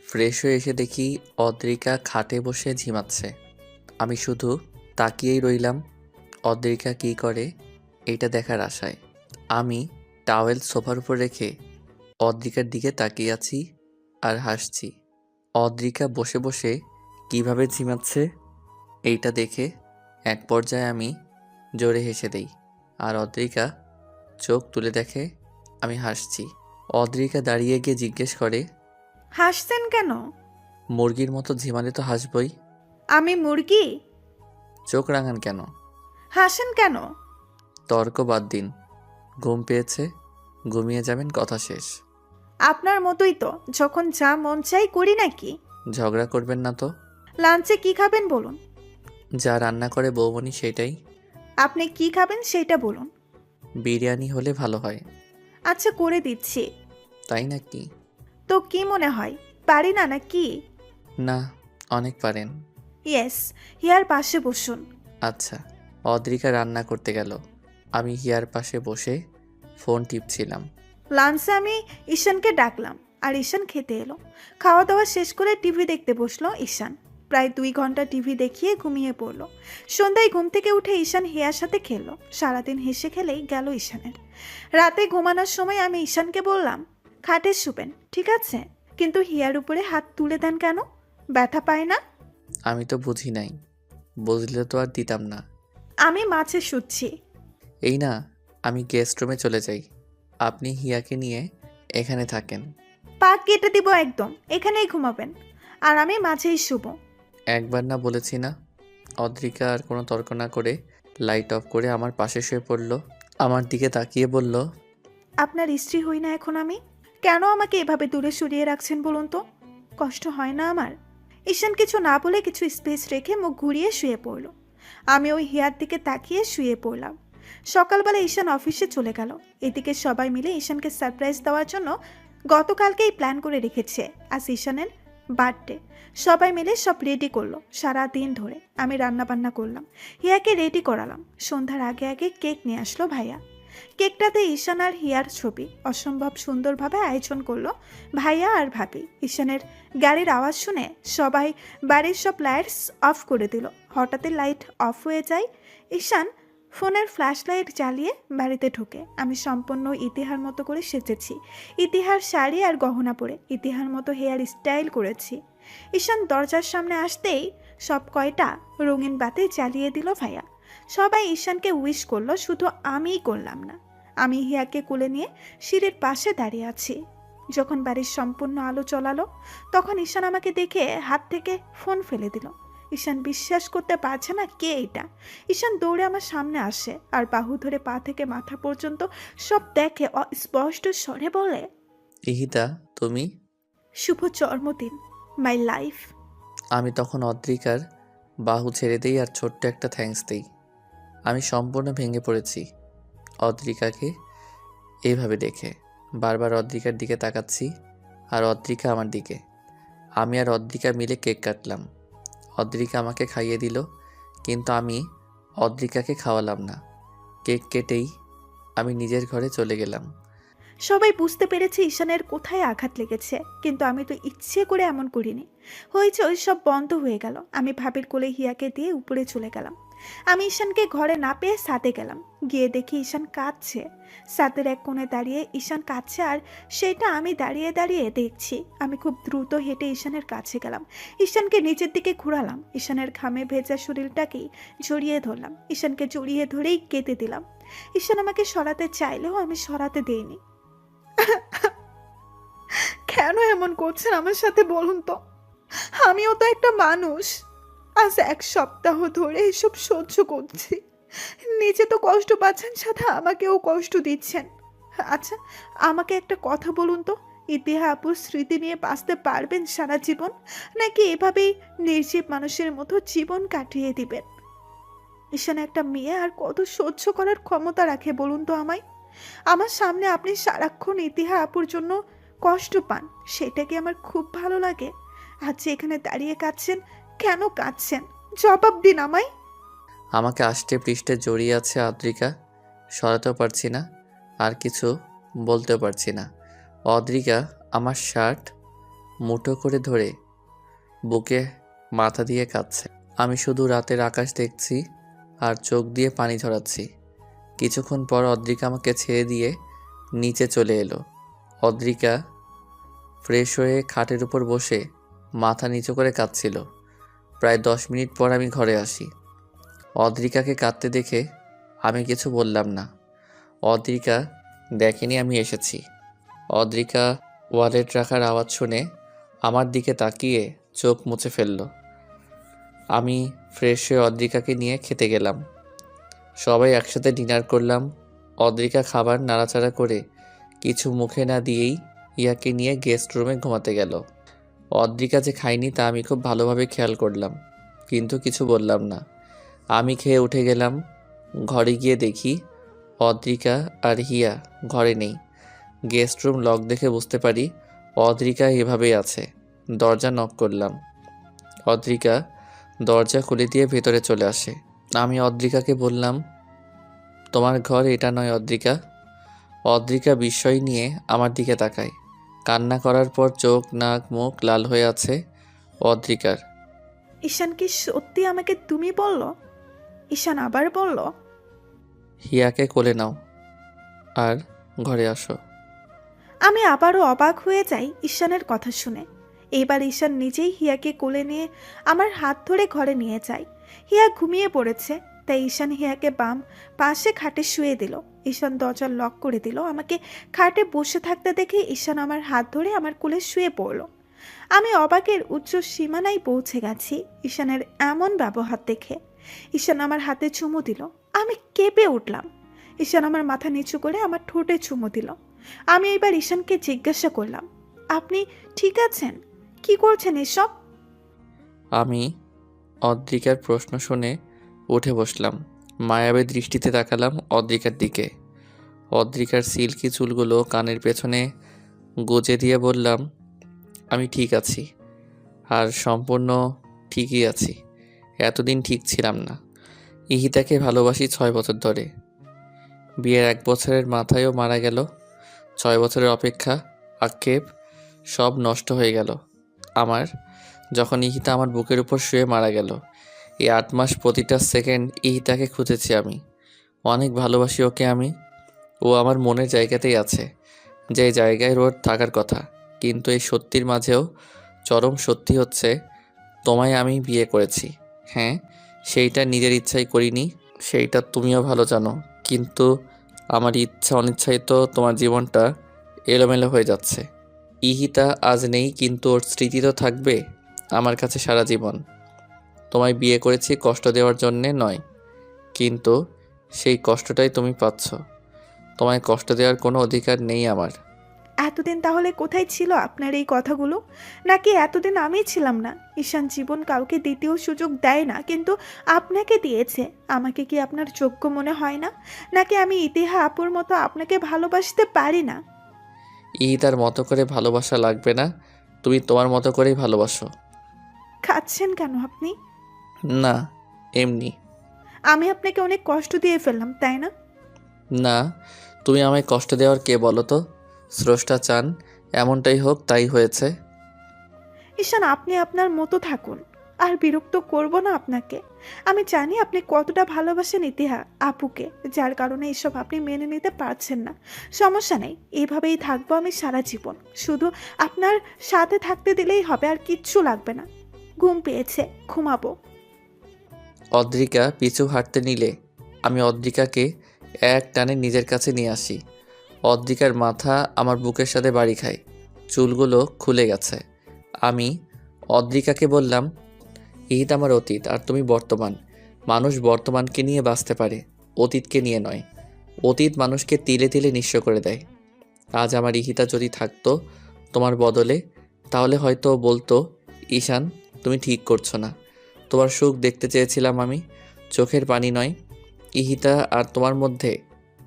ফ্রেশ হয়ে এসে দেখি অদ্রিকা খাটে বসে ঝিমাচ্ছে। আমি শুধু তাকিয়েই রইলাম অদ্রিকা কী করে এইটা দেখার আশায়। আমি টাওয়েল সোফার উপর রেখে অদ্রিকার দিকে তাকিয়ে আছি আর হাসছি। অদ্রিকা বসে বসে কিভাবে ঝিমাচ্ছে এইটা দেখে এক পর্যায়ে আমি জোরে হেসে দেই, আর অদ্রিকা চোখ তুলে দেখে আমি হাসছি। অদ্রিকা দাঁড়িয়ে গিয়ে জিজ্ঞেস করে, হাসছেন কেন? মুরগির মতো ঝিমালে তো হাসবই। আমি মুরগি? চোখ রাঙান কেন? হাসেন কেন? তর্ক বাদ দিন। ঘুম পেয়েছে, ঘুমিয়ে যাবেন, কথা শেষ। আপনার মতোই তো, যখন যা মন চাই করি নাকি। ঝগড়া করবেন না তো। লাঞ্চে কি খাবেন বলুন? যা রান্না করে বৌমনি সেটাই। আপনি কি খাবেন সেটা বলুন। বিরিয়ানি হলে ভালো হয়। আচ্ছা, করে দিচ্ছি। তাই নাকি? তো কি মনে হয়, পারি না নাকি? না, অনেক পারেন। ইয়েস। হিয়ার পাশে বসুন। আচ্ছা। অদ্রিকা রান্না করতে গেল। আমি হিয়ার পাশে বসে ফোন টিপছিলাম। লাঞ্চে আমি ঈশানকে ডাকলাম, আর ঈশান খেতে এলো। খাওয়া দাওয়া শেষ করে টিভি দেখতে বসলো ঈশান। প্রায় 2 ঘন্টা টিভি দেখিয়ে ঘুমিয়ে পড়লো। সন্ধ্যায় ঘুম থেকে উঠে ঈশান হিয়ার সাথে খেললো। সারাদিন হেসে খেলেই গেল ঈশানের। রাতে ঘুমানোর সময় আমি ঈশানকে বললাম, খাটে শুবেন ঠিক আছে, কিন্তু হিয়ার উপরে হাত তুলে দেন কেন? ব্যথা পায় না? আমি তো বুঝি নাই, বুঝলে তো আর দিতাম না। আমি মাঝে শুচ্ছি। এই না, আমি গেস্ট রুমে চলে যাই, আপনি হিয়াকে নিয়ে এখানে থাকেন। পা কেটে দিব একদম, এখানেই ঘুমাবেন, আর আমি মাঝেই শুব। একবার না বলেছি না? অদ্রিকা আর কোনো তর্ক না করে লাইট অফ করে আমার পাশে শুয়ে পড়ল। আমার দিকে তাকিয়ে বলল, আপনার স্ত্রী হই না এখন আমি? কেন আমাকে এভাবে দূরে সরিয়ে রাখছেন বলুন তো? কষ্ট হয় না আমার? ঈশান কিছু না বলে কিছু স্পেস রেখে মুখ ঘুরিয়ে শুয়ে পড়ল। আমি ওই হিয়ার দিকে তাকিয়ে শুয়ে পড়লাম। সকালবেলা ঈশান অফিসে চলে গেল। এদিকে সবাই মিলে ঈশানকে সারপ্রাইজ দেওয়ার জন্য গতকালকেই প্ল্যান করে রেখেছে আজ ঈশানের বার্থডে। সবাই মিলে সব রেডি করলো। সারা দিন ধরে আমি রান্না বান্না করলাম, হিয়াকে রেডি করালাম। সন্ধ্যার আগে আগে কেক নিয়ে আসলো ভাইয়া। কেকটাতে ঈশান আর হিয়ার ছবি। অসম্ভব সুন্দরভাবে আয়োজন করলো ভাইয়া আর ভাবি। ঈশানের গাড়ির আওয়াজ শুনে সবাই বাড়ির সব লাইটস অফ করে দিল। হঠাৎই লাইট অফ হয়ে যায়। ঈশান ফোনের ফ্ল্যাশ লাইট জ্বালিয়ে বাড়িতে ঢোকে। আমি সম্পূর্ণ ইতিহার মতো করে সেজেছি। ইতিহার শাড়ি আর গহনা পরে ইতিহার মতো হেয়ার স্টাইল করেছি। ঈশান দরজার সামনে আসতেই সব কয়টা রঙিন বাতি জ্বালিয়ে দিল ভাইয়া। সবাই ঈশানকে উইশ করলো, শুধু আমিই করলাম না। আমি হিয়াকে কোলে নিয়ে সিঁড়ির পাশে দাঁড়িয়ে আছি। যখন বাড়ির সম্পূর্ণ আলো জ্বলালো তখন ঈশান আমাকে দেখে হাত থেকে ফোন ফেলে দিল। ঈশান বিশ্বাস করতে পারছে না কে এটা। ঈশান দৌড়ে আমার সামনে আসে আর বাহু ধরে পা থেকে মাথা পর্যন্ত সব দেখে স্পষ্ট স্বরে বলে, ইহিতা তুমি? শুভ জন্মদিন মাই লাইফ। আমি তখন অদ্রিকার বাহু ছেড়ে দিই আর ছোট্ট একটা থ্যাঙ্কস দিই। আমি সম্পূর্ণ ভেঙে পড়েছি অদ্রিকাকে এইভাবে দেখে। বারবার অদ্রিকার দিকে তাকাচ্ছি আর অদ্রিকা আমার দিকে। আমি আর অদ্রিকা মিলে কেক কাটলাম। অদ্রিকা আমাকে খাইয়ে দিল, কিন্তু আমি অদ্রিকাকে খাওয়ালাম না। কেক কেটেই আমি নিজের ঘরে চলে গেলাম। সবাই বুঝতে পেরেছে ঈশানের কোথায় আঘাত লেগেছে, কিন্তু আমি তো ইচ্ছে করে এমন করিনি। হয়েছে ওই সব বন্ধ হয়ে গেল। আমি ভাবির কোলে হিয়াকে দিয়ে উপরে চলে গেলাম। আমি ঈশানকে ঘরে না পেয়ে ছাদে গেলাম। গিয়ে দেখি ঈশান কাঁদছে। ছাদের এক কোণে দাঁড়িয়ে ঈশান কাঁদছে আর সেটা আমি দাঁড়িয়ে দাঁড়িয়ে দেখছি। আমি খুব দ্রুত হেঁটে ঈশানের কাছে গেলাম। ঈশানকে নিচের দিকে ঘুরালাম। ঈশানের ঘামে ভেজা শরীরটাকেই জড়িয়ে ধরলাম। ঈশানকে জড়িয়ে ধরেই কেঁদে দিলাম। ঈশান আমাকে সরাতে চাইলেও আমি সরাতে দেইনি। কেন এমন করছেন আমার সাথে বলুন তো? আমিও তো একটা মানুষ। আজ এক সপ্তাহ ধরে এসব সহ্য করছি। নিজে তো কষ্ট পাচ্ছেন, সাথে আমাকেও কষ্ট দিচ্ছেন। আচ্ছা, আমাকে একটা কথা বলুন তো, ইতিহা আপুর স্মৃতি নিয়ে বাঁচতে পারবেন সারা জীবন, নাকি এভাবেই নির্জীব মানুষের মতো জীবন কাটিয়ে দিবেন? ঈশান একটা মেয়ে আর কত সহ্য করার ক্ষমতা রাখে বলুন তো আমায়? আমার সামনে আপনি সারাক্ষণ ইতিহা আপুর জন্য কষ্ট পান, সেটা কি আমার খুব ভালো লাগে? আজ যে এখানে দাঁড়িয়ে কাঁদছেন, কেন কাঁদছেন? জবাব দিন আমায়। আমাকে আষ্টে পৃষ্ঠে জড়িয়ে আছে অদ্রিকা। সরাতেও পারছি না, আর কিছু বলতেও পারছি না। অদ্রিকা আমার শার্ট মুঠো করে ধরে বুকে মাথা দিয়ে কাঁদছে। আমি শুধু রাতের আকাশ দেখছি আর চোখ দিয়ে পানি ঝরাচ্ছি। কিছুক্ষণ পর অদ্রিকা আমাকে ছেড়ে দিয়ে নিচে চলে এলো। অদ্রিকা ফ্রেশ হয়ে খাটের উপর বসে মাথা নিচু করে কাঁদছিল। প্রায় 10 মিনিট পর আমি ঘরে আসি। অদ্রিকাকে কাঁদতে দেখে আমি কিছু বললাম না। অদ্রিকা দেখেনি আমি এসেছি। অদ্রিকা ওয়ালেট রাখার আওয়াজ শুনে আমার দিকে তাকিয়ে চোখ মুছে ফেলল। আমি ফ্রেশ হয়ে অদ্রিকাকে নিয়ে খেতে গেলাম। সবাই একসাথে ডিনার করলাম। অদ্রিকা খাবার নাড়াচাড়া করে কিছু মুখে না দিয়েই ইয়াকে নিয়ে গেস্ট রুমে ঘুমাতে গেল। অদ্রিকা যে খায়নি তা আমি খুব ভালোভাবে খেয়াল করলাম, কিন্তু কিছু বললাম না। আমি খেয়ে উঠে গেলাম। ঘরে গিয়ে দেখি অদ্রিকা আর হিয়া ঘরে নেই। গেস্ট রুম লক দেখে বুঝতে পারি অদ্রিকা এভাবেই আছে। দরজা নক করলাম। অদ্রিকা দরজা খুলে দিয়ে ভেতরে চলে আসে। আমি অদ্রিকাকে বললাম, তোমার ঘর এটা নয় অদ্রিকা। অদ্রিকা বিস্ময় নিয়ে আমার দিকে তাকায়। কান্না করার পর চোখ নাক মুখ লাল হয়ে আছে অদ্রিকার। ঈশান কি সত্যি আমাকে তুমি বলল? ঈশান আবার বলল, হিয়াকে কোলে নাও আর ঘরে আসো। আমি আবারও অবাক হয়ে যাই ঈশানের কথা শুনে। এবার ঈশান নিজেই হিয়াকে কোলে নিয়ে আমার হাত ধরে ঘরে নিয়ে যায়। হিয়া ঘুমিয়ে পড়েছে, তাই ঈশান হিয়াকে বাম পাশে খাটে শুয়ে দিল। ঈশান দরজা লক করে দিল। আমাকে খাটে বসে থাকতে দেখে ঈশান আমার হাত ধরে আমার কোলে শুয়ে পড়ল। আমি অবাকের উচ্চ সীমানায় পৌঁছে গেছি ঈশানের এমন ব্যবহার দেখে। ঈশান আমার হাতে চুমু দিল। আমি কেঁপে উঠলাম। ঈশান আমার মাথা নিচু করে আমার ঠোঁটে চুমু দিল। আমি এবার ঈশানকে জিজ্ঞাসা করলাম, আপনি ঠিক আছেন? কি করছেন এসব? আমি অদ্রিকার প্রশ্ন শুনে উঠে বসলাম। মায়াবী দৃষ্টিতে তাকালাম অদ্রিকার দিকে। অদ্রিকার সিল্কি চুলগুলো কানের পেছনে গুজে দিয়ে বললাম, আমি ঠিক আছি। আর সম্পূর্ণ ঠিকই আছি। এতদিন ঠিক ছিলাম না। ইহিতাকে ভালোবাসি 6 বছর ধরে। বিয়ের 1 বছরের মাথায়ও মারা গেল। 6 বছরের অপেক্ষা, আক্ষেপ সব নষ্ট হয়ে গেল আমার, যখন ইহিতা আমার বুকের উপর শুয়ে মারা গেল। এই 8 মাস প্রতিটা সেকেন্ড ইহিতাকে খুঁজেছি আমি। অনেক ভালোবাসি ওকে আমি। ও আমার মনের জায়গাতেই আছে, যে জায়গায় ওর থাকার কথা। কিন্তু এই সত্যির মাঝেও চরম সত্যি হচ্ছে, তোমায় আমি বিয়ে করেছি। হ্যাঁ, সেইটা নিজের ইচ্ছাই করিনি, সেইটা তুমিও ভালো জানো। কিন্তু আমার ইচ্ছা অনিচ্ছাই তো তোমার জীবনটা এলোমেলো হয়ে যাচ্ছে। ইহিতা আজ নেই, কিন্তু ওর স্মৃতি তো থাকবে আমার কাছে সারা জীবন। তোমায় বিয়ে করেছি কষ্ট দেওয়ার জন্যে নয়, কিন্তু সেই কষ্টটাই তুমি পাচ্ছ। তোমায় কষ্ট দেওয়ার কোনো অধিকার নেই আমার। এতদিন তাহলে কোথায় ছিল আপনার এই কথাগুলো? নাকি এতদিন আমি ছিলাম না? ঈশান জীবন কাউকে দ্বিতীয় সুযোগ দেয় না, কিন্তু আপনাকে দিয়েছে। আমাকে কি আপনার যোগ্য মনে হয় না? নাকি আমি ইতিহা আপুর মতো আপনাকে ভালোবাসতে পারি না? ইহিতার মতো করে ভালোবাসা লাগবে না, তুমি তোমার মতো করেই ভালোবাসো। খাচ্ছেন কেন আপনি? না, এমনি। আমি আপনাকে অনেক কষ্ট দিয়ে ফেললাম, তাই না? না, তুমি আমায় কষ্ট দেওয়ার কে বলো তো? স্রষ্টা চান এমনটাই হোক, তাই হয়েছে। ঈশান, আপনি আপনার মতো থাকুন। আর বিরক্ত করব না আপনাকে। আমি জানি আপনি কতটা ভালোবাসেন ইতিহা আপুকে, যার কারণে এসব আপনি মেনে নিতে পারছেন না। সমস্যা নেই, এইভাবেই থাকবো আমি সারা জীবন। শুধু আপনার সাথে থাকতে দিলেই হবে, আর কিচ্ছু লাগবে না। ঘুম পেয়েছে, ঘুমাবো। অদ্রিকা পিছু হাঁটতে নিলে আমি অদ্রিকাকে এক টানে নিজের কাছে নিয়ে আসি। অদ্রিকার মাথা আমার বুকের সাথে বাড়ি খায়, চুলগুলো খুলে গেছে। আমি অদ্রিকাকে বললাম, ইহিত আমার অতীত আর তুমি বর্তমান। মানুষ বর্তমানকে নিয়ে বাঁচতে পারে, অতীতকে নিয়ে নয়। অতীত মানুষকে তিলে তিলে নিঃস্ব করে দেয়। আজ আমার ইহিতা যদি থাকতো তোমার বদলে, তাহলে হয়তো ও বলতো, ঈশান তুমি ঠিক করছো না। তোমার সুখ দেখতে চেয়েছিলাম আমি, চোখের পানি নয়। ইহিতা আর তোমার মধ্যে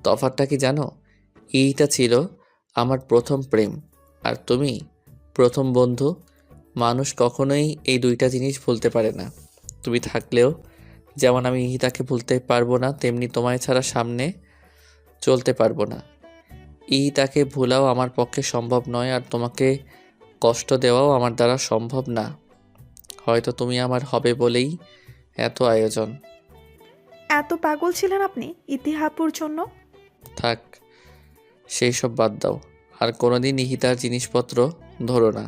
তফাৎটা কি জানো? ইহিতা ছিল আমার প্রথম প্রেম, আর তুমি প্রথম বন্ধু। মানুষ কখনোই এই দুইটা জিনিস ভুলতে পারে না। তুমি থাকলেও যেমন আমি ইহিতাকে ভুলতে পারবো না, তেমনি তোমায় ছাড়া সামনে চলতে পারবো না। ইহিতাকে ভুলাও আমার পক্ষে সম্ভব নয়, আর তোমাকে কষ্ট দেওয়াও আমার দ্বারা সম্ভব না। হয়তো তুমি আমার হবে বলেই এত আয়োজন। এত পাগল ছিলেন আপনি ইতিহা আপুর জন্য? থাক, সেই সব বাদ দাও। আর কোনোদিন ইহিতার জিনিসপত্র ধরো না।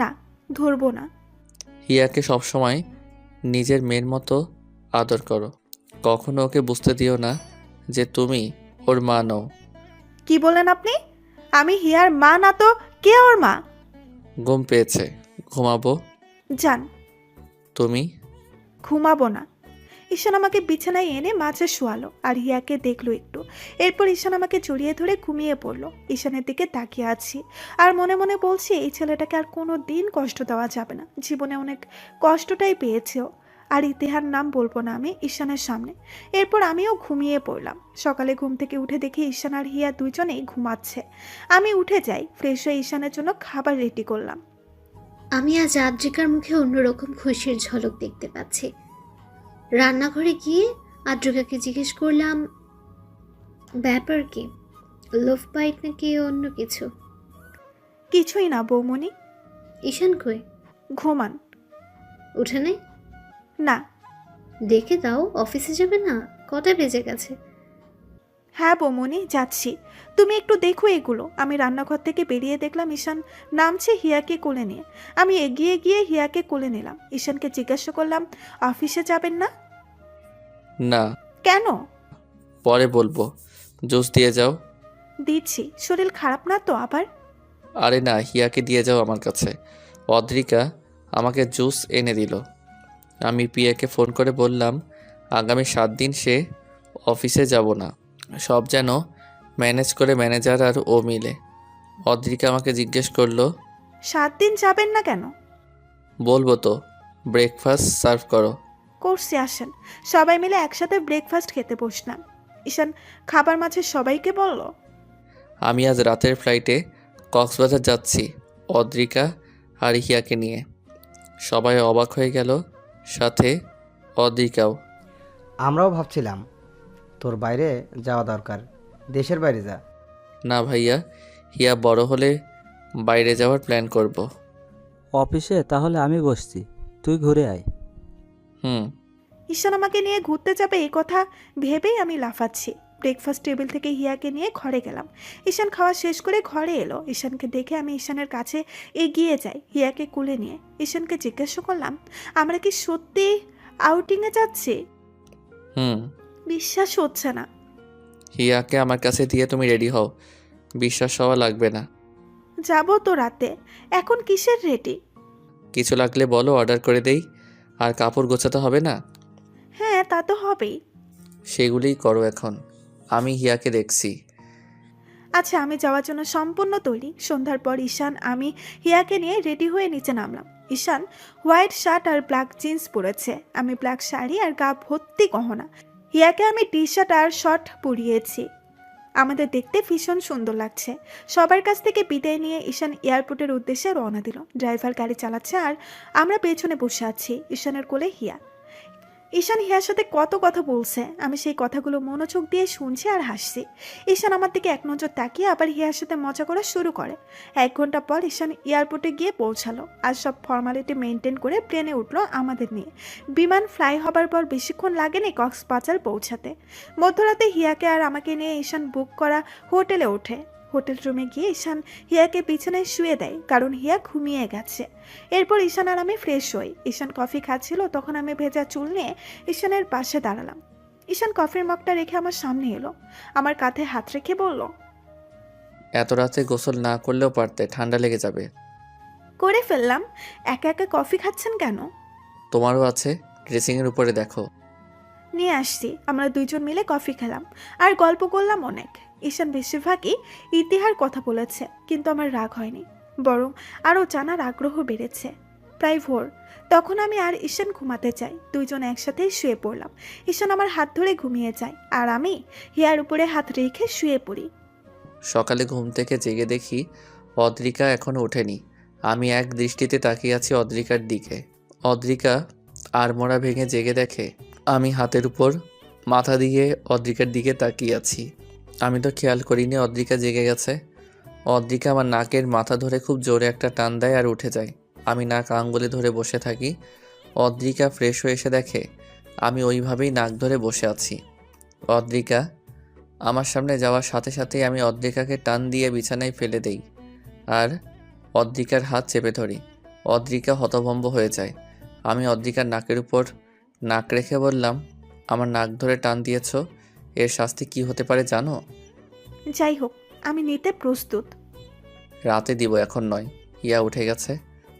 না, ধরবো না। হিয়াকে সবসময় নিজের মেয়ের মতো আদর করো। কখনো ওকে বুঝতে দিও না যে তুমি ওর মা নও। কি বলেন আপনি? আমি হিয়ার মা না তো কে ওর মা? ঘুম পেয়েছে, ঘুমাবো। যান। তুমি? ঘুমাবো না। ঈশান আমাকে বিছানায় এনে মাঝে শোয়ালো আর হিয়াকে দেখলো একটু। এরপর ঈশান আমাকে জড়িয়ে ধরে ঘুমিয়ে পড়লো। ঈশানের দিকে তাকিয়ে আছি আর মনে মনে বলছি, এই ছেলেটাকে আর কোনো দিন কষ্ট দেওয়া যাবে না। জীবনে অনেক কষ্টটাই পেয়েছে ও। আর ইতিহার নাম বলবো না আমি ঈশানের সামনে। এরপর আমিও ঘুমিয়ে পড়লাম। সকালে ঘুম থেকে উঠে দেখি ঈশান আর হিয়া দুজনেই ঘুমাচ্ছে। আমি উঠে যাই, ফ্রেশ হয়ে ঈশানের জন্য খাবার রেডি করলাম। আমি আজ আদ্রিকার মুখে অন্যরকম খুশির ঝলক দেখতে পাচ্ছি। রান্নাঘরে গিয়ে আদ্রিকাকে জিজ্ঞেস করলাম, ব্যাপার কি? লোভ বাইট নাকি অন্য কিছু? কিছুই না বৌমনি। ঈশান কই? ঘুমান। উঠে নেই? না। ডেকে দাও, অফিসে যাবে না? কটা বেজে গেছে? হ্যাঁ বৌমনি, যাচ্ছি। তুমি একটু দেখো এগুলো। আমি রান্নাঘর থেকে বেরিয়ে দেখলাম ঈশান নামছে হিয়াকে কোলে নিয়ে। আমি এগিয়ে গিয়ে হিয়াকে কোলে নিলাম। ঈশানকে জিজ্ঞাসা করলাম, অফিসে যাবেন না? না, কেন? পরে বলবো। জুস দিয়ে যাও। দিচ্ছি। শরীর খারাপ না তো আবার? আরে না, হিয়াকে দিয়ে যাও আমার কাছে। অদ্রিকা আমাকে জুস এনে দিল। আমি পিয়াকে ফোন করে বললাম, আগামী 7 দিন সে অফিসে যাব না। সব যেন ম্যানেজ করে ম্যানেজার আর ও মিলে। অদ্রিকা আমাকে জিজ্ঞেস করলো, 7 দিন যাবেন না কেন? বলবো তো। ব্রেকফাস্ট সার্ভ করো। করছি, আসেন। সবাই মিলে একসাথে ব্রেকফাস্ট খেতে বসলাম। ঈশান খাবার মাঝে সবাইকে বলল, আমি আজ রাতের ফ্লাইটে কক্সবাজার যাচ্ছি অদ্রিকা আর হিয়াকে নিয়ে। সবাই অবাক হয়ে গেল, সাথে অদ্রিকাও। আমরাও ভাবছিলাম তোর বাইরে যাওয়া দরকার, দেশের বাইরে যা। না ভাইয়া, হিয়া বড় হলে বাইরে যাওয়ার প্ল্যান করব। অফিসে তাহলে আমি বসছি, তুই ঘুরে আয়। হুম। ঈশান আমাকে নিয়ে ঘুরতে যাবে এই কথা ভেবেই আমি লাফাচ্ছি। ব্রেকফাস্ট টেবিল থেকে হিয়াকে নিয়ে ঘরে গেলাম। ঈশান খাওয়া শেষ করে ঘরে এলো। ঈশানকে দেখে আমি ঈশানের কাছে এগিয়ে যাই, হিয়াকে কুলে নিয়ে। ঈশানকে জিজ্ঞাসা করলাম, আমরা কি সত্যি আউটিংয়ে যাচ্ছি? হুম। বিশ্বাস হচ্ছে না। হিয়াকে আমার কাছে দিয়ে তুমি রেডি হও, বিশ্বাস হওয়া লাগবে না। যাবো তো রাতে, এখন কিসের রেডি? কিছু লাগলে বলো, অর্ডার করে দেই। আর কাপড় গোছাতে হবে না? হ্যাঁ, তা তো হবেই। সেগুলোই করো এখন, আমি হিয়াকে দেখছি। আচ্ছা, আমি যাওয়ার জন্য সম্পূর্ণ তৈরি। সন্ধ্যার পর ঈশান আমি হিয়াকে নিয়ে রেডি হয়ে নিচে নামলাম। ঈশান হোয়াইট শার্ট আর ব্ল্যাক জিন্স পরেছে, আমি ব্ল্যাক শাড়ি আর গা ভর্তি গহনা। হিয়াকে আমি টি শার্ট আর শর্ট পরিয়েছি। আমাদের দেখতে ভীষণ সুন্দর লাগছে। সবার কাছ থেকে বিদায় নিয়ে ঈশান এয়ারপোর্টের উদ্দেশ্যে রওনা দিল। ড্রাইভার গাড়ি চালাচ্ছে আর আমরা পেছনে বসে আছি। ঈশানের কোলে হিয়া। ঈশান হিয়ার সাথে কত কথা বলছে, আমি সেই কথাগুলো মনোযোগ দিয়ে শুনছি আর হাসছি। ঈশান আমার দিকে এক নজর তাকিয়ে আবার হিয়ার সাথে মজা করা শুরু করে। 1 ঘন্টা পর ঈশান এয়ারপোর্টে গিয়ে পৌঁছালো আর সব ফর্মালিটি মেনটেন করে প্লেনে উঠলো আমাদের নিয়ে। বিমান ফ্লাই হবার পর বেশিক্ষণ লাগেনি কক্সবাজার পৌঁছাতে। মধ্যরাতে হিয়াকে আর আমাকে নিয়ে ঈশান বুক করা হোটেলে ওঠে। হোটেল রুমে গিয়ে ঈশান হিয়াকে পিছনে শুয়ে দেয়, কারণ হিয়া ঘুমিয়ে গেছে। এরপর ঈশান আর আমি ফ্রেশ হই। ঈশান কফি খাচ্ছিল, তখন আমি ভেজা চুল নিয়ে ঈশানের পাশে দাঁড়ালাম। ঈশান কফির মগটা রেখে আমার সামনে এলো, আমার কাঁধে হাত রেখে বলল, এত রাতে গোসল না করলেও পারতে, ঠান্ডা লেগে যাবে। করে ফেললাম। একা একা কফি খাচ্ছেন কেন? তোমারও আছে, ড্রেসিংয়ের উপরে দেখো। নিয়ে আসছি। আমরা দুইজন মিলে কফি খেলাম আর গল্প করলাম অনেক। ঈশান বেশিরভাগই ইতিহার কথা বলেছে, কিন্তু আমার রাগ হয়নি, বরং আরও জানার আগ্রহ বেড়েছে। প্রায় ভোর, তখন আমি আর ঈশান ঘুমাতে চাই। দুইজন একসাথেই শুয়ে পড়লাম। ঈশান আমার হাত ধরে ঘুমিয়ে যায় আর আমি হিয়ার উপরে হাত রেখে শুয়ে পড়ি। সকালে ঘুম থেকে জেগে দেখি অদ্রিকা এখনো ওঠেনি। আমি এক দৃষ্টিতে তাকিয়ে আছি অদ্রিকার দিকে। অদ্রিকা আড়মোড়া ভেঙে জেগে দেখে আমি হাতের উপর মাথা দিয়ে অদ্রিকার দিকে তাকিয়ে আছি। আমি তো খেয়াল করিনি অদ্রিকা জেগে গেছে। অদ্রিকা আমার নাকের মাথা ধরে খুব জোরে একটা টান দেয় আর উঠে যায়। আমি নাক আঙ্গুলে ধরে বসে থাকি। অদ্রিকা ফ্রেশ হয়ে এসে দেখে আমি ওইভাবেই নাক ধরে বসে আছি। অদ্রিকা আমার সামনে যাওয়ার সাথে সাথেই আমি অদ্রিকাকে টান দিয়ে বিছানায় ফেলে দেই আর অদ্রিকার হাত চেপে ধরি। অদ্রিকা হতভম্ব হয়ে যায়। আমি অদ্রিকার নাকের উপর নাক রেখে বললাম, আমার নাক ধরে টান দিয়েছ, এর শাস্তি কি হতে পারে জানো? যাই হোক, আমি নিতে প্রস্তুত। রাতে দিব, এখন নয়। হিয়া উঠে গেছে,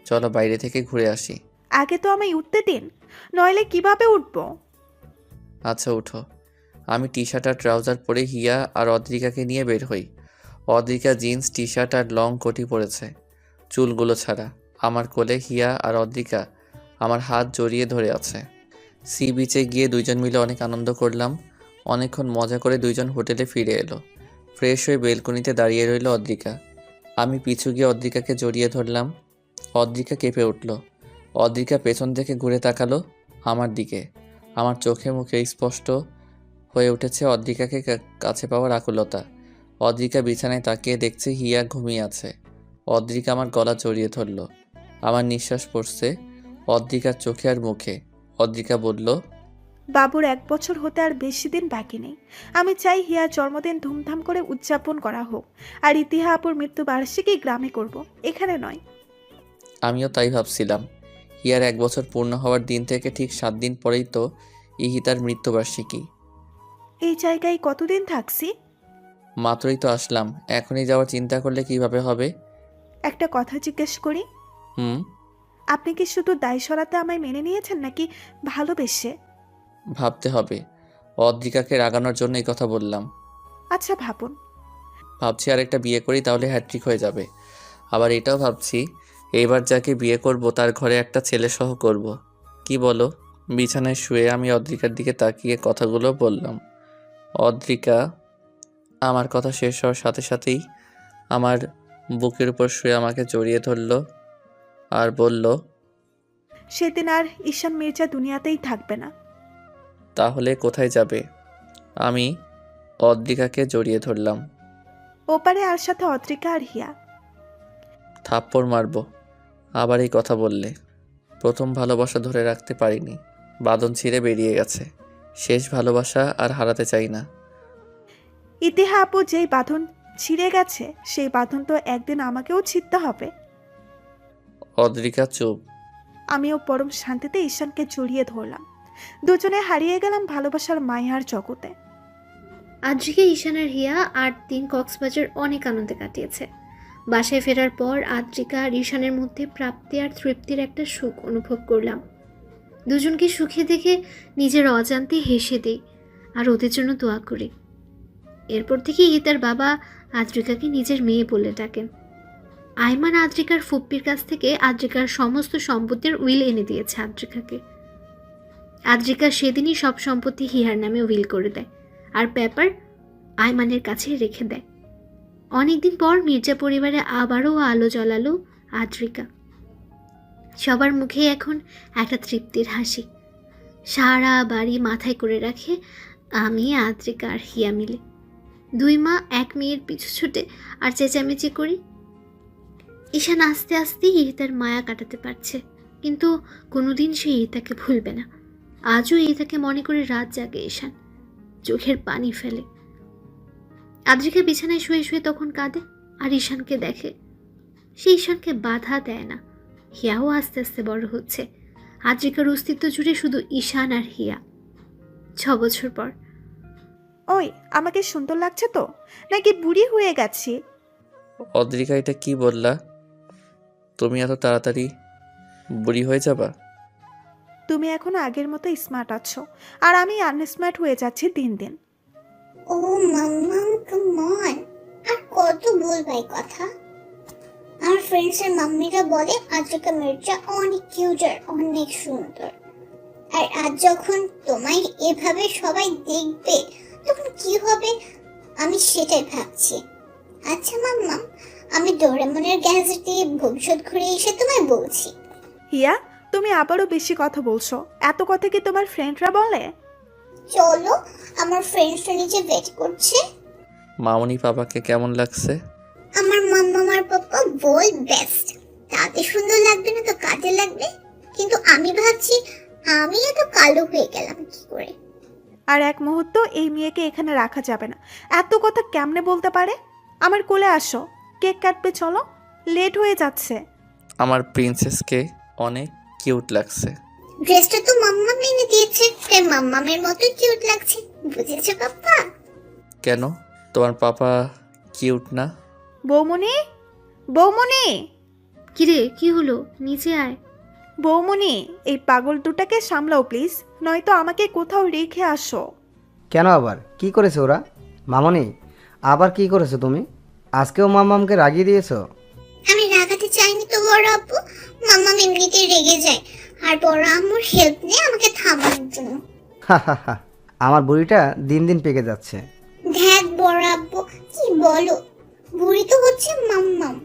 চলো বাইরে থেকে ঘুরে আসি। আগে তো আমায় উঠতে দিন, নইলে কিভাবে উঠবো? আচ্ছা উঠো। আমি টি শার্ট আর ট্রাউজার পরে হিয়া আর অদ্রিকাকে নিয়ে বের হই। অদ্রিকা জিন্স টি শার্ট আর লং কোটি পরেছে, চুলগুলো ছাড়া। আমার কোলে হিয়া আর অদ্রিকা আমার হাত জড়িয়ে ধরে আছে। সি বিচে গিয়ে দুইজন মিলে অনেক আনন্দ করলাম। অনেকক্ষণ মজা করে দুইজন হোটেলে ফিরে এলো। ফ্রেশ হয়ে বেলকনিতে দাঁড়িয়ে রইল অদ্রিকা। আমি পিছু গিয়ে অদ্রিকাকে জড়িয়ে ধরলাম। অদ্রিকা কেঁপে উঠল। অদ্রিকা পেছন থেকে ঘুরে তাকালো আমার দিকে। আমার চোখে মুখে স্পষ্ট হয়ে উঠেছে অদ্রিকাকে কাছে পাওয়ার আকুলতা। অদ্রিকা বিছানায় তাকিয়ে দেখছে হিয়া ঘুমিয়ে আছে। অদ্রিকা আমার গলা জড়িয়ে ধরল। আমার নিঃশ্বাস পড়ছে অদ্রিকার চোখে আর মুখে। অদ্রিকা বলল, বাবুর 1 বছর হতে আর বেশি দিন বাকি নেই। আমি চাই হিয়ার জন্মদিন ধুমধাম করে উদযাপন করা হোক, আর ইতিহা আপুর মৃত্যুবার্ষিকী গ্রামে করব, এখানে নয়। আমিও তাই ভাবছিলাম। হিয়ার 1 বছর পূর্ণ হওয়ার দিন থেকে ঠিক 7 দিন পরেই তো ইহিতার মৃত্যুবার্ষিকী। এই জায়গায় কতদিন থাকছি? মাত্রই তো আসলাম, এখনই যাওয়ার চিন্তা করলে কিভাবে হবে? একটা কথা জিজ্ঞেস করি, হুম। আপনি কি শুধু দায় সরাতে আমায় মেনে নিয়েছেন, নাকি ভালোবেসে? ভাবতে হবে। অদ্রিকাকে রাগানোর জন্য এই কথা বললাম। আচ্ছা ভাবুন। ভাবছি আরেকটা বিয়ে করি, তাহলে হ্যাট্রিক হয়ে যাবে। আবার এটাও ভাবছি এইবার যাকে বিয়ে করব তার ঘরে একটা ছেলে সহ করব। কি বলো? বিছানায় শুয়ে আমি অদ্রিকার দিকে তাকিয়ে কথাগুলো বললাম। অদ্রিকা আমার কথা শেষ হওয়ার সাথে সাথেই আমার বুকের উপর শুয়ে আমাকে জড়িয়ে ধরলো আর বলল, সেদিন আর ঈশান মির্জা দুনিয়াতেই থাকবে না। তাহলে কোথায় যাবে? আমি অদ্রিকাকে জড়িয়ে ধরলাম। ওপারে আর সাথে অদ্রিকা আর হিয়া। থাপ্পড় মারবো আবার এই কথা বললে। প্রথম ভালোবাসা ধরে রাখতে পারিনি, বাঁধন ছিঁড়ে বেরিয়ে গেছে। শেষ ভালোবাসা আর হারাতে চাই না। ইতিহা আপু, যেই বাঁধন ছিঁড়ে গেছে সেই বাঁধন তো একদিন আমাকেও ছিঁড়তে হবে। অদ্রিকা চুপ। আমিও পরম শান্তিতে ঈশানকে জড়িয়ে ধরলাম। দুজনে হারিয়ে গেলাম ভালোবাসার মায়ার জগতে। আদ্রিকা, ঈশান আর হিয়া 8 দিন কক্সবাজার অনেক আনন্দে কাটিয়েছে। বাসায় ফেরার পর আদ্রিকা আর ঈশানের মধ্যে প্রাপ্তি আর তৃপ্তির একটা সুখ অনুভব করলাম। দুজনকে সুখে দেখে নিজের অজান্তে হেসে দিই আর ওদের জন্য দোয়া করি। এরপর থেকে তার বাবা আদ্রিকাকে নিজের মেয়ে বলে ডাকেন। আইমান আদ্রিকার ফুপ্পির কাছ থেকে আদ্রিকার সমস্ত সম্পত্তির উইল এনে দিয়েছে আদ্রিকাকে। আদ্রিকা সেদিনই সব সম্পত্তি হিয়ার নামে উইল করে দেয় আর পেপার আইমানের কাছে রেখে দেয়। অনেকদিন পর মির্জা পরিবারে আবারও আলো জ্বালালো আদ্রিকা। সবার মুখে এখন একটা তৃপ্তির হাসি। সারা বাড়ি মাথায় করে রাখে আমি, আদ্রিকা আর হিয়া মিলে। 2 মা 1 মেয়ের পিছু ছুটে আর চেঁচামেচি করি। ঈশান আস্তে আস্তে ইহিতার মায়া কাটাতে পারছে, কিন্তু কোনোদিন সে ইহিতাকে ভুলবে না। আজও ইহিতাকে মনে করে রাত জাগে ঈশান, চোখের পানি ফেলে। আদ্রিকা বিছানায় শুয়ে শুয়ে তখন কাঁদে আর ঈশানকে দেখে। সে ঈশানকে বাধা দেয় না। হিয়াও আস্তে আস্তে বড় হচ্ছে। আদ্রিকার অস্তিত্ব জুড়ে শুধু ঈশান আর হিয়া। 6 বছর পর। ওই, আমাকে সুন্দর লাগছে তো, নাকি বুড়ি হয়ে গেছি? অদ্রিকা, এটা কি বললা? তুমি এত তাড়াতাড়ি বুড়ি হয়ে যাবা? তুমি এখন আগের মতো স্মার্ট আছো, আর আমি আনস্মার্ট হয়ে যাচ্ছি দিন দিন। ও মাম্মাম, কাম অন, আর কত বলবাই কথা। আমার ফ্রেন্ডসের মাম্মিরা বলে আদ্রিকা মির্জা অনেক কিউট আর অনেক সুন্দর। আর আজ যখন তোমায় এভাবে সবাই দেখবে তখন কি হবে আমি সেটাই ভাবছি। আচ্ছা মাম্মাম, আমি ডোরেমনের গ্যাজেট দিয়ে ভবিষ্যৎ ঘুরে এসে তোমায় বলছি। হিয়া, তুমি আবারও বেশি কথা বলছো। এত কথা কি তোমার ফ্রেন্ডরা বলে? চলো, আমার ফ্রেন্ডসরা নিচে ওয়েট করছে। মামনি পাপাকে কেমন লাগছে? আমার মাম্মাম আর পাপ্পা বল বেস্ট। তাতে সুন্দর লাগবে না তো কাজে লাগবে। কিন্তু আমি ভাবছি আমি এত কালো হয়ে গেলাম কি করে। আর এক মুহূর্ত এই মেয়েকে এখানে রাখা যাবে না। এত কথা কেমনে বলতে পারে? আমার কোলে আসো, কেক কাটবে, চলো, লেট হয়ে যাচ্ছে। আমার প্রিন্সেসকে অনেক কিউট লাগছে। ড্রেসটা তো মাম্মাম এনে দিয়েছে, তাই মাম্মামের মতো কিউট লাগছে, বুঝেছো পাপ্পা? কেন, তোমার পাপা কিউট না? বৌমনি, বৌমনি, কিরে, কি হলো? নিচে আয়। বৌমনি, এই পাগল দুটাকে সামলাও প্লিজ, নয়তো আমাকে কোথাও রেখে আসো। কেন আবার কি করেছে ওরা? মামনি, আবার কি করেছো তুমি? আজকেও মাম্মামকে রাগিয়ে দিয়েছো? আমি রাগাতে চাইনি তো বড় আব্বু। মাম্মাম এমনিতেই রেগে যায়, আর বড় আম্মুর হেল্প নেই আমাকে থামানোর জন্য। হা, আমার বুড়িটা দিন দিন পেকে যাচ্ছে। দেখ বড় আব্বু, কি বলো, বুড়ি তো হচ্ছে মাম্মাম।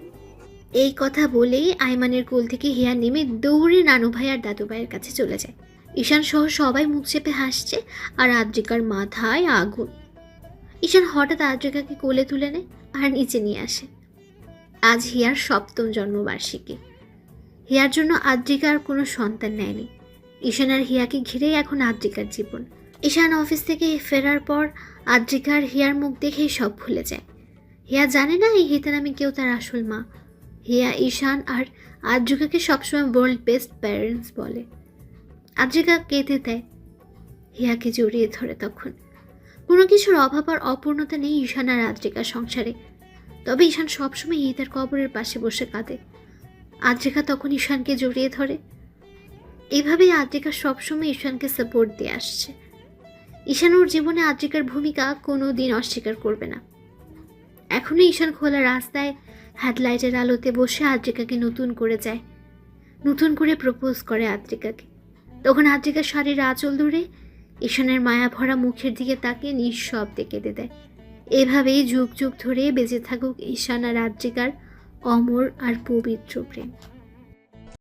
এই কথা বলেই আইমানের কোল থেকে হিয়া নেমে দৌড়ে নানু ভাই আর দাদু ভাইয়ের কাছে চলে যায়। ঈশান সহ সবাই মুখ চেপে হাসছে আর আদ্রিকার মাথায় আগুন। ঈশান হঠাৎ আদ্রিকাকে কোলে তুলে নেয় আর নিচে নিয়ে আসে। আজ হিয়ার 7ম জন্মবার্ষিকী। হিয়ার জন্য আদ্রিকা আর কোনো সন্তান নেয়নি। ঈশান আর হিয়াকে ঘিরেই এখন আদ্রিকার জীবন। ঈশান অফিস থেকে ফেরার পর আদ্রিকা আর হিয়ার মুখ দেখেই সব ভুলে যায়। হিয়া জানে না এই হিতা নামে কেউ তার আসল মা। হিয়া ঈশান আর আদ্রিকাকে সবসময় ওয়ার্ল্ড বেস্ট প্যারেন্টস বলে। আদ্রিকা কেঁদে দেয়, হিয়াকে জড়িয়ে ধরে। তখন কোনো কিছুর অভাব আর অপূর্ণতা নেই ঈশান আর আদ্রিকার সংসারে। তবে ঈশান সবসময় হিতার কবরের পাশে বসে কাঁদে। আদ্রিকা তখন ঈশানকে জড়িয়ে ধরে। এভাবেই আদ্রিকা সবসময় ঈশানকে সাপোর্ট দিয়ে আসছে। ঈশান ওর জীবনে আদ্রিকার ভূমিকা কোনো দিন অস্বীকার করবে না। এখনও ঈশান খোলা রাস্তায় হেডলাইটের আলোতে বসে আদ্রিকাকে নতুন করে যায়, নতুন করে প্রপোজ করে আদ্রিকাকে। তখন আদ্রিকা শাড়ির আঁচল ধরে ঈশানের মায়া ভরা মুখের দিকে তাকিয়ে নিঃশব্দে কেঁদে দেয়। এভাবেই যুগ যুগ ধরে বেঁচে থাকুক ঈশান আর আদ্রিকার অমর আর পবিত্র প্রেম।